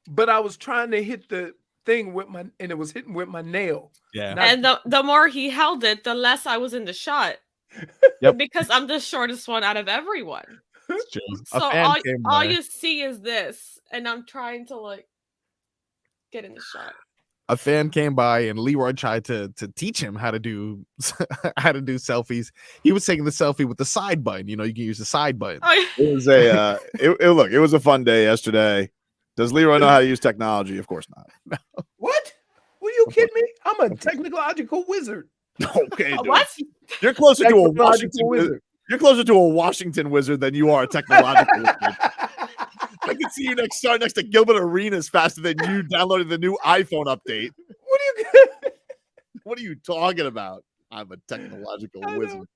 but I was trying to hit the thing with and it was hitting with my nail. Yeah. And the more he held it, the less I was in the shot. Yep. Because I'm the shortest one out of everyone. It's true. So all you see is this, and I'm trying to get in the shot. A fan came by and Leroy tried to teach him how to do selfies. He was taking the selfie with the side button. You can use the side button. Oh, yeah. It was it was a fun day yesterday. Does Leroy know how to use technology? Of course not. What? What are you kidding me? I'm a technological wizard. Okay, dude. What? You're closer to a Technological Washington wizard. You're closer to a Washington wizard than you are a technological wizard. I can see you next to Gilbert Arenas faster than you downloading the new iPhone update. What are you talking about? I'm a technological wizard.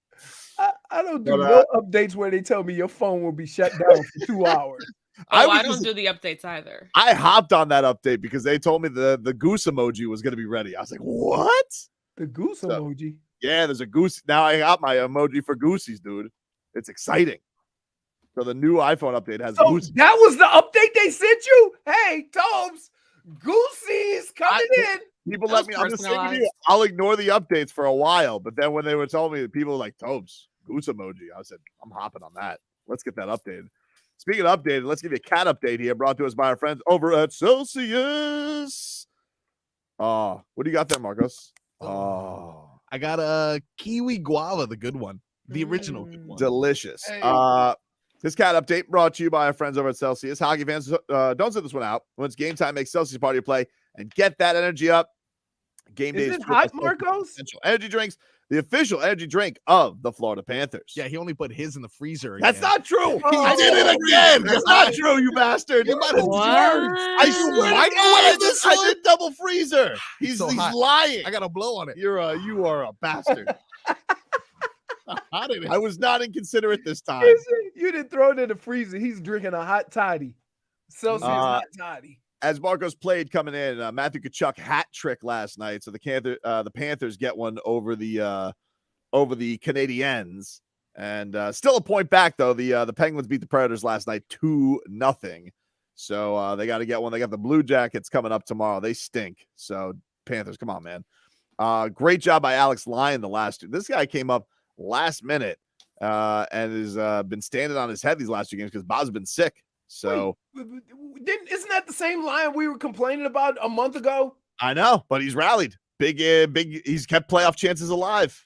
I don't do no updates where they tell me your phone will be shut down for 2 hours. I don't do the updates either. I hopped on that update because they told me the goose emoji was going to be ready. I was like, what? The goose emoji? Yeah, there's a goose. Now I got my emoji for goosies, dude. It's exciting. So the new iPhone update has goosies. That was the update they sent you? Hey, Tobes, goosies coming in. People let me, I'm just saying to you, I'll ignore the updates for a while. But then when they were telling me that people were like, Tobes, goose emoji, I said, I'm hopping on that. Let's get that updated. Speaking of updated, let's give you a cat update here brought to us by our friends over at Celsius. What do you got there, Marcos? I got a kiwi guava, the good one. The original good one. Delicious. Hey. This cat update brought to you by our friends over at Celsius. Hockey fans, don't sit this one out. When it's game time, make Celsius part of your play and get that energy up. Game day is it hot, Marcos? Energy drinks, the official energy drink of the Florida Panthers. Yeah, he only put his in the freezer again. That's not true. He Oh. did it again. That's not true, you bastard. You might have I swear to God, I did double freezer. He's hot. lying. I got to blow on it. You are a bastard. How did it? I was not inconsiderate this time. You didn't throw it in the freezer. He's drinking a hot toddy. Celsius hot toddy. As Marcos played coming in, Matthew Tkachuk hat trick last night. So the Panthers get one over the Canadiens, and still a point back though. The Penguins beat the Predators last night 2-0. So they got to get one. They got the Blue Jackets coming up tomorrow. They stink. So Panthers, come on, man. Great job by Alex Lyon the last two. This guy came up last minute and has been standing on his head these last two games because Bob's been sick. So isn't that the same line we were complaining about a month ago? I know, but he's rallied. Big. He's kept playoff chances alive.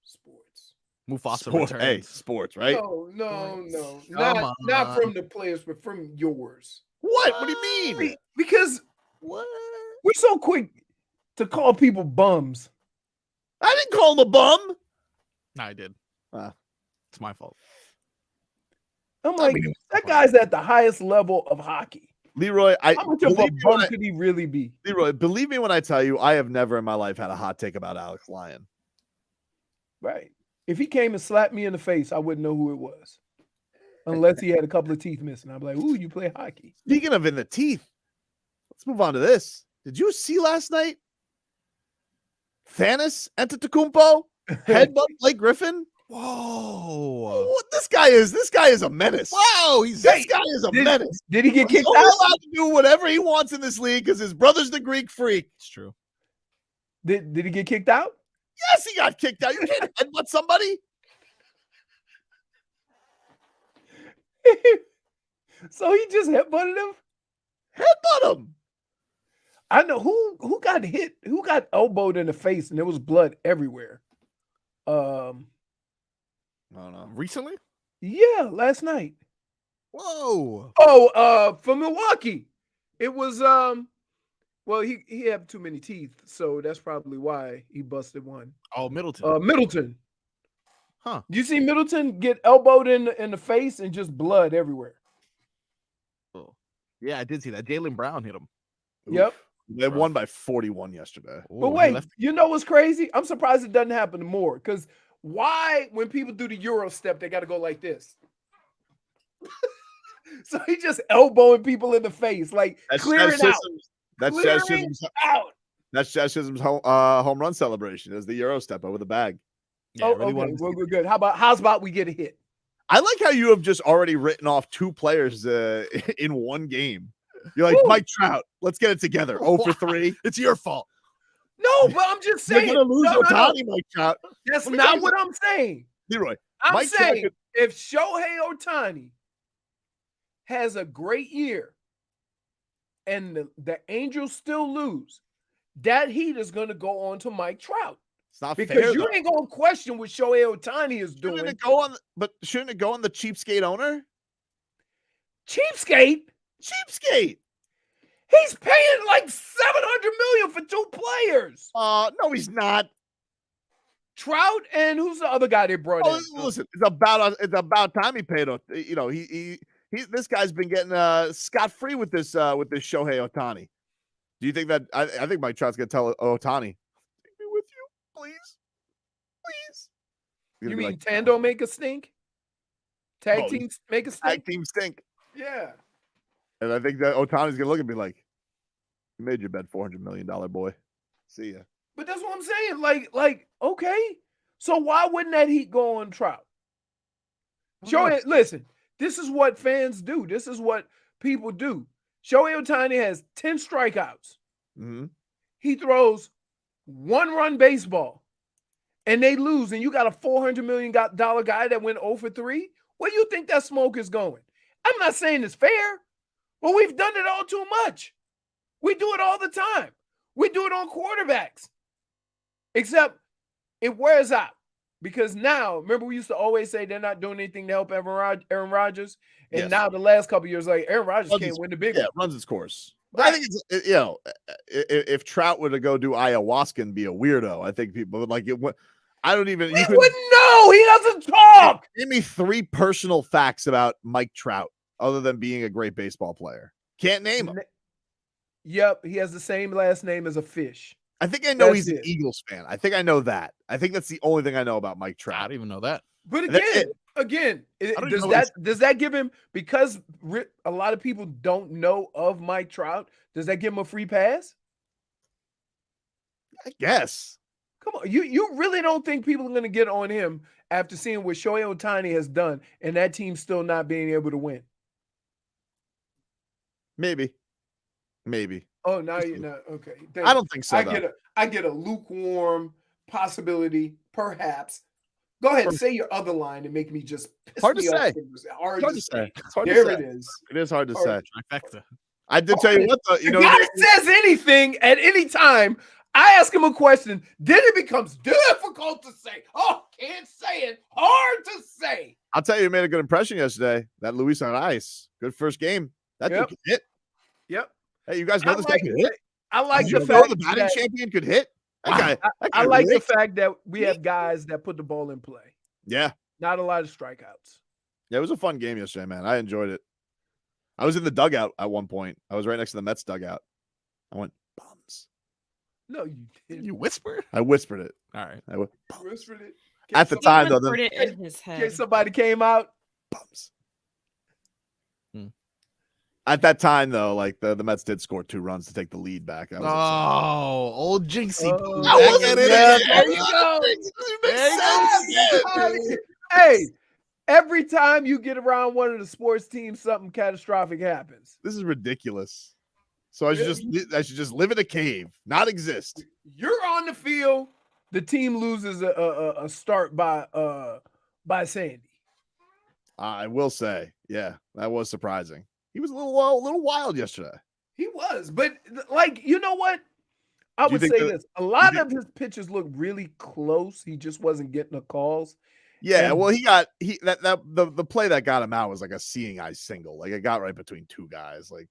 Sports. Mufasa returns. Hey, sports, right? No. Come Not on. from the players, but from yours. What? What do you mean? Because What? we're so quick to call people bums. I didn't call him a bum. No, I did. It's my fault. I'm like, that guy's at the highest level of hockey. Leroy, How much of a bum could he really be? Leroy, believe me when I tell you, I have never in my life had a hot take about Alex Lyon. Right. If he came and slapped me in the face, I wouldn't know who it was. Unless he had a couple of teeth missing. I'd be like, ooh, you play hockey. Speaking of in the teeth, let's move on to this. Did you see last night? Thanasis, Antetokounmpo, headbutt Blake Griffin? Whoa. What this guy is? This guy is a menace. Whoa, This guy is a menace. Did he get He's kicked only out? allowed to do whatever he wants in this league because his brother's the Greek freak. It's true. Did he get kicked out? Yes, he got kicked out. You can't headbutt somebody. So he just headbutted him? Headbutt him. I know who got hit, who got elbowed in the face, and there was blood everywhere. I don't know. Recently? Yeah, last night. Whoa. Oh, for Milwaukee. It was well, he had too many teeth, so that's probably why he busted one. Oh, Middleton. Middleton. Huh. You see Middleton get elbowed in the face and just blood everywhere. Oh. Yeah, I did see that. Jaylen Brown hit him. Yep. They won by 41 yesterday. But wait, you know what's crazy? I'm surprised it doesn't happen more. Because why, when people do the Euro step, they got to go like this? So he just elbowing people in the face, like clearing out. That's Clearing out. That's Chisholm's home run celebration as the Euro step over the bag. Yeah, Okay, well, we're good. How's about we get a hit? I like how you have just already written off two players in one game. You're like, Woo. Mike Trout, let's get it together. 0 for 3. It's your fault. No, but I'm just saying. You're gonna lose Ohtani, Mike Trout. That's Let me not tell you what I'm saying. Leroy, I'm Mike Trout saying could- if Shohei Ohtani has a great year and the Angels still lose, that heat is going to go on to Mike Trout. It's not Because fair, you though. ain't going to question what Shohei Ohtani is doing. Shouldn't it go on the cheapskate owner? Cheapskate? Cheapskate. He's paying like $700 million for 2 players. No, he's not. Trout and who's the other guy they brought in? Listen, it's about time he paid. You know, he this guy's been getting scot free with this Shohei Ohtani. Do you think that? I think Mike Trout's gonna tell Ohtani, take me with you, please, please. You mean Tando make a stink? Tag teams make a stink? Tag team stink. Yeah. And I think that Ohtani's gonna look at me like, you made your bet, $400 million boy. See ya. But that's what I'm saying. Like, okay. So why wouldn't that heat go on Trout? Shohei, listen, this is what fans do. This is what people do. Shohei Ohtani has 10 strikeouts. Mm-hmm. He throws 1-run baseball, and they lose, and you got a $400 million guy that went 0 for 3. Where do you think that smoke is going? I'm not saying it's fair, but we've done it all too much. We do it all the time. We do it on quarterbacks. Except it wears out. Because now, remember we used to always say they're not doing anything to help Aaron Rodgers? And Yes. now the last couple of years, like Aaron Rodgers can't win the big one. Yeah, runs its course. I think it's, if Trout were to go do ayahuasca and be a weirdo, I think people would like it. I don't even. He wouldn't know. He doesn't talk. Give me 3 personal facts about Mike Trout other than being a great baseball player. Can't name him. Yep, he has the same last name as a fish. I think I know That's he's an it. Eagles fan. I think I know that. I think that's the only thing I know about Mike Trout. I don't even know that. But And that's again, I don't even know does that give him, because a lot of people don't know of Mike Trout, does that give him a free pass? I guess. Come on, you really don't think people are going to get on him after seeing what Shohei Ohtani has done and that team still not being able to win? Maybe. Oh, now you're not okay. I don't think so, I get a lukewarm possibility, perhaps. Go ahead, say your other line and make me just piss Hard to me off. say. Hard to say. It's hard to There say. it is. It is hard to Hard say. Trifecta. I did tell you what, though. The guy says anything at any time. I ask him a question, then it becomes difficult to say. Oh, can't say it. Hard to say. I'll tell you, he made a good impression yesterday. That Luis on ice. Good first game. That dude could hit. Yep. Hey, you guys know I this like guy could hit? I like Did the you know fact the batting that champion could hit? That guy I like the raked. fact that we have guys that put the ball in play. Yeah. Not a lot of strikeouts. Yeah, it was a fun game yesterday, man. I enjoyed it. I was in the dugout at one point. I was right next to the Mets dugout. I went, bums. No, you didn't. You whisper? I whispered it. All right. I went, You whispered it. at the time, though. Put it in his In head. case somebody came out. Bums. At that time, though, like the Mets did score 2 runs to take the lead back. I was Oh, old Jinxie. There you go. Hey, every time you get around one of the sports teams, something catastrophic happens. This is ridiculous. So I should just live in a cave, not exist. You're on the field. The team loses a start by Sandy. I will say, yeah, that was surprising. He was a little wild yesterday. He was, but like, you know what? I Do you would think say that- this. A lot of his pitches looked really close. He just wasn't getting the calls. Yeah, And- well, the play that got him out was like a seeing eye single. Like it got right between 2 guys. Like,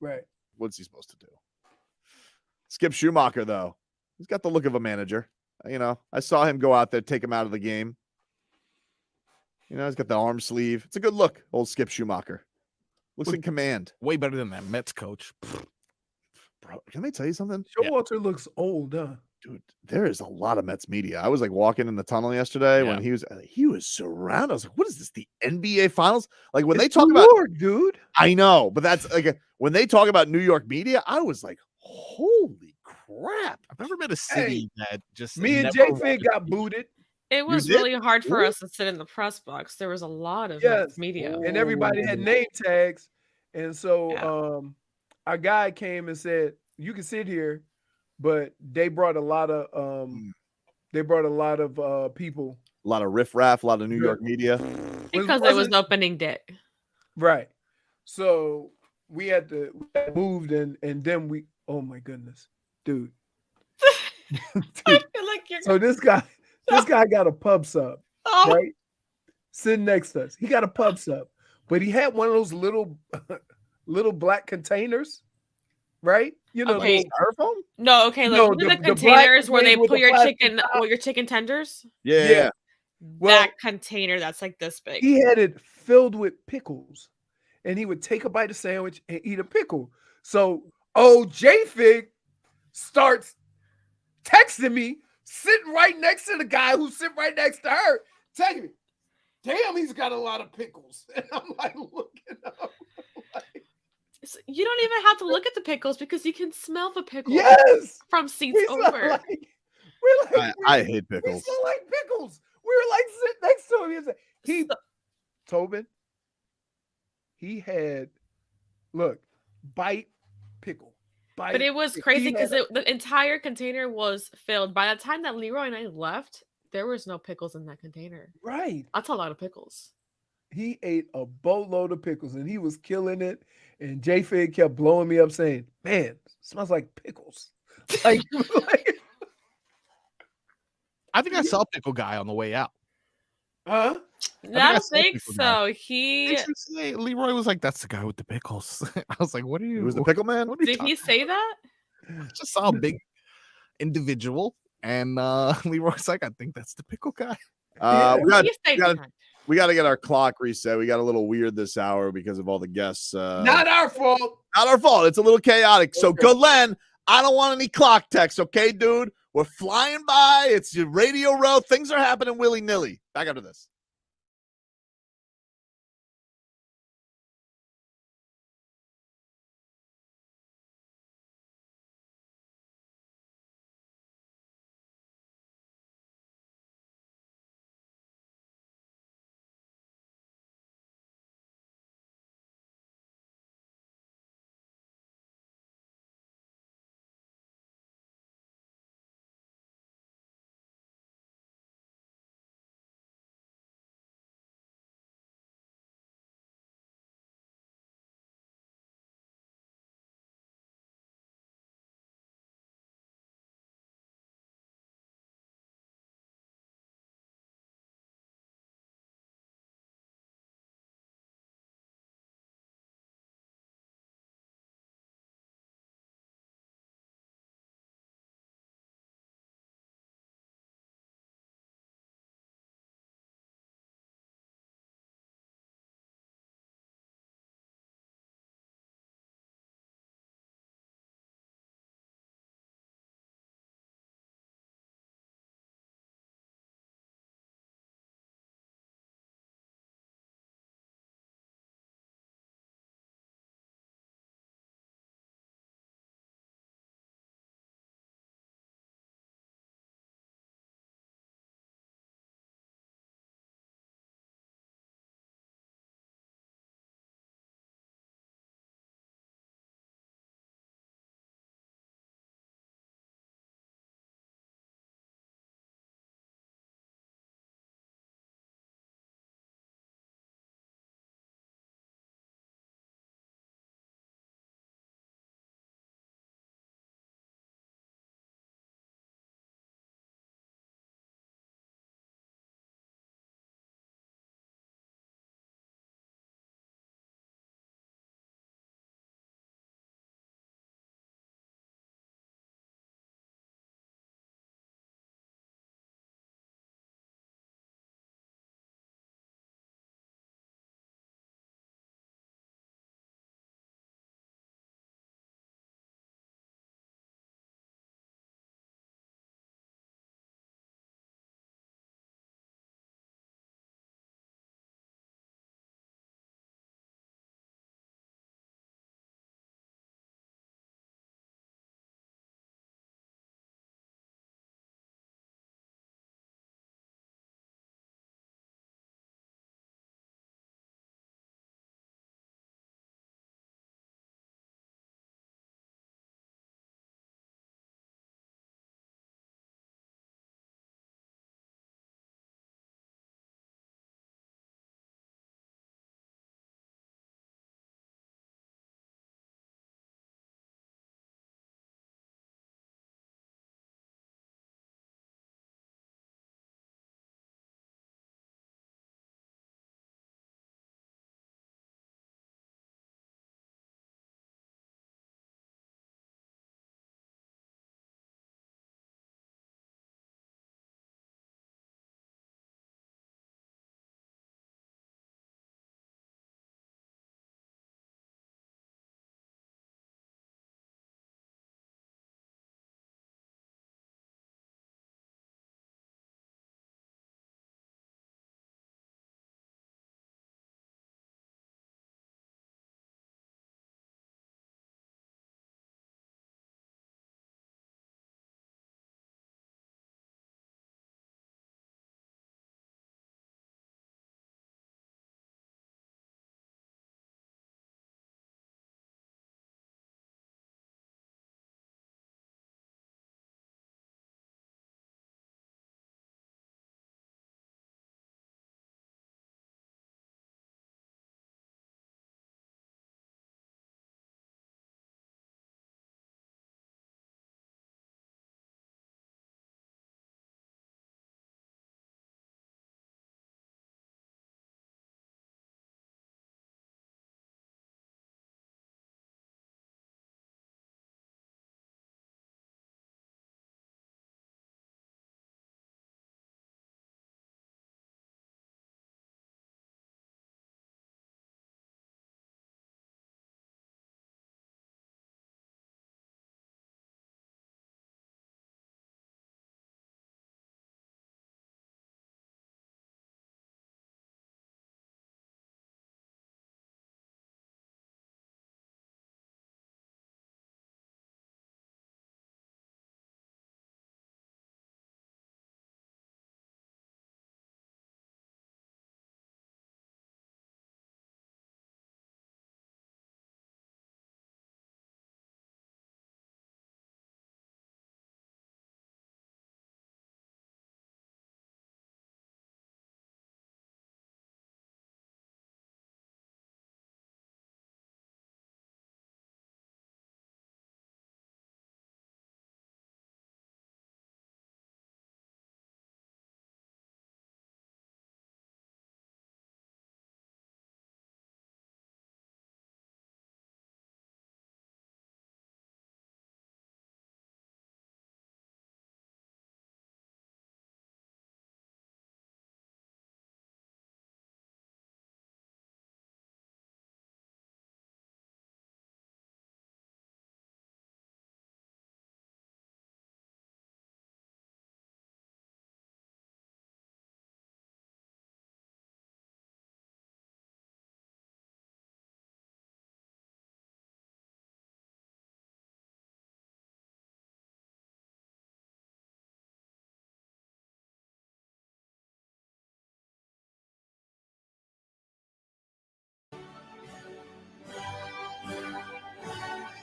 right. What's he supposed to do? Skip Schumacher, though, he's got the look of a manager. You know, I saw him go out there, take him out of the game. You know, he's got the arm sleeve. It's a good look, old Skip Schumacher. Looks in command. Way better than that Mets coach. Bro, can I tell you something? Showalter looks old, huh? Dude, there is a lot of Mets media. I was like walking in the tunnel yesterday when he was surrounded. I was like, what is this? The NBA finals? Like when they talk New about York, dude. I know, but that's like when they talk about New York media, I was like, holy crap. I've never met a city that just Me and never Jay wanted Fig to got be- booted. It was did? really hard for Ooh. us to sit in the press box. There was a lot of Yes, media. and everybody had name tags, and so our guy came and said, "You can sit here," but they brought a lot of people. A lot of riffraff, a lot of New York media. Because it was opening day. Right. So we had moved and then we, oh my goodness, dude. I feel like you're So this guy got a pub sub, right? Sitting next to us. He got a pub sub, but he had one of those little black containers, right? You know, Okay. the styrofoam? No, okay, like No, you know the the black containers where they container with put the your plastic chicken top? your chicken tenders. Yeah. That container that's like this big. He had it filled with pickles, and he would take a bite of sandwich and eat a pickle. So, J Fig starts texting me, sitting right next to the guy who's sitting right next to her, texting me, "Damn, he's got a lot of pickles." And I'm like, looking up. So you don't even have to look at the pickles because you can smell the pickles. Yes, from seats we smell over. I hate We pickles. smell like pickles. We were like sitting next to him. Tobin, he had, look, bite pickle. But it was crazy because the entire container was filled. By the time that Leroy and I left, there was no pickles in that container. Right. That's a lot of pickles. He ate a boatload of pickles and he was killing it. And J Fig kept blowing me up saying, "Man, smells like pickles." Like, I think I saw Pickle Guy on the way out. huh? I I don't saw think Pickle so. Guy. He Leroy was like, "That's the guy with the pickles." I was like, "What are you?" It was the pickle man? What are you did he talking say that? about? Just saw a big individual, and Leroy's like, "I think that's the pickle guy." We got to get our clock reset. We got a little weird this hour because of all the guests. Not our fault. Not our fault. It's a little chaotic. So, Glenn, I don't want any clock text, okay, dude? We're flying by. It's your Radio Row. Things are happening willy-nilly. Back after this.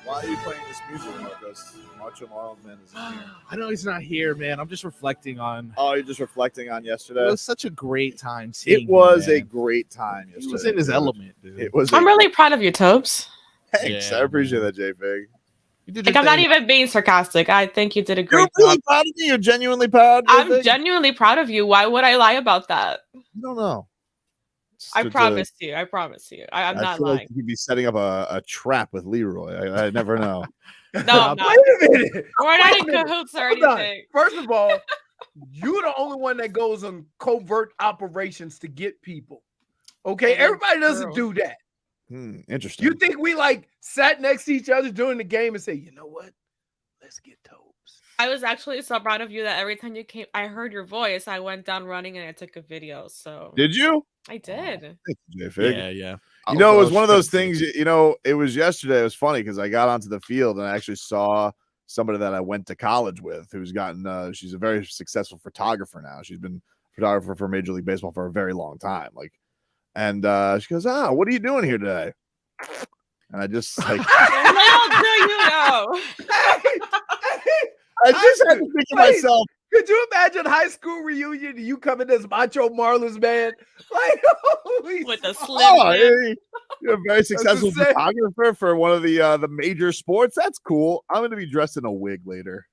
Why are you playing this music, Marcos? Macho Man is in here. I know he's not here, man. I'm just reflecting on. Oh, you're just reflecting on yesterday? It was such a great time seeing It was him, a man. great time yesterday. He was in his dude. element, dude. It was. I'm really proud of you, Tobes. Thanks. I appreciate that, J-Fig. Like, I'm not even being sarcastic. I think you did a You're great really job. proud of me? You're genuinely proud? I'm genuinely proud of you. Why would I lie about that? I don't know. I promise you. I promise you. I'm not feel lying. like you'd be setting up a trap with Leroy. I never know. No, I'm not. Wait a minute. We're not Wait in a minute. cahoots or Hold on. anything. First of all, you're the only one that goes on covert operations to get people. Okay, That is everybody doesn't true. do that. Interesting. You think we like sat next to each other during the game and say, you know what? Let's get Tobes. I was actually so proud of you that every time you came, I heard your voice. I went down running and I took a video. So Did you? I did. Thank you, J-Fig. Yeah. You know, it was one of those things, you know, it was yesterday. It was funny because I got onto the field and I actually saw somebody that I went to college with who's gotten, she's a very successful photographer now. She's been a photographer for Major League Baseball for a very long time. And she goes, what are you doing here today? And I just like, Little do you know. I just had to think to myself. Could you imagine high school reunion? You coming as Macho Marlins Man, like with a slim. Oh, hey, you're a very successful photographer for one of the major sports. That's cool. I'm going to be dressed in a wig later.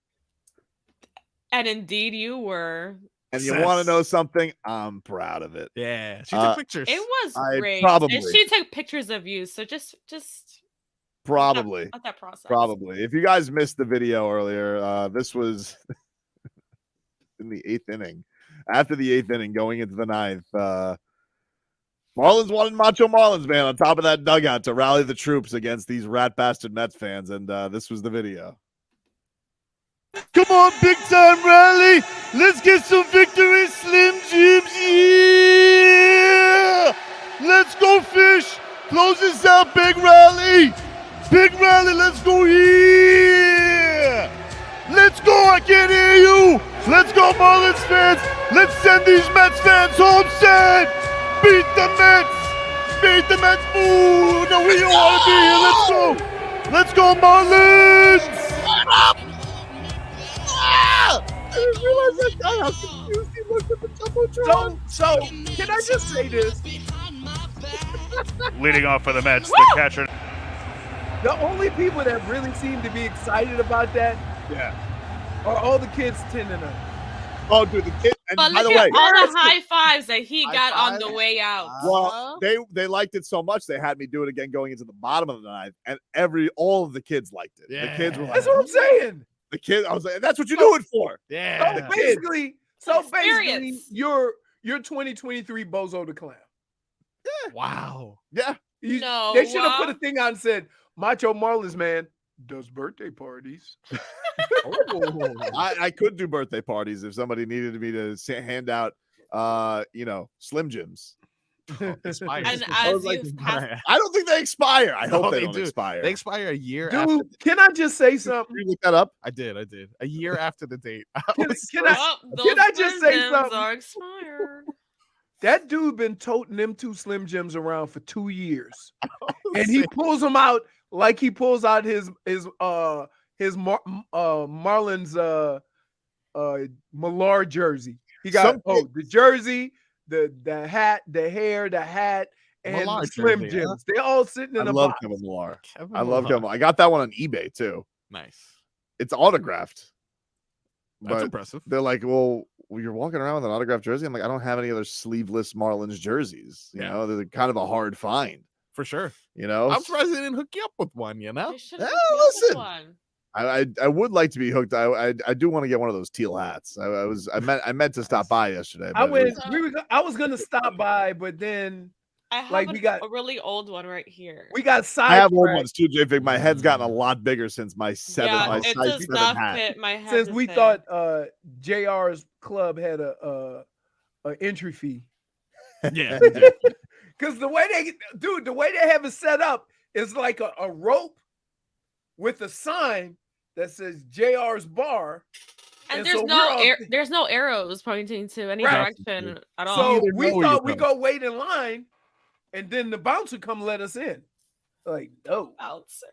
And indeed, you were. And you want to know something? I'm proud of it. Yeah, she took pictures. It was I great. probably- And she took pictures of you. So just Probably. let that process. Probably. If you guys missed the video earlier, this was in the 8th inning. After the 8th inning, going into the 9th, Marlins wanted Macho Marlins Man on top of that dugout to rally the troops against these rat bastard Mets fans, and this was the video. Come on, big time rally. Let's get some victory, Slim Jims. Yeah! Let's go, Fish. Close this out, big rally. Big rally, let's go. Yeah! Let's go, I can't hear you. Let's go, Marlins fans. Let's send these Mets fans home sad. Beat the Mets. Beat the Mets. Ooh, no, we don't want to be here. Let's go. Let's go, Marlins. I didn't realize that guy, how confused he looked at the Jumbotron. So can I just say this? Leading off for the Mets, the catcher. The only people that really seem to be excited about that, are all the kids 10 and up. Oh, dude, the kid. And But by look the at way, all the high fives that he High got on fives? the way out. well, they liked it so much they had me do it again going into the bottom of the 9th, and all of the kids liked it. The kids were like, That's what I'm saying. the kid. I was like, that's what you do it for. Yeah. So basically, Experience. you're 2023 Bozo the Clown. Wow. Yeah. No, They should have put a thing on and said, Macho Marlins Man does birthday parties. I could do birthday parties if somebody needed me to hand out, Slim Jims. Expired. And I as was like, you've passed, I don't think they expire. I No, hope they they don't do. expire. They expire a year after. Dude, can I just say something? You look that up. I did. A year after the date. Can oh, those I just say Slim Jims something? are expired. That dude been toting them 2 Slim Jims around for 2 years. And he pulls them out like he pulls out his Marlins Millar jersey. He got the jersey, the hat, the hair, the hat, and Millar the Slim jersey, Jims. huh? They all sitting in I a love box. Kevin Millar. Kevin I love Millar. Kevin. I got that one on eBay too. Nice. It's autographed. That's But impressive. they're like, well, you're walking around with an autographed jersey. I'm like, I don't have any other sleeveless Marlins jerseys. You know, they're kind of a hard find. For sure. You know, I'm surprised they didn't hook you up with one, you know? They should Yeah, have hooked me up with listen. one. I would like to be hooked. I do want to get one of those teal hats. I meant to stop by yesterday. I but it went. I was gonna stop by, but then I have Like, we got- a really old one right here. we got I have old sidetracked ones too, J-Fig. My head's gotten a lot bigger since my It size does 7 not hat. fit my head. since the we same. thought JR's club had a entry fee. Yeah. Because the way they have it set up is like a rope with a sign that says JR's bar. And so there's no arrows pointing to any Right. direction at all. So either we know where thought you we go. go wait in line, and then the bouncer come let us in. Like, no. Bouncer.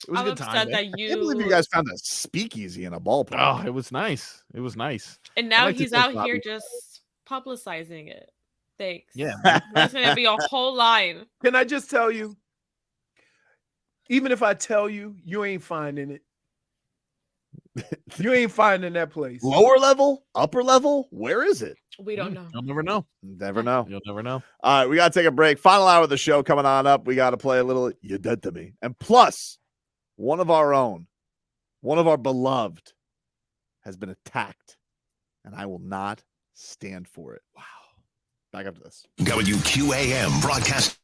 It was a I'm good time. upset that I can't believe you guys found a speakeasy in a ballpark. Oh, it was nice. It was nice. And I'd now like to he's thank out here Bobby. just publicizing it. Thanks. Yeah. There's gonna be a whole line. Can I just tell you? Even if I tell you, you ain't finding it. You ain't finding that place. Lower level, upper level, where is it? We don't know. You'll never know. Never know. You'll never know. All right, we got to take a break. Final hour of the show coming on up. We got to play a little You Dead to Me. And plus, one of our own, one of our beloved, has been attacked. And I will not stand for it. Wow. Back after this. WQAM broadcast.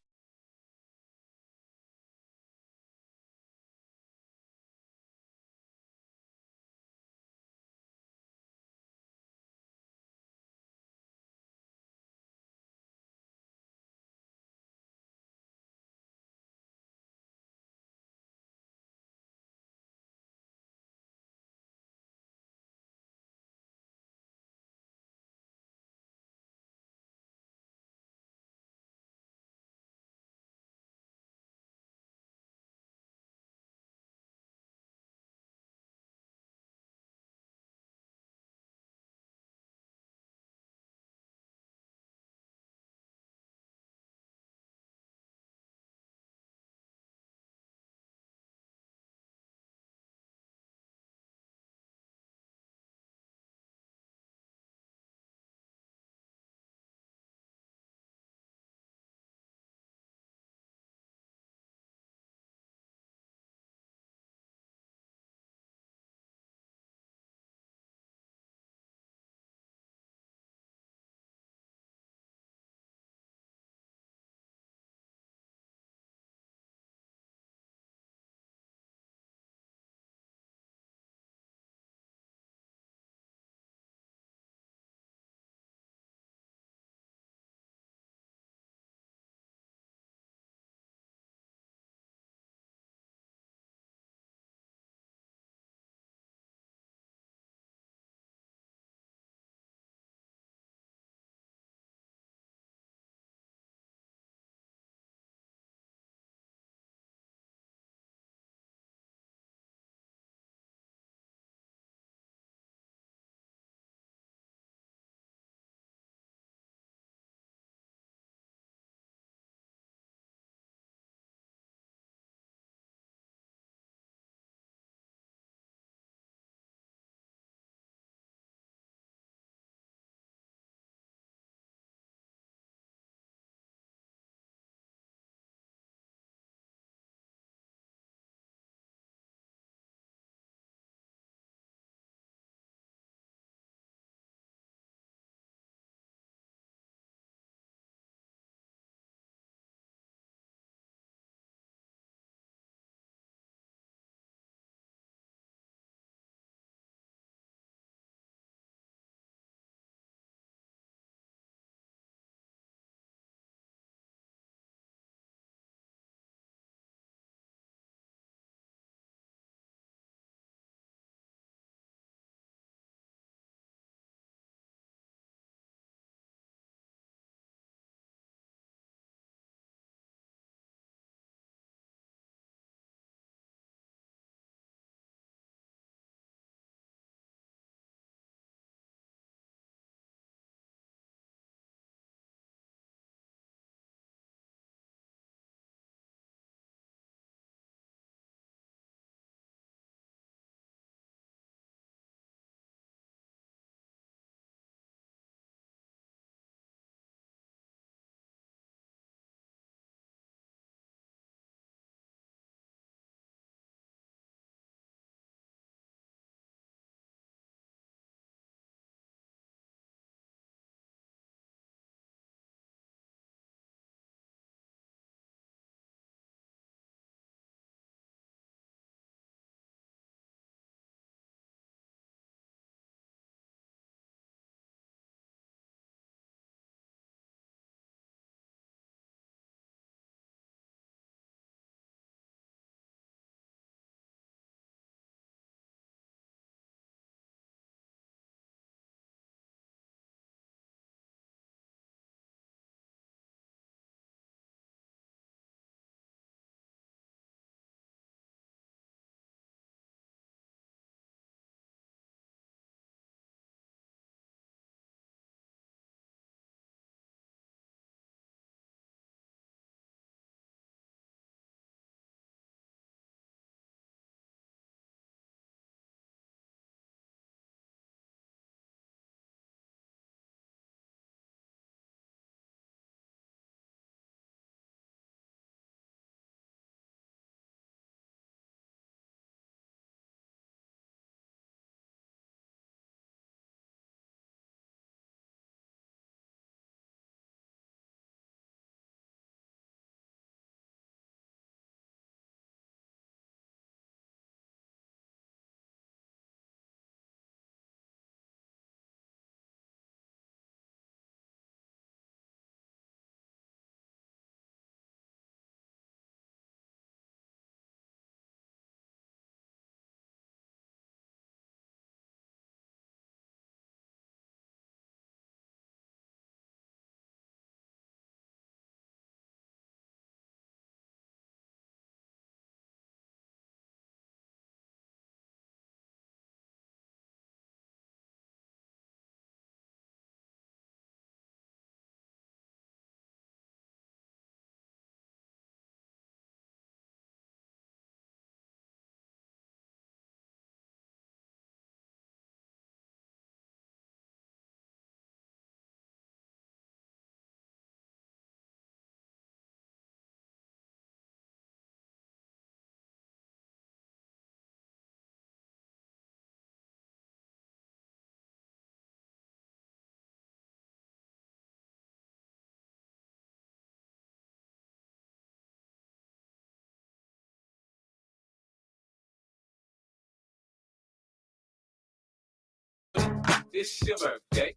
This is your birthday.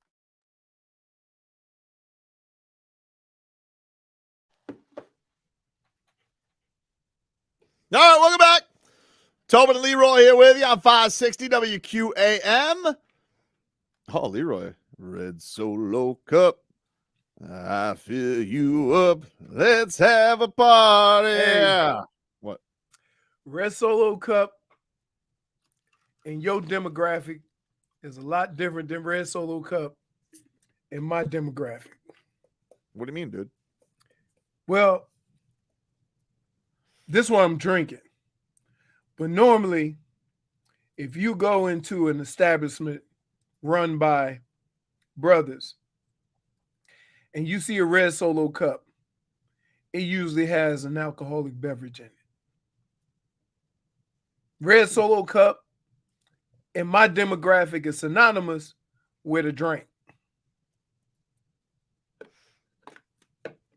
All right, welcome back. Tobin and Leroy here with you on 560 WQAM. Oh, Leroy. Red Solo Cup. I fill you up. Let's have a party. Hey. What? Red Solo Cup and your demographic is a lot different than Red Solo Cup and my demographic. What do you mean, dude? Well, this one I'm drinking. But normally, if you go into an establishment run by brothers and you see a Red Solo Cup, it usually has an alcoholic beverage in it. Red Solo Cup and my demographic is synonymous with a drink.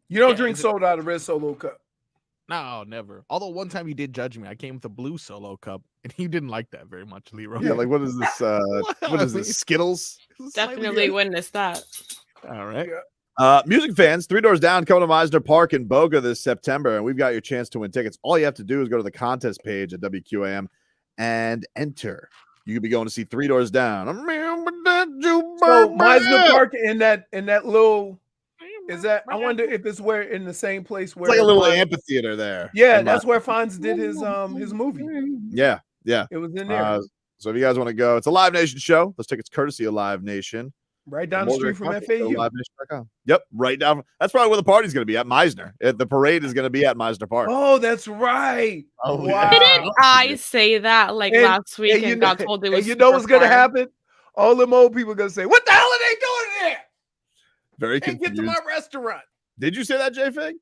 You don't drink soda out of Red Solo Cup. No, never. Although one time you did judge me. I came with a blue Solo Cup, and you didn't like that very much, Leroy. Yeah, like what is this? What is this? Skittles? Definitely witnessed that. All right. Music fans, 3 Doors Down coming to Meisner Park in Boca this September, and we've got your chance to win tickets. All you have to do is go to the contest page at WQAM and enter. You could be going to see 3 Doors Down. Remember that you So Meisner Park in that little. Is that? I wonder if it's where in the same place where It's like a little Fonz- amphitheater there. Yeah, that's where Fonz did his movie. Yeah. It was in there, So if you guys want to go, it's a Live Nation show. Those tickets courtesy of Live Nation. right down the street from FAU. LiveNation.com. Yep, right down. That's probably where the party's going to be at Meisner. The parade is going to be at Meisner Park. Oh, that's right. Oh, wow. Didn't I say that like last week and got told it was? And you know what's gonna fire? happen? All them old people are gonna say, "What the hell are they doing there? Very Can't confused. get to my restaurant." Did you say that, J-Fig?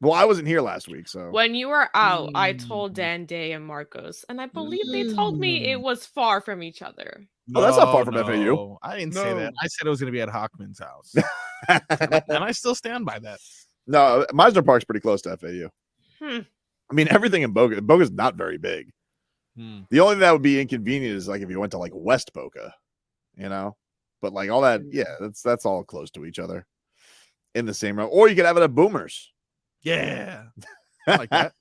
Well, I wasn't here last week, so. When you were out, I told Dan Day and Marcos, and I believe they told me it was far from each other. Oh, that's not far from FAU. I didn't say that. I said it was going to be at Hockman's house. And I still stand by that. No, Meisner Park's pretty close to FAU. Hmm. I mean, everything in Boca's not very big. The only thing that would be inconvenient is like if you went to like West Boca, you know? But like all that, yeah, that's all close to each other in the same room. Or you could have it at Boomers. Yeah. I like that.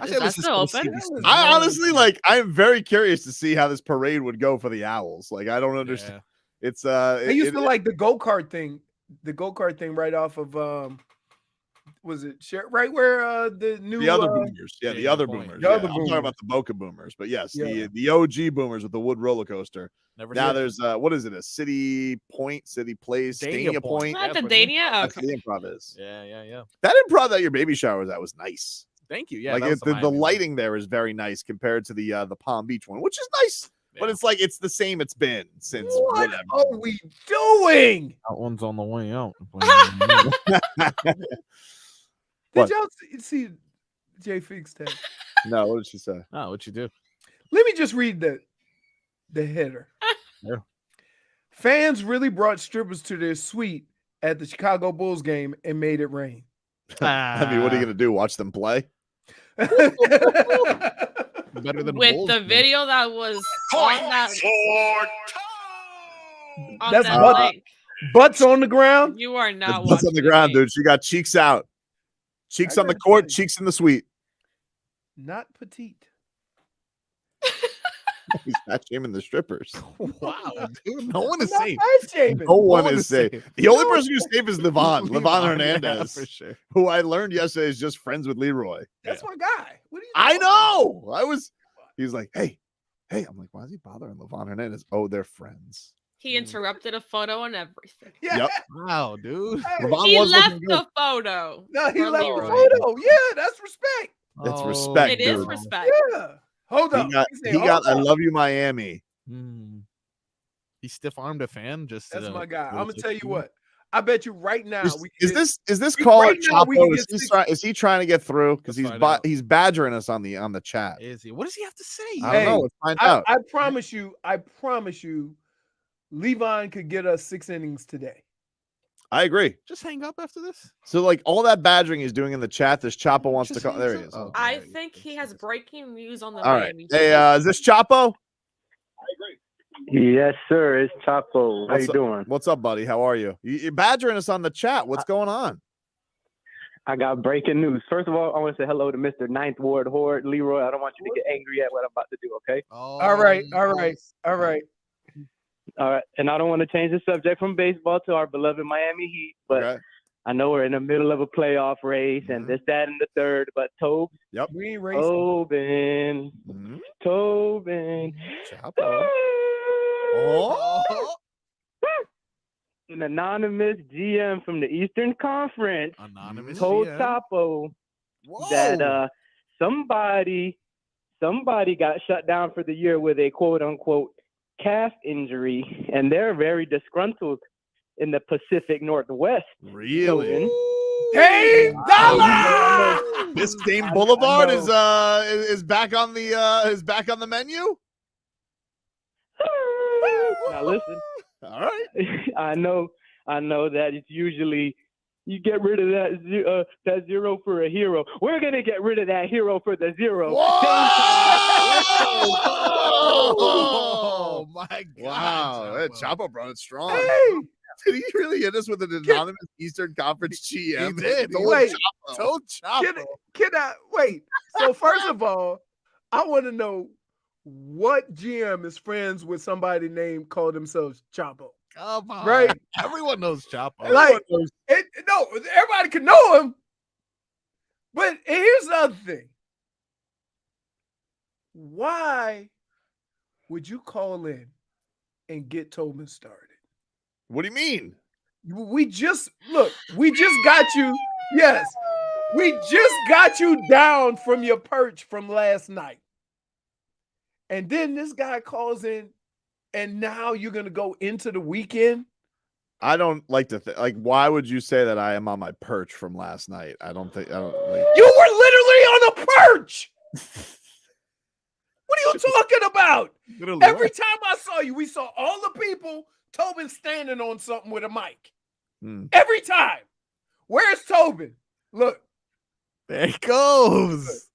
Is that still open? I honestly I'm very curious to see how this parade would go for the Owls. Like, I don't understand. Yeah. It's They used to like the go-kart thing right off of was it right where the new the other Boomers. Yeah, the other Boomers. The other I'm Boomers. talking about the Boca Boomers, but yes, Yeah. the OG Boomers with the wood roller coaster. Never Now did. there's what is it? A City Point, City Place, Dania Point. Not the Dania. That's Okay. the improv is. Yeah. That improv that your baby shower was at was nice. Thank you. Yeah. Like that was the Miami one. lighting there is very nice compared to the Palm Beach one, which is nice. But it's like it's the same it's been since What whatever. are we doing? That one's on the way out. Did y'all see Jay Fig's text? No, what did she say? Oh, what you do? Let me just read the header. Yeah. Fans really brought strippers to their suite at the Chicago Bulls game and made it rain. I mean, what are you gonna do? Watch them play? Better than With Bulls, the man. video that was on that, on That's that butt- link. Butts on the ground. You are not Butts on watching the ground, game. dude. She got cheeks out. Cheeks I on the gotta court, say. cheeks in the suite. Not petite. He's not shaming the strippers. Wow, dude. No one is I'm safe. not shaming. No one one is is safe. safe. The only person who's safe is Levon Yeah, Hernandez, for sure. who I learned yesterday is just friends with Leroy. That's my guy. What are you I talking know. He's like, hey. I'm like, why is he bothering Levon Hernandez? Oh, they're friends. He interrupted a photo and everything. Yeah. Yep. Wow, dude. Hey, Levon He was left looking good. the photo. No, he for left the Leroy. photo. Yeah, that's respect. It's Oh, respect, It is dude. respect. Yeah. Hold up. He got I love you, Miami. He stiff armed a fan. Just That's to- my guy. to- I'm gonna to- tell you what. I bet you right now. Is we can get- this we- call right it now we can Chapo? get Is he trying to get through? Because Let's find out. he's badgering us on the chat. Is he? What does he have to say? I don't know. Let's find out. I promise you, Levon could get us 6 innings today. I agree. Just hang up after this. So like all that badgering he's doing in the chat, this Chapo wants to Just call. hang There he up. is. Oh. I think he has breaking news on the All right. Miami Hey, Heat. is this Chapo? Yes, sir. It's Chapo. How you doing? What's up, buddy? How are you? You're badgering us on the chat. What's going on? I got breaking news. First of all, I want to say hello to Mr. Ninth Ward Horde. Leroy, I don't want you to get angry at what I'm about to do, okay? All right. All right. And I don't want to change the subject from baseball to our beloved Miami Heat, but I know we're in the middle of a playoff race and this, that, and the third, but Tobin. Yep. We ain't racing. Tobin. Chapo. An anonymous GM from the Eastern Conference told GM. Chapo that somebody got shut down for the year with a quote-unquote calf injury, and they're very disgruntled in the Pacific Northwest. Really? Hey, Biscayne Boulevard is back on the menu. Now listen. All right. I know that it's usually you get rid of that zero for a hero. We're gonna get rid of that hero for the zero. Oh my God! Wow, that Chapo brought it strong. Hey! Did he really hit us with an anonymous Eastern Conference GM? He did. Told Chapo. Can I wait? So first of all, I want to know what GM is friends with somebody named called themselves Chapo. Come on. Right? Everyone knows Chapo. Like, no, everybody can know him. But here's the other thing. Why would you call in and get Tobin started? What do you mean? We just got you. Yes, we just got you down from your perch from last night. And then this guy calls in, and now you're going to go into the weekend? I don't like to think. Like, why would you say that I am on my perch from last night? I don't like. You were literally on a perch. What are you talking about? Every time I saw you, we saw all the people, Tobin standing on something with a mic. Every time. Where's Tobin? Look. There he goes.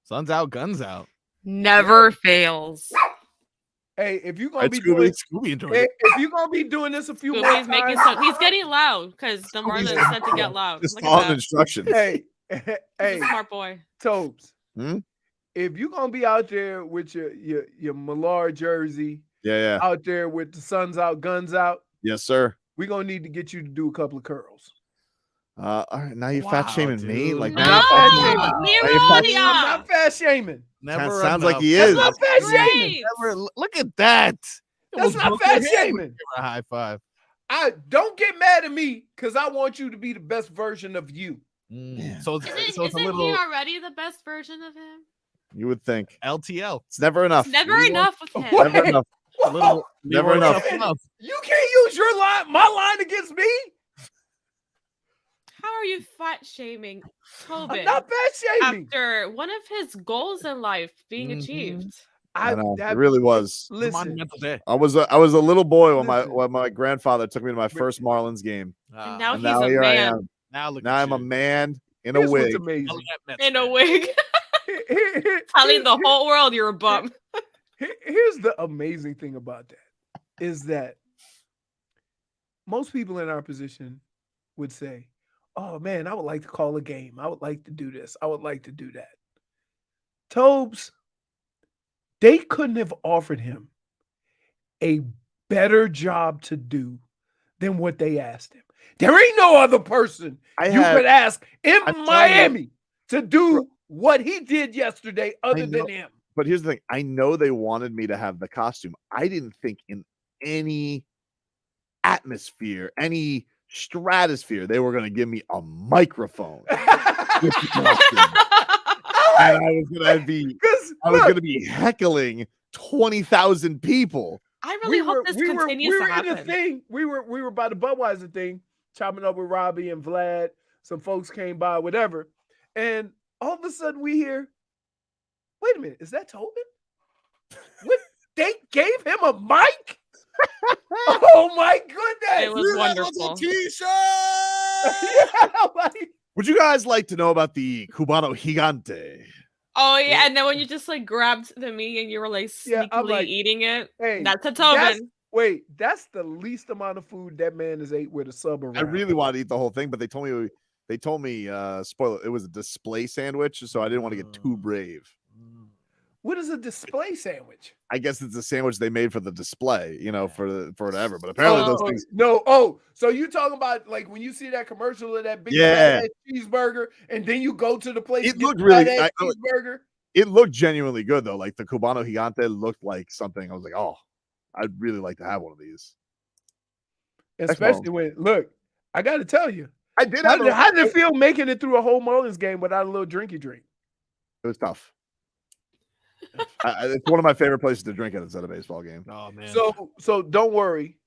Sun's out, guns out. Never fails. Hey, if you're gonna be doing this a few more Scooby's times, making some. He's getting loud because the Marlins said to get loud. Just Look follow at that. instructions. Hey, He's a smart boy. Tobes. If you're gonna be out there with your Millard jersey, out there with the sun's out, guns out, Yes, sir. we're gonna need to get you to do a couple of curls. All right, now you're fat shaming me. Like, I'm not fat shaming. I'm not fat shaming. Never sounds like he That's is. not fat shaming. Look at that. That's not fat shaming. A high five. I don't get mad at me because I want you to be the best version of you. So Isn't it's a little he already the best version of him? You would think. LTL. It's never enough. Never enough with him. Never enough. Never enough. You can't use your line, my line against me. How are you fat shaming Tobin? I'm not fat shaming. After one of his goals in life being achieved. I know, it really was. Listen, I was a little boy when my grandfather took me to my first Marlins game. And now And he's a here I man. am. Now look I'm a man in a Here's what's wig. amazing. In a wig. Telling the whole world you're a bum. Here's the amazing thing about that is that most people in our position would say, oh man, I would like to call a game. I would like to do this. I would like to do that. Tobes, they couldn't have offered him a better job to do than what they asked him. There ain't no other person could ask in Miami to do what he did yesterday other than him. But here's the thing. I know they wanted me to have the costume. I didn't think in any atmosphere, any stratosphere, they were going to give me a microphone. And I was going to be heckling 20,000 people. I really hope this continues to happen. In the thing. We were by the Budweiser thing, chopping up with Robbie and Vlad. Some folks came by, whatever. And all of a sudden we hear, wait a minute, is that Tobin? What? They gave him a mic? Oh my goodness. It was wonderful. Would you guys like to know about the Cubano Gigante? Oh yeah, and then when you just like grabbed the meat and you were like Yeah, I'm sneakily like, eating it, hey, that's a that's Tobin. wait, that's the least amount of food that man has ate with a sub around. I really wanted to eat the whole thing, but they told me spoiler, it was a display sandwich, so I didn't want to get too brave. What is a display sandwich? I guess it's a sandwich they made for the display, for whatever. But apparently those things. No, so you talking about like when you see that commercial of that big Yeah. fat ass cheeseburger, and then you go to the place It to get looked the really. fat ass cheeseburger? It looked genuinely good though. Like the Cubano Gigante looked like something. I was like, oh, I'd really like to have one of these. Especially when look, I got to tell you, I did. How did it feel making it through a whole Marlins game without a little drinky drink? It was tough. It's one of my favorite places to drink at a baseball game. Oh man. So don't worry,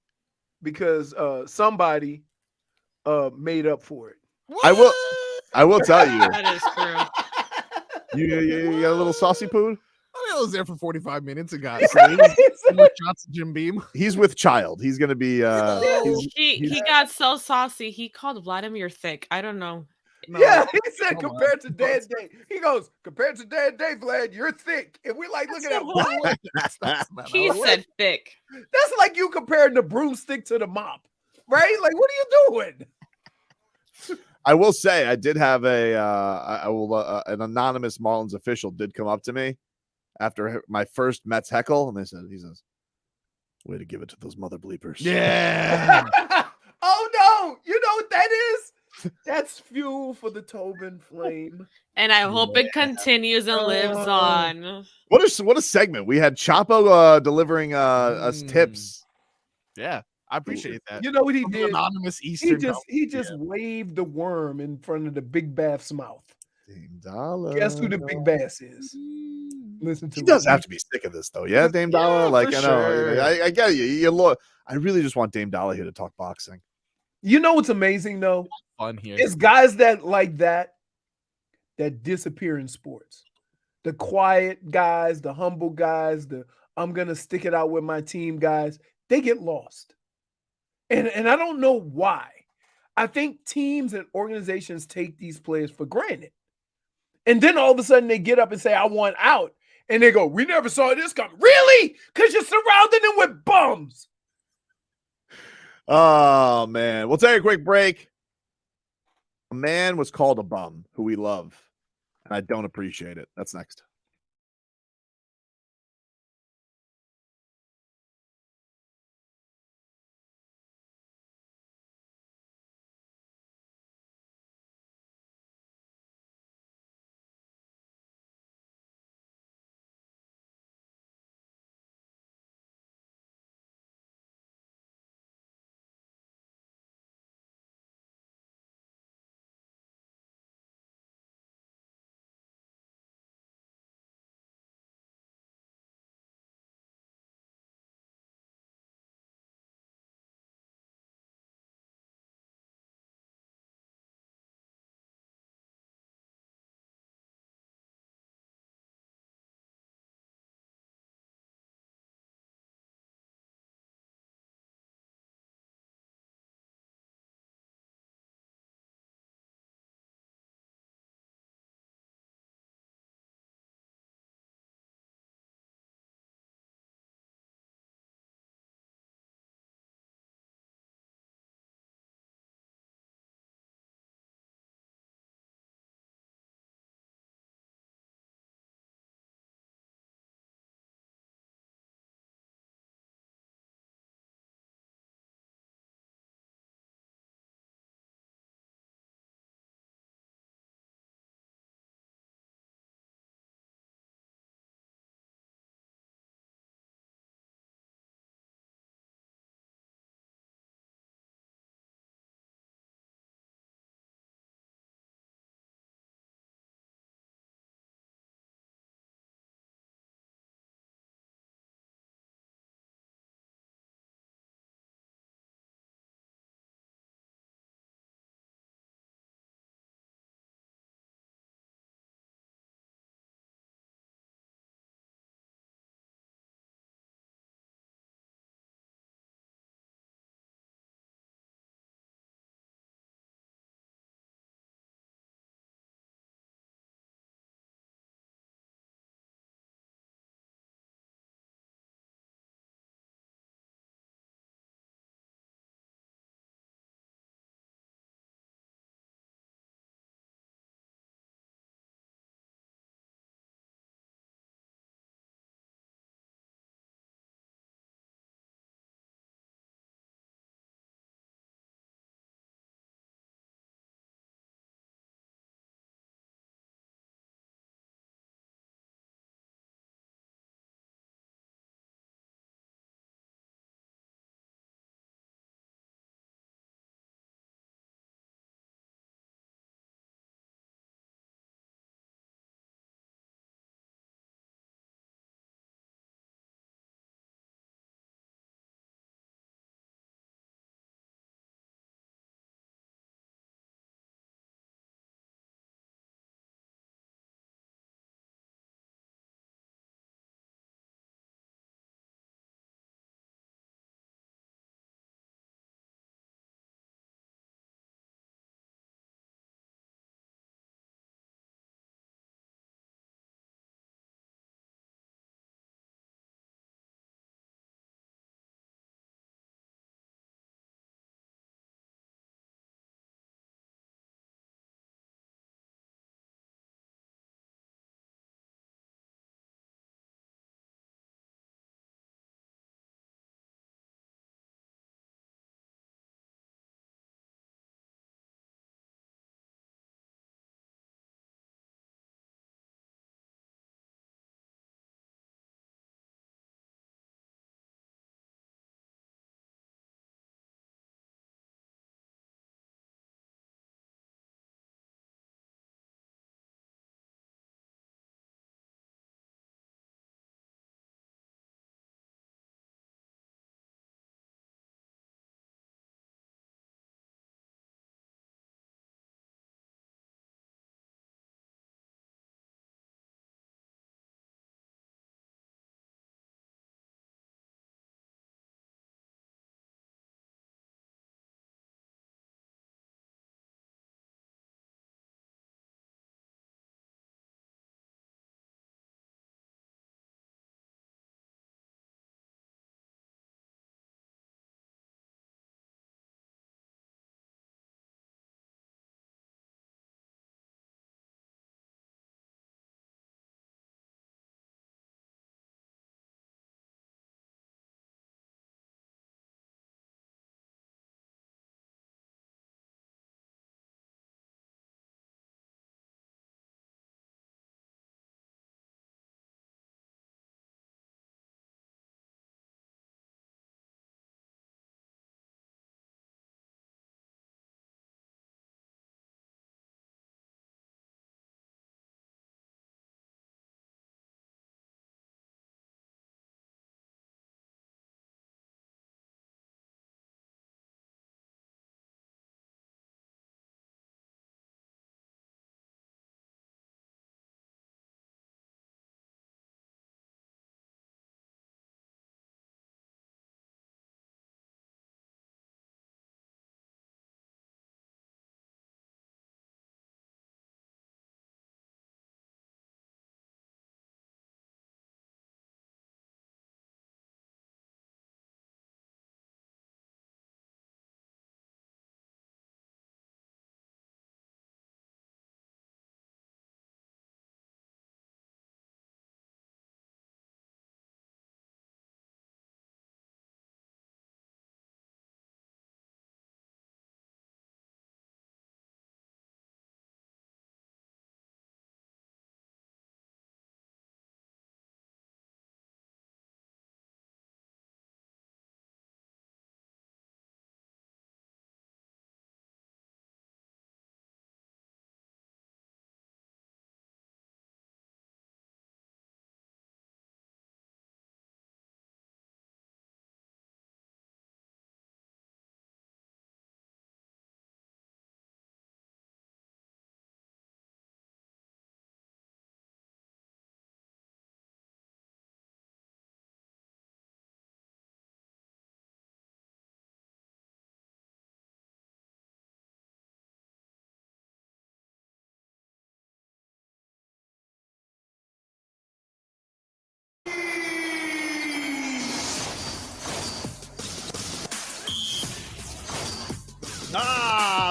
because somebody made up for it. I will tell you. That is true. You got a little saucy poo? I was there for 45 minutes and got with Johnson Jim Beam. He's with child. He's gonna be He got so saucy. He called Vladimir thick. I don't know. Yeah, he said compared to Dan Day. He goes, compared to Dan Day, Vlad, you're thick. And we're like looking at what? He said thick. That's like you comparing the broomstick to the mop, right? Like, what are you doing? I will say I did have an anonymous Marlins official did come up to me after my first Mets heckle, and he says, "Way to give it to those mother bleepers." Yeah. Oh no, you know what that is? That's fuel for the Tobin flame. And I hope it continues and lives on. What a segment. We had Chapo delivering us tips. Yeah, I appreciate that. You know what he From the did? Anonymous Eastern. He just waved the worm in front of the big bath's mouth. Dame Dollar. Guess who the big bass is? Listen to He does have to be sick of this though. Yeah, Dame Dollar. Like I know. sure. I get you. I really just want Dame Dollar here to talk boxing. You know what's amazing though? Fun here. It's guys that like that disappear in sports. The quiet guys, the humble guys, the I'm gonna stick it out with my team guys, they get lost. And I don't know why. I think teams and organizations take these players for granted. And then all of a sudden they get up and say, I want out. And they go, we never saw this coming. Really? Because you're surrounding them with bums. Oh man. We'll take a quick break. A man was called a bum who we love, and I don't appreciate it. That's next.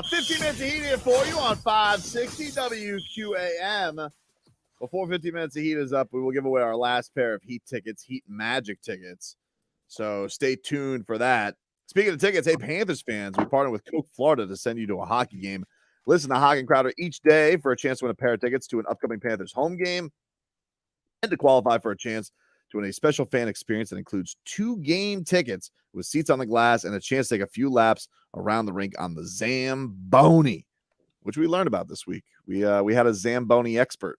15 minutes of heat here for you on 560 WQAM. Before 15 minutes of heat is up, we will give away our last pair of Heat tickets, Heat Magic tickets. So stay tuned for that. Speaking of tickets, hey, Panthers fans, we partnered with Coke Florida to send you to a hockey game. Listen to Hog and Crowder each day for a chance to win a pair of tickets to an upcoming Panthers home game and to qualify for a chance to win a special fan experience that includes 2 game tickets with seats on the glass and a chance to take a few laps around the rink on the Zamboni, which we learned about this week. We had a Zamboni expert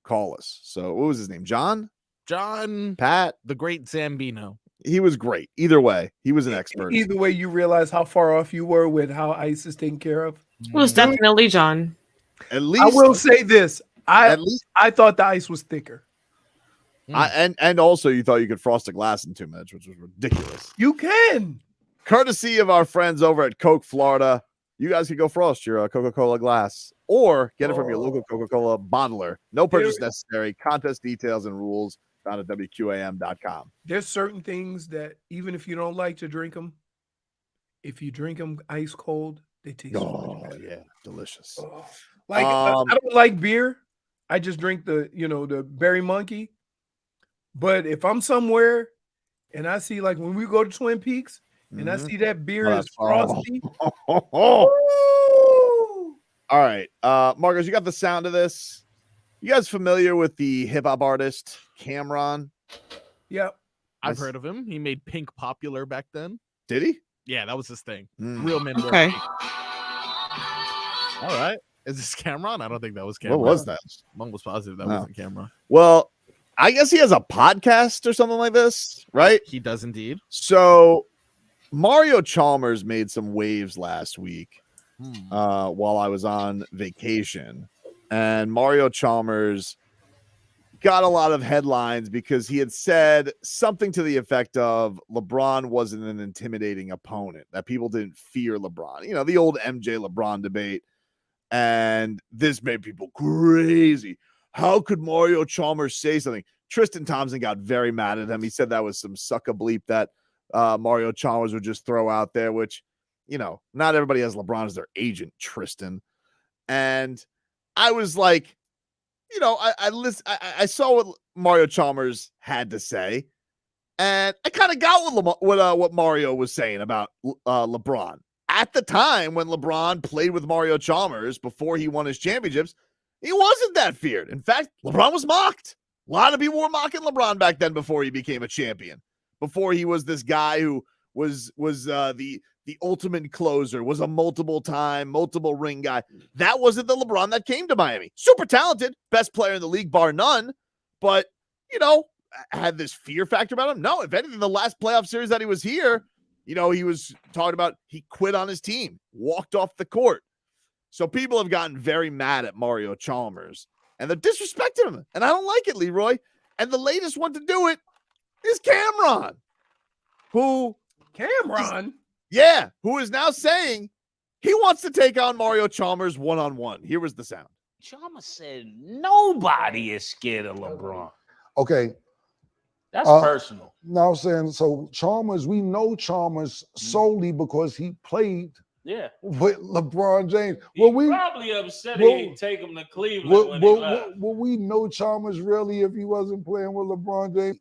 call us. So what was his name? John, Pat, the great Zambino. He was great. Either way, he was an expert. Either way, you realize how far off you were with how ice is taken care of. It was definitely John. At least I will say this. I thought the ice was thicker. And also you thought you could frost a glass in 2 minutes, which was ridiculous. You can. Courtesy of our friends over at Coke Florida, you guys can go frost your Coca-Cola glass or get it from your local Coca-Cola bottler. No purchase necessary. Contest details and rules found at WQAM.com. There's certain things that even if you don't like to drink them, if you drink them ice cold, they taste so much better. Yeah, delicious. Like I don't like beer. I just drink the Berry Monkey. But if I'm somewhere and I see, like when we go to Twin Peaks and I see that beer is frosty. All right. Marcus, you got the sound of this. You guys familiar with the hip hop artist Cameron? Yep. I've heard of him. He made Pink popular back then. Did he? Yeah, that was his thing. Real men. Okay. All right. Is this Cameron? I don't think that was Cameron. What was that? Monk was positive that wasn't Cameron. Well, I guess he has a podcast or something like this, right? He does indeed. So Mario Chalmers made some waves last week while I was on vacation. And Mario Chalmers got a lot of headlines because he had said something to the effect of LeBron wasn't an intimidating opponent, that people didn't fear LeBron. You know, the old MJ LeBron debate. And this made people crazy. How could Mario Chalmers say something? Tristan Thompson got very mad at him. He said that was some sucker bleep that Mario Chalmers would just throw out there, which, you know, not everybody has LeBron as their agent, Tristan. And I was like, you know, I saw what Mario Chalmers had to say, and I kind of got what Mario was saying about LeBron. At the time when LeBron played with Mario Chalmers before he won his championships, he wasn't that feared. In fact, LeBron was mocked. A lot of people were mocking LeBron back then before he became a champion, before he was this guy who was the ultimate closer, was a multiple ring guy. That wasn't the LeBron that came to Miami. Super talented, best player in the league, bar none. But, you know, had this fear factor about him? No, if anything, the last playoff series that he was here, you know, he was talking about he quit on his team, walked off the court. So people have gotten very mad at Mario Chalmers, and they're disrespecting him. And I don't like it, Leroy. And the latest one to do it is Cameron, who is now saying he wants to take on Mario Chalmers one-on-one. Here was the sound. Chalmers said nobody is scared of LeBron. Okay. That's personal. No, I'm saying, so Chalmers, we know Chalmers solely because he played with LeBron James. Probably upset he didn't take him to Cleveland when he left. Will we know Chalmers really if he wasn't playing with LeBron James?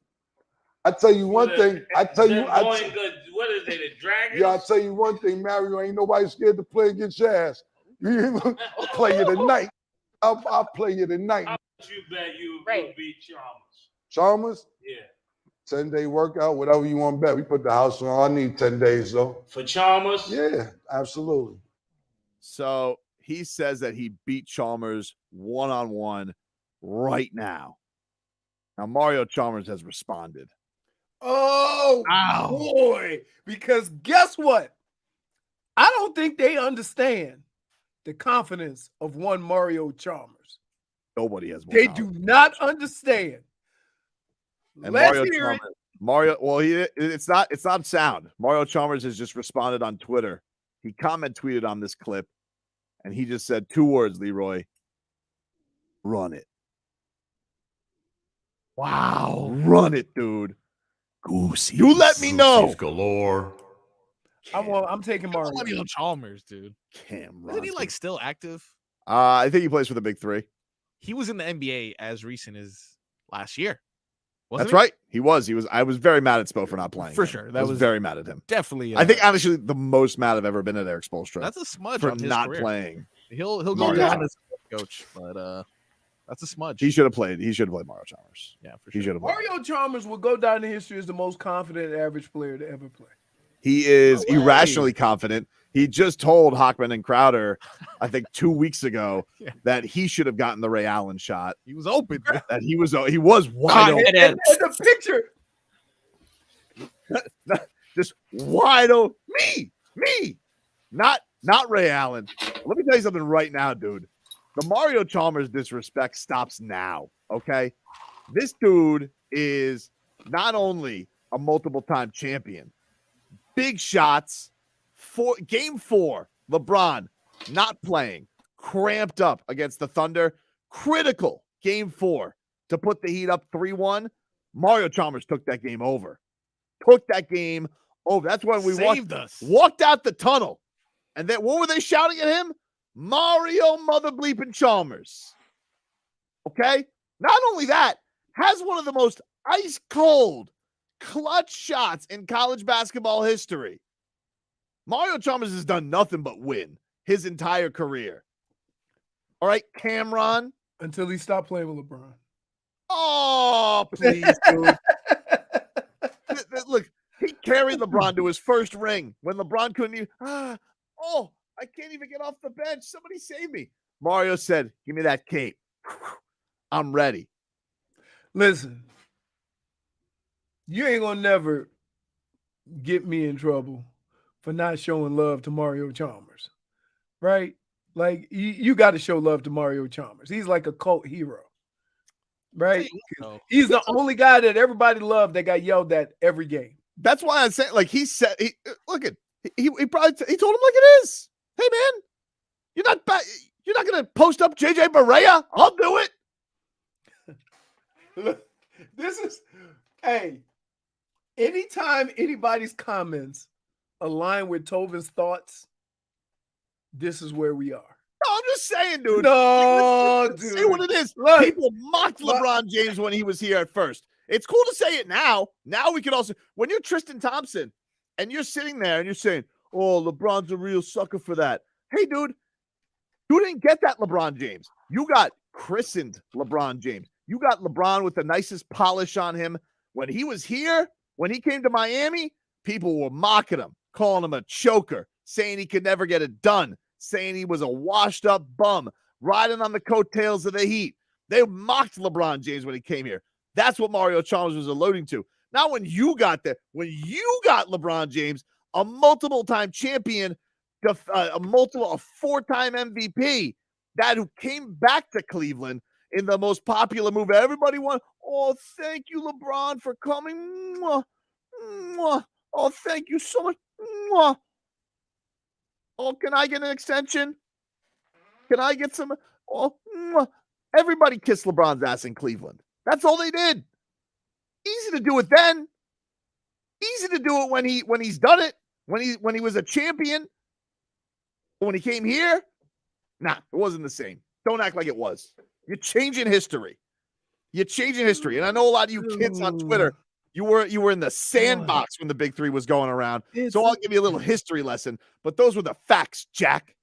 I tell you one thing. What is it, the Dragons? Yeah, I tell you one thing, Mario. Ain't nobody scared to play against your ass. I'll play you tonight. I'll play you tonight. How much you bet you will beat Chalmers? Chalmers? Yeah. 10-day workout, whatever you want to bet. We put the house on. I need 10 days, though. For Chalmers? Yeah, absolutely. So he says that he beat Chalmers one-on-one right now. Now, Mario Chalmers has responded. Oh, boy. Because guess what? I don't think they understand the confidence of one Mario Chalmers. Nobody has more They confidence. do not understand. And Let's Mario hear Chalmers, it's not sound. Mario Chalmers has just responded on Twitter. He tweeted on this clip, and he just said 2 words, Leroy. Run it. Wow. Run it, dude. Goosey. You let me know. Galore. I'm taking Mario. Mario Chalmers, dude. Isn't he like still active? I think he plays for the big three. He was in the NBA as recent as last year. That's right. He was. I was very mad at Spo for not playing. For him. sure. I was very mad at him. Definitely. I think honestly the most mad I've ever been at Eric Spoelstra. That's a smudge for on his not career. playing. He'll go down as coach, but that's a smudge. He should have played. He should have played Mario Chalmers. Yeah, for sure. He should have. Mario Chalmers will go down in history as the most confident average player to ever play. He is irrationally confident. He just told Hockman and Crowder, I think 2 weeks ago, that he should have gotten the Ray Allen shot. He was open. That he was wide open. And the picture. Just wide open. Me. Not Ray Allen. Let me tell you something right now, dude. The Mario Chalmers disrespect stops now, okay? This dude is not only a multiple-time champion, big shots. Game 4, LeBron not playing, cramped up against the Thunder. Critical game 4 to put the Heat up 3-1. Mario Chalmers took that game over. That's when we walked out the tunnel. And then what were they shouting at him? Mario mother bleeping Chalmers. Okay? Not only that, has one of the most ice cold clutch shots in college basketball history. Mario Chalmers has done nothing but win his entire career. All right, Cameron. Until he stopped playing with LeBron. Oh, please, dude. Look, he carried LeBron to his first ring when LeBron couldn't even. I can't even get off the bench. Somebody save me. Mario said, give me that cape. I'm ready. Listen, you ain't going to never get me in trouble for not showing love to Mario Chalmers, right? Like, you got to show love to Mario Chalmers. He's like a cult hero, right? He's the only guy that everybody loved that got yelled at every game. That's why I said, like, he said, he told him like it is. Hey, man, you're not going to post up JJ Barea? I'll do it. Look, anytime anybody's comments align with Tobin's thoughts, this is where we are. No, I'm just saying, dude. No, dude. Say what it is. Look, people mocked LeBron James when he was here at first. It's cool to say it now. Now we can also, when you're Tristan Thompson and you're sitting there and you're saying, oh, LeBron's a real sucker for that. Hey, dude, you didn't get that LeBron James. You got christened LeBron James. You got LeBron with the nicest polish on him. When he was here, when he came to Miami, people were mocking him, calling him a choker, saying he could never get it done, saying he was a washed-up bum, riding on the coattails of the Heat. They mocked LeBron James when he came here. That's what Mario Chalmers was alluding to. Now, when you got LeBron James, a multiple-time champion, a four-time MVP, that who came back to Cleveland in the most popular move everybody wanted. Oh, thank you, LeBron, for coming. Mwah, mwah. Oh, thank you so much. Mwah. Oh, can I get an extension? Can I get some? Oh, mwah. Everybody kissed LeBron's ass in Cleveland. That's all they did. Easy to do it then. Easy to do it when he's done it. When he was a champion. When he came here, nah, it wasn't the same. Don't act like it was. You're changing history. And I know a lot of you kids on Twitter, you were in the sandbox when the big three was going around. So I'll give you a little history lesson. But those were the facts, Jack.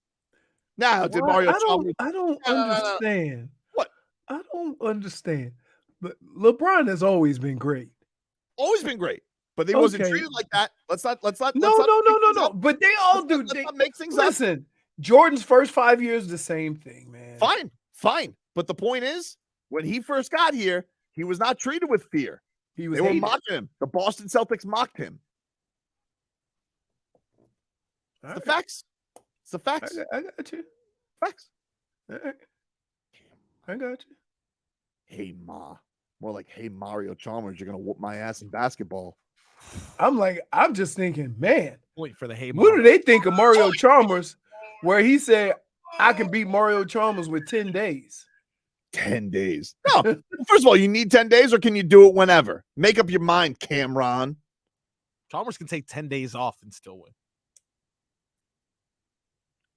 Now, did Mario Chalmers? I don't understand. What? I don't understand. But LeBron has always been great. Always been great. But they wasn't treated like that. Let's not. No. But they all do. Let's not make things up. Listen, Jordan's first 5 years, the same thing, man. Fine. But the point is, when he first got here, he was not treated with fear. They were mocking him. The Boston Celtics mocked him. It's the facts. It's the facts. I got you. Facts. All right. I got you. Hey, Ma. More like, hey, Mario Chalmers, you're going to whoop my ass in basketball. I'm just thinking, man. Wait for the hey. What do they think of Mario Chalmers where he said, I can beat Mario Chalmers with 10 days? 10 days. No, first of all, you need 10 days or can you do it whenever? Make up your mind, Cameron. Chalmers can take 10 days off and still win.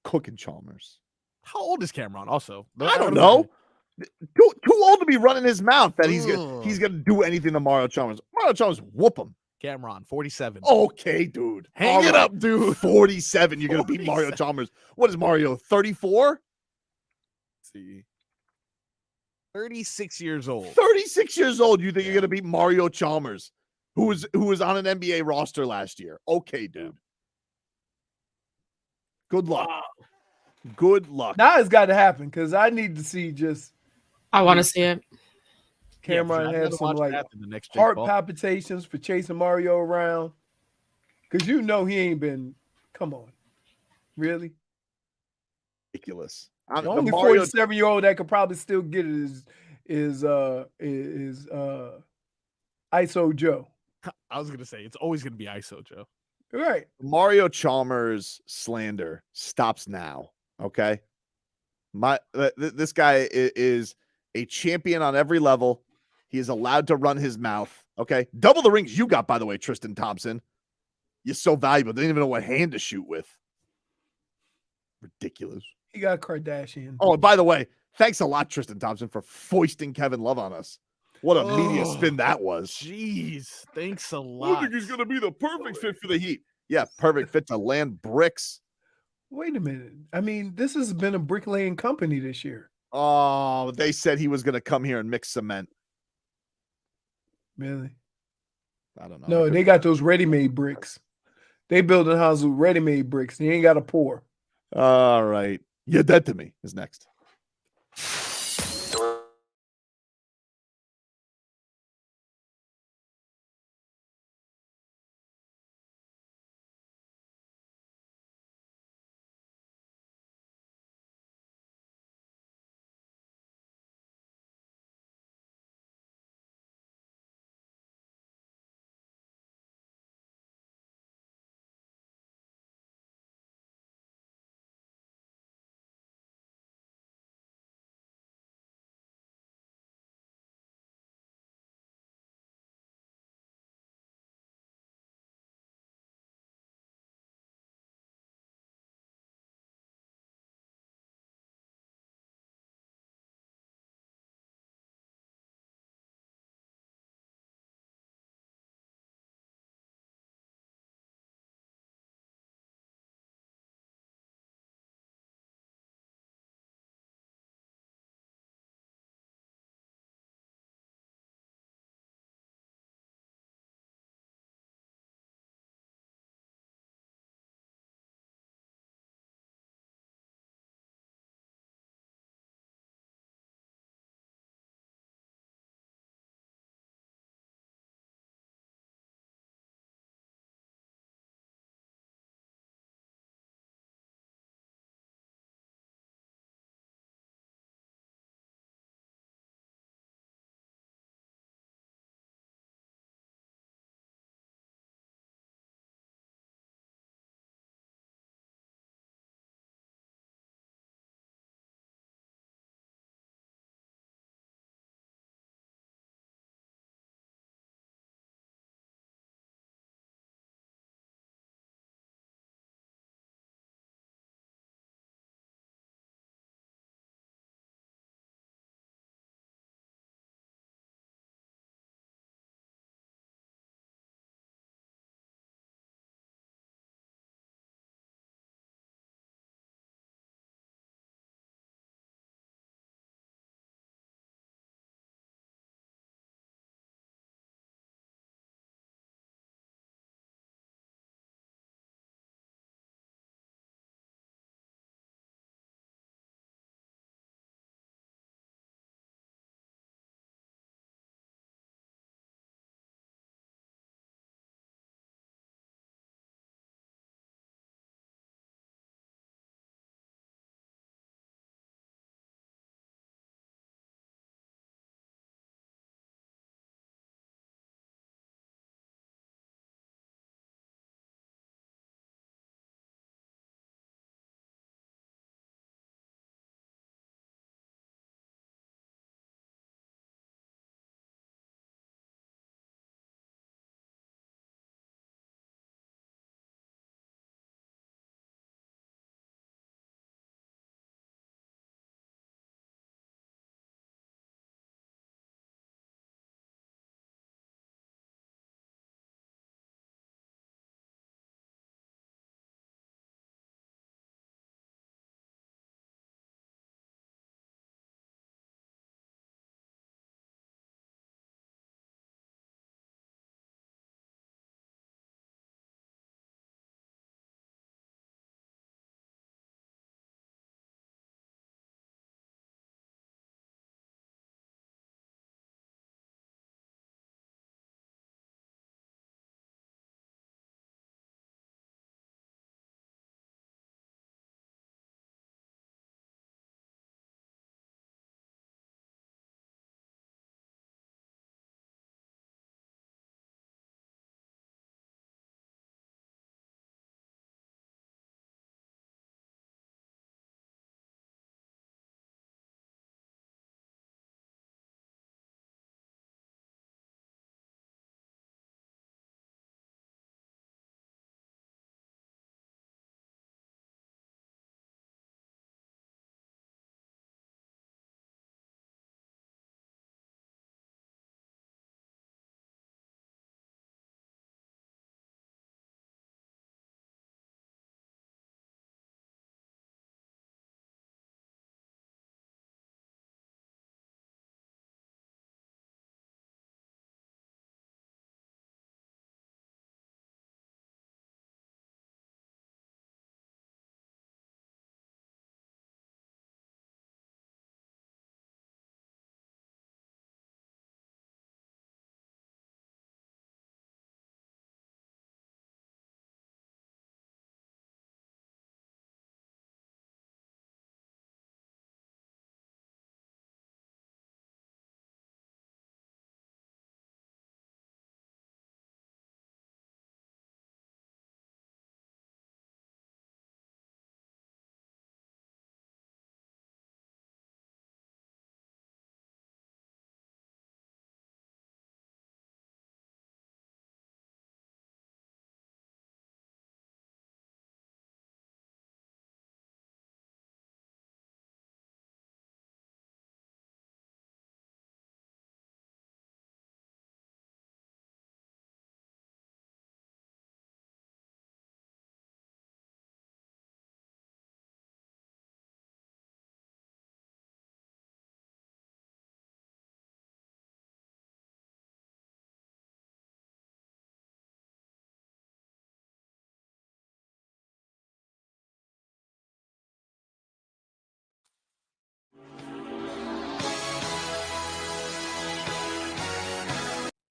Cooking Chalmers. How old is Cameron? Also, I don't know. Too old to be running his mouth that he's gonna do anything to Mario Chalmers. Mario Chalmers whoop him. Cameron, 47. Okay, dude. Hang it up, dude. 47. You're gonna beat Mario Chalmers. What is Mario? 34? See. 36 years old. 36 years old. You think you're gonna beat Mario Chalmers, who was on an NBA roster last year? Okay, dude. Good luck. Good luck. Now it's got to happen because I need to see just. I want to see it. Cameron I'd had rather some watch like that than the next Jake heart Paul. palpitations for chasing Mario around. Because you know he ain't been. Come on. Really? Ridiculous. The only 47-year-old that could probably still get it is ISO Joe. I was gonna say it's always gonna be ISO Joe. Right. Mario Chalmers slander stops now. Okay. This guy is a champion on every level. He is allowed to run his mouth. Okay. Double the rings you got, by the way, Tristan Thompson. You're so valuable. They didn't even know what hand to shoot with. Ridiculous. He got Kardashian. Oh, and by the way, thanks a lot, Tristan Thompson, for foisting Kevin Love on us. What a media spin that was. Jeez, thanks a I lot. think he's going to be the perfect fit for the Heat. Yeah, perfect fit to land bricks. Wait a minute. I mean, this has been a bricklaying company this year. Oh, they said he was going to come here and mix cement. Really? I don't know. No, they got those ready-made bricks. They build a house with ready-made bricks. They ain't got to pour. All right. You're dead to me is next.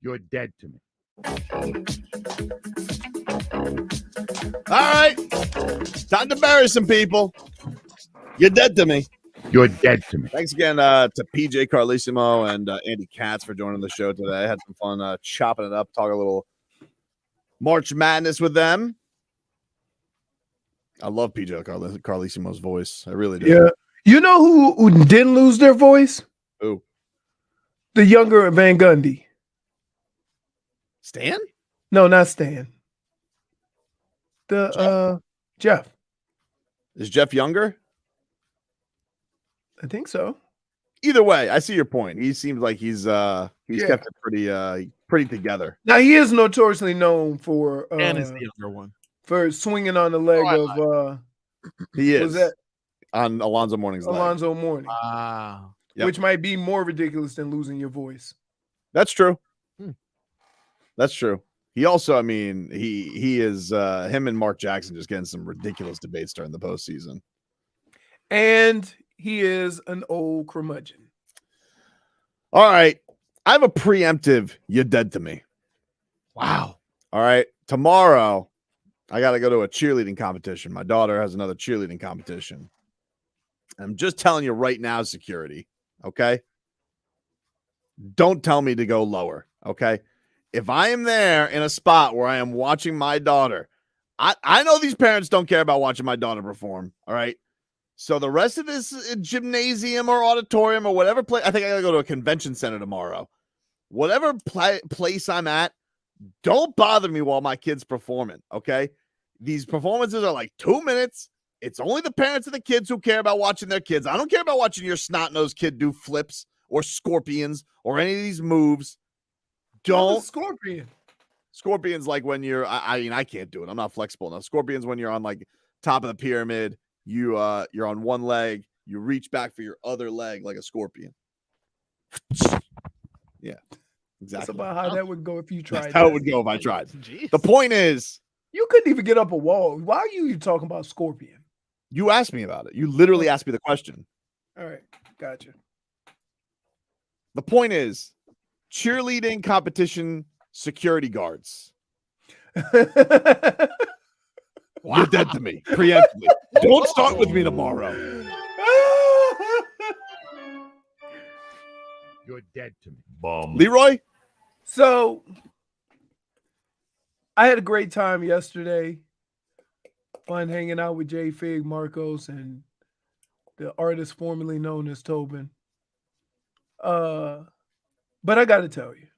You're dead to me. All right. Time to bury some people. You're dead to me. You're dead to me. Thanks again to P.J Carlesimo and Andy Katz for joining the show today. Had some fun chopping it up, talking a little March Madness with them. I love P.J. Carlesimo's voice. I really do. Yeah. You know who didn't lose their voice? Who? The younger Van Gundy. Stan? No, not Stan. Jeff. Is Jeff younger? I think so. Either way, I see your point. He seems like he's kept it pretty together. Now he is notoriously known for and is the younger one. For swinging on the leg of he is was that on Alonzo Mourning's leg. Alonzo Mourning. Wow. Yep. Which might be more ridiculous than losing your voice. That's true. That's true. He also, I mean, he is him and Mark Jackson just getting some ridiculous debates during the postseason. And he is an old curmudgeon. All right. I have a preemptive "you're dead to me." Wow. All right. Tomorrow, I got to go to a cheerleading competition. My daughter has another cheerleading competition. I'm just telling you right now, security. Okay. Don't tell me to go lower. Okay. If I am there in a spot where I am watching my daughter, I know these parents don't care about watching my daughter perform. All right. So the rest of this gymnasium or auditorium or whatever place, I think I got to go to a convention center tomorrow. Whatever place I'm at, don't bother me while my kid's performing. Okay. These performances are like 2 minutes. It's only the parents of the kids who care about watching their kids. I don't care about watching your snot-nosed kid do flips or scorpions or any of these moves. Don't. Scorpions like when you're, I mean, I can't do it. I'm not flexible enough. Scorpions when you're on like top of the pyramid, you're on one leg, you reach back for your other leg like a scorpion. Yeah, exactly. That's about how that would go if you tried. That's how it would go if I tried. Jeez. The point is, you couldn't even get up a wall. Why are you talking about scorpion? you asked me about it. You literally asked me the question. All right, gotcha. The point is, cheerleading competition security guards. You're dead to me, preemptively. Don't start with me tomorrow. You're dead to me. Bum. Leroy? So, I had a great time yesterday. Fun hanging out with J Fig, Marcos, and the artist formerly known as Tobin. But I got to tell you,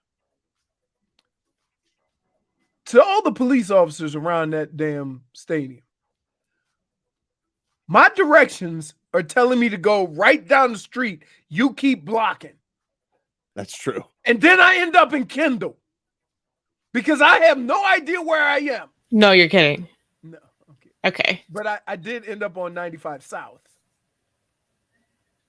to all the police officers around that damn stadium, my directions are telling me to go right down the street. You keep blocking. That's true. And then I end up in Kendall because I have no idea where I am. No, you're kidding. No. Okay. But I did end up on 95 South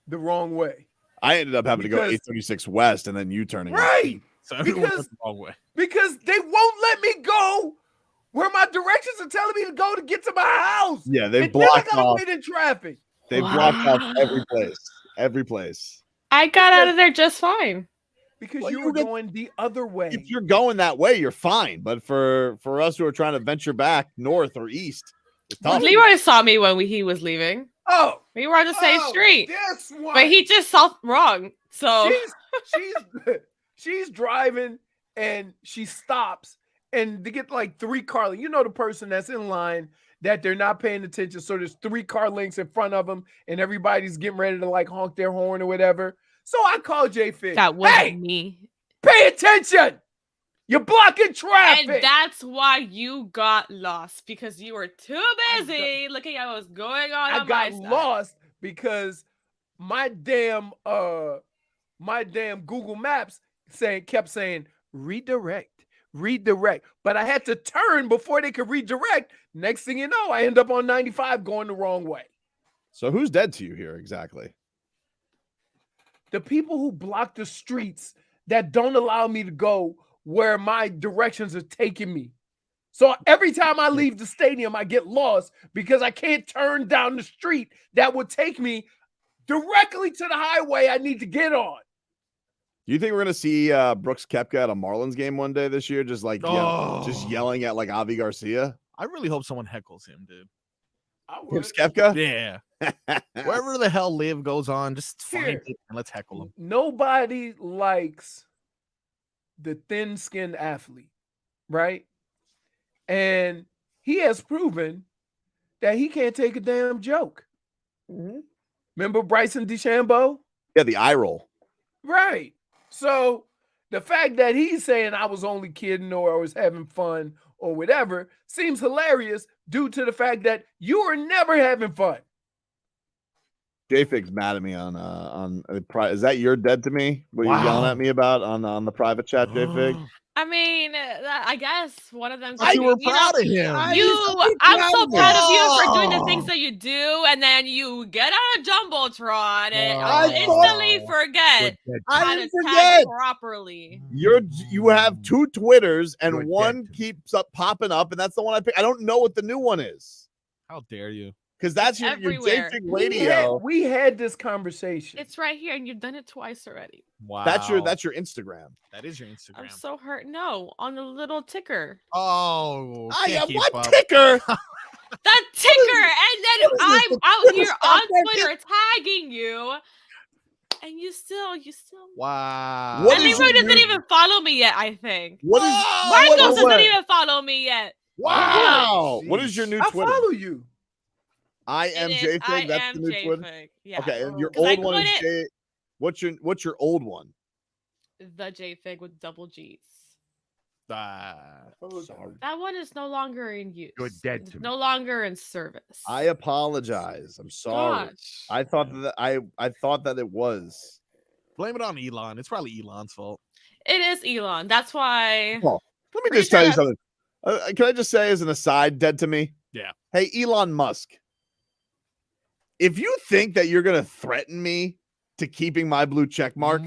the wrong way. I ended up having to go 836 West and then you turning. Right. So everyone went the wrong way. Because they won't let me go where my directions are telling me to go to get to my house. Yeah, they and blocked then I off. gotta wait in traffic. They blocked off every place. Every place. I got out of there just fine. Because you were going the other way. If you're going that way, you're fine. But for us who are trying to venture back north or east, it's tough. Leroy saw me when he was leaving. Oh, we were on the same street. That's why. But he just saw wrong. So she's driving and she stops and they get like 3 car lengths. You know the person that's in line that they're not paying attention. So there's 3 car lengths in front of them and everybody's getting ready to like honk their horn or whatever. So I called J Fig. That wasn't me. Pay attention. You're blocking traffic. And that's why you got lost, because you were too busy looking at what was going on. I got lost because my damn Google Maps kept saying redirect. But I had to turn before they could redirect. Next thing you know, I end up on 95 going the wrong way. So who's dead to you here exactly? The people who block the streets that don't allow me to go where my directions are taking me. So every time I leave the stadium, I get lost because I can't turn down the street that would take me directly to the highway I need to get on. Do you think we're gonna see Brooks Koepka at a Marlins game one day this year? Just like just yelling at like Avi Garcia. I really hope someone heckles him, dude. Brooks Koepka? Yeah. Wherever the hell Liv goes on, just find Here. it and let's heckle him. Nobody likes the thin-skinned athlete, right? And he has proven that he can't take a damn joke. Remember Bryson DeChambeau? Yeah, the eye roll. Right. So the fact that he's saying I was only kidding or I was having fun or whatever seems hilarious due to the fact that you are never having fun. J-Fig's mad at me on is that your dead to me? What you're yelling at me about on the private chat, J-Fig? I mean, I guess one of them. You were proud of him. I'm so proud of you for doing the things that you do, and then you get on a jumbotron and instantly forget how to tag properly. You have 2 Twitters and one keeps popping up, and that's the one I pick. I don't know what the new one is. How dare you? Because that's your J-Fig radio. We had this conversation. It's right here, and you've done it twice already. Wow. That's your Instagram. That is your Instagram. I'm so hurt. No, on the little ticker. Oh, what ticker? The ticker, and then I'm out here on Twitter tagging you, and you still. Wow. And Leroy doesn't even follow me yet. I think. Marcos doesn't even follow me yet. Wow. What is your new Twitter? I follow you. I am J-Fig. That's the new Twitter. Yeah. Okay, and your old one is J. What's your old one? The J-Fig with double G's. That one is no longer in use. You're dead to It's me. no longer in service. I apologize. I'm sorry. Gosh. I thought that it was. Blame it on Elon. It's probably Elon's fault. It is Elon. That's why. Oh, let me just tell you something. Can I just say as an aside, dead to me? Yeah. Hey, Elon Musk. If you think that you're gonna threaten me to keeping my blue check mark,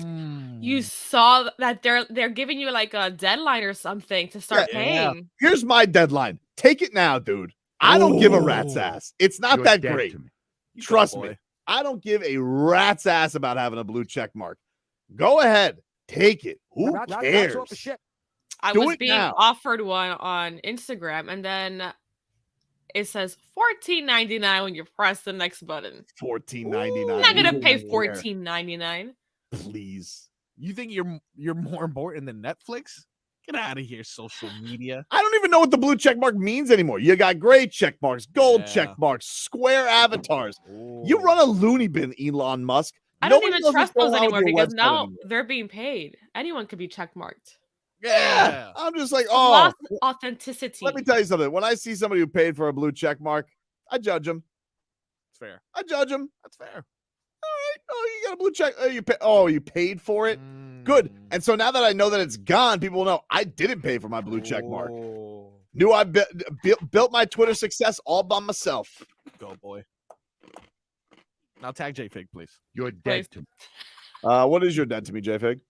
you saw that they're giving you like a deadline or something to start paying. Here's my deadline. Take it now, dude. I don't give a rat's ass. It's not that great. Trust me. I don't give a rat's ass about having a blue check mark. Go ahead. Take it. Who cares? I Do was it being now. offered one on Instagram, and then it says $14.99 when you press the next button. $14.99. I'm not gonna pay $14.99. Please. You think you're more important than Netflix? Get out of here, social media. I don't even know what the blue check mark means anymore. You got gray check marks, gold check marks, square avatars. You run a loony bin, Elon Musk. I don't Nobody even trust doesn't those go out anymore with your because website now anymore. they're being paid. Anyone could be checkmarked. Yeah. I'm just like, Lost authenticity. Let me tell you something. When I see somebody who paid for a blue check mark, I judge them. It's fair. I judge them. That's fair. All right. Oh, you got a blue check. You paid for it. Good. And so now that I know that it's gone, people will know I didn't pay for my blue check mark. Knew I built my Twitter success all by myself. Go, boy. Now tag J-Fig, please. You're dead to me. What is your dead to me, J-Fig?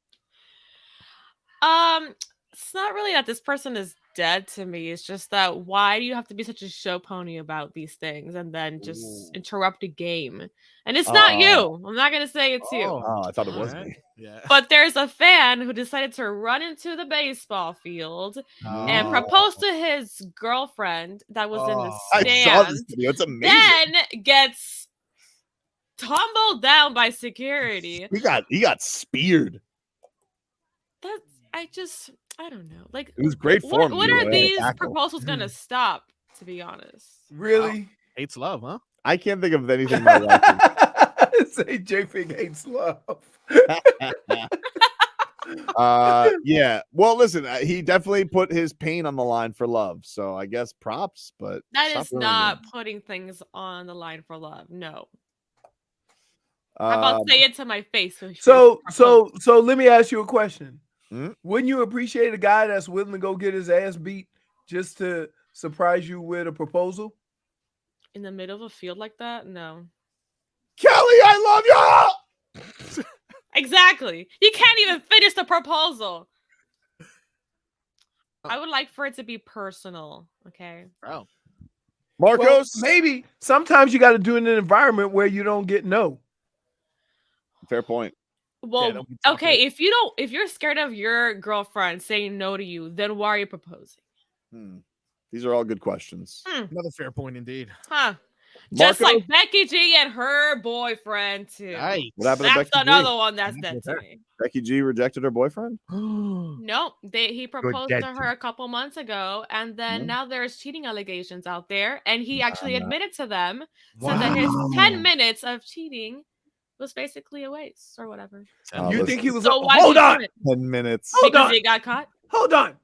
It's not really that this person is dead to me. It's just that why do you have to be such a show pony about these things and then just interrupt a game? And it's not you. I'm not gonna say it's you. Oh, I thought it was me. Yeah. But there's a fan who decided to run into the baseball field and propose to his girlfriend that was in the I saw this stands. video. It's amazing. Then gets tumbled down by security. He got speared. I don't know. Like, It was great form. when either are way. these Tackle. proposals gonna stop? To be honest, Really? Hates love, huh? I can't think of anything my wife can- Say J-Fig hates love. Yeah. Well, listen, he definitely put his pain on the line for love. So I guess props, but that stop is ruining not it. putting things on the line for love. No. How about say it to my face? So let me ask you a question. Hmm? Wouldn't you appreciate a guy that's willing to go get his ass beat just to surprise you with a proposal? In the middle of a field like that? No. Kelly, I love you. Exactly. You can't even finish the proposal. I would like for it to be personal. Okay. Oh. Marcos, Well, maybe sometimes you got to do it in an environment where you don't get no. fair point. Well, okay, if you're scared of your girlfriend saying no to you, then why are you proposing? These are all good questions. Another fair point indeed. Huh. Just Marco? like Becky G and her boyfriend too. Nice. What happened to That's Becky G? another one that's dead to me. Becky G rejected her boyfriend? No, he proposed dead to her a couple months ago, and then Mhm. now there's cheating allegations out there, and he actually admitted to them, said that his 10 minutes of cheating was basically a waste or whatever. You think he was? So why Hold did you on. do it? 10 minutes. Because he got caught? Hold on.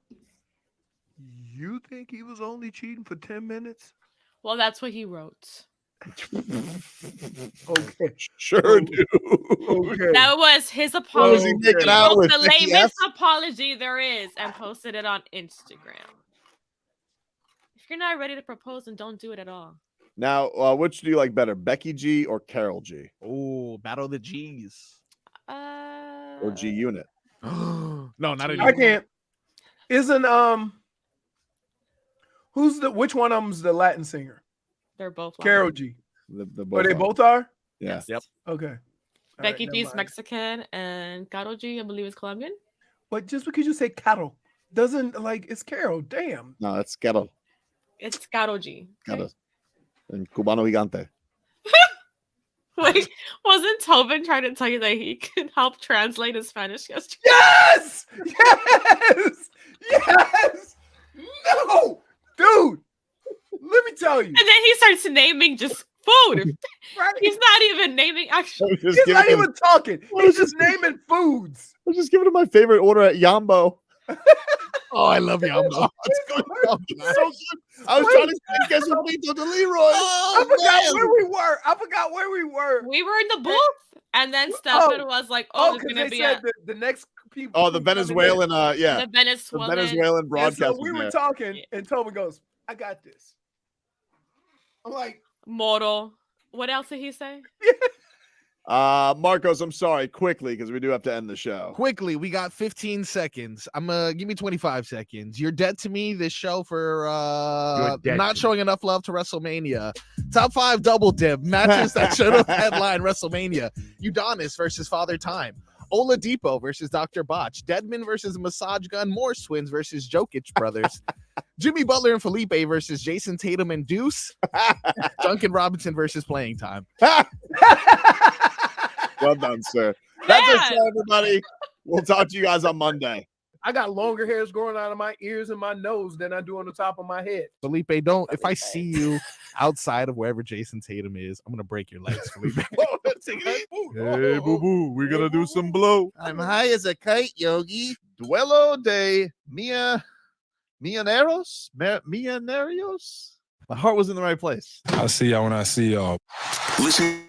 You think he was only cheating for 10 minutes? Well, that's what he wrote. Okay. Sure do. Okay. That was his What apology. was he making He out wrote with? the Becky lamest F? apology there is and posted it on Instagram. If you're not ready to propose, then don't do it at all. Now, which do you like better, Becky G or Carol G? Oh, battle of the G's. Or G Unit? No, not I anymore. can't. Isn't which one of them's the Latin singer? They're both Carol Latin. G. The Or they both are? Yeah. Yep. Okay. Becky All right, G never is mind. Mexican and Karol G, I believe, is Colombian. But just because you say Carol doesn't it's Carol. Damn. No, it's Carol. It's Karol G. Carol. And Cubano Gigante. Wait, wasn't Tobin trying to tell you that he could help translate his Spanish yesterday? Yes! Yes! Yes! No! Dude! Let me tell you. And then he starts naming just food. Right? He's not even naming actual. Just He's giving not him- even talking. He's just naming foods. I was just giving him my favorite order at Yambo. Oh, I love Yambo. So good. I was trying to say quesadito to Leroy. I forgot where we were. We were in the booth, and then Stefan was like, "Oh, it's because gonna they be said the next people. Oh, the Venezuelan, yeah. the Venezuelan." The Venezuelan And broadcast. so we was were there. talking, and Tobin goes, "I got this." I'm like, Moro. What else did he say? Marcos, I'm sorry, quickly, because we do have to end the show. Quickly, we got 15 seconds. Give me 25 seconds. You're dead to me this show for not showing enough love to WrestleMania. Top 5 double dip matches that should have headlined WrestleMania. Udonis versus Father Time. Oladipo versus Dr. Botch. Deadman versus Massage Gun. Morse Twins versus Jokic Brothers. Jimmy Butler and Felipe versus Jason Tatum and Deuce. Duncan Robinson versus Playing Time. Well done, sir. That's our show, everybody. We'll talk to you guys on Monday. I got longer hairs growing out of my ears and my nose than I do on the top of my head. Felipe, if I see you outside of wherever Jason Tatum is, I'm gonna break your legs, Felipe. Hey, boo boo, we're gonna do some blow. I'm high as a kite, Yogi. Duelo de Millonarios? My heart was in the right place. I'll see y'all when I see y'all. Listen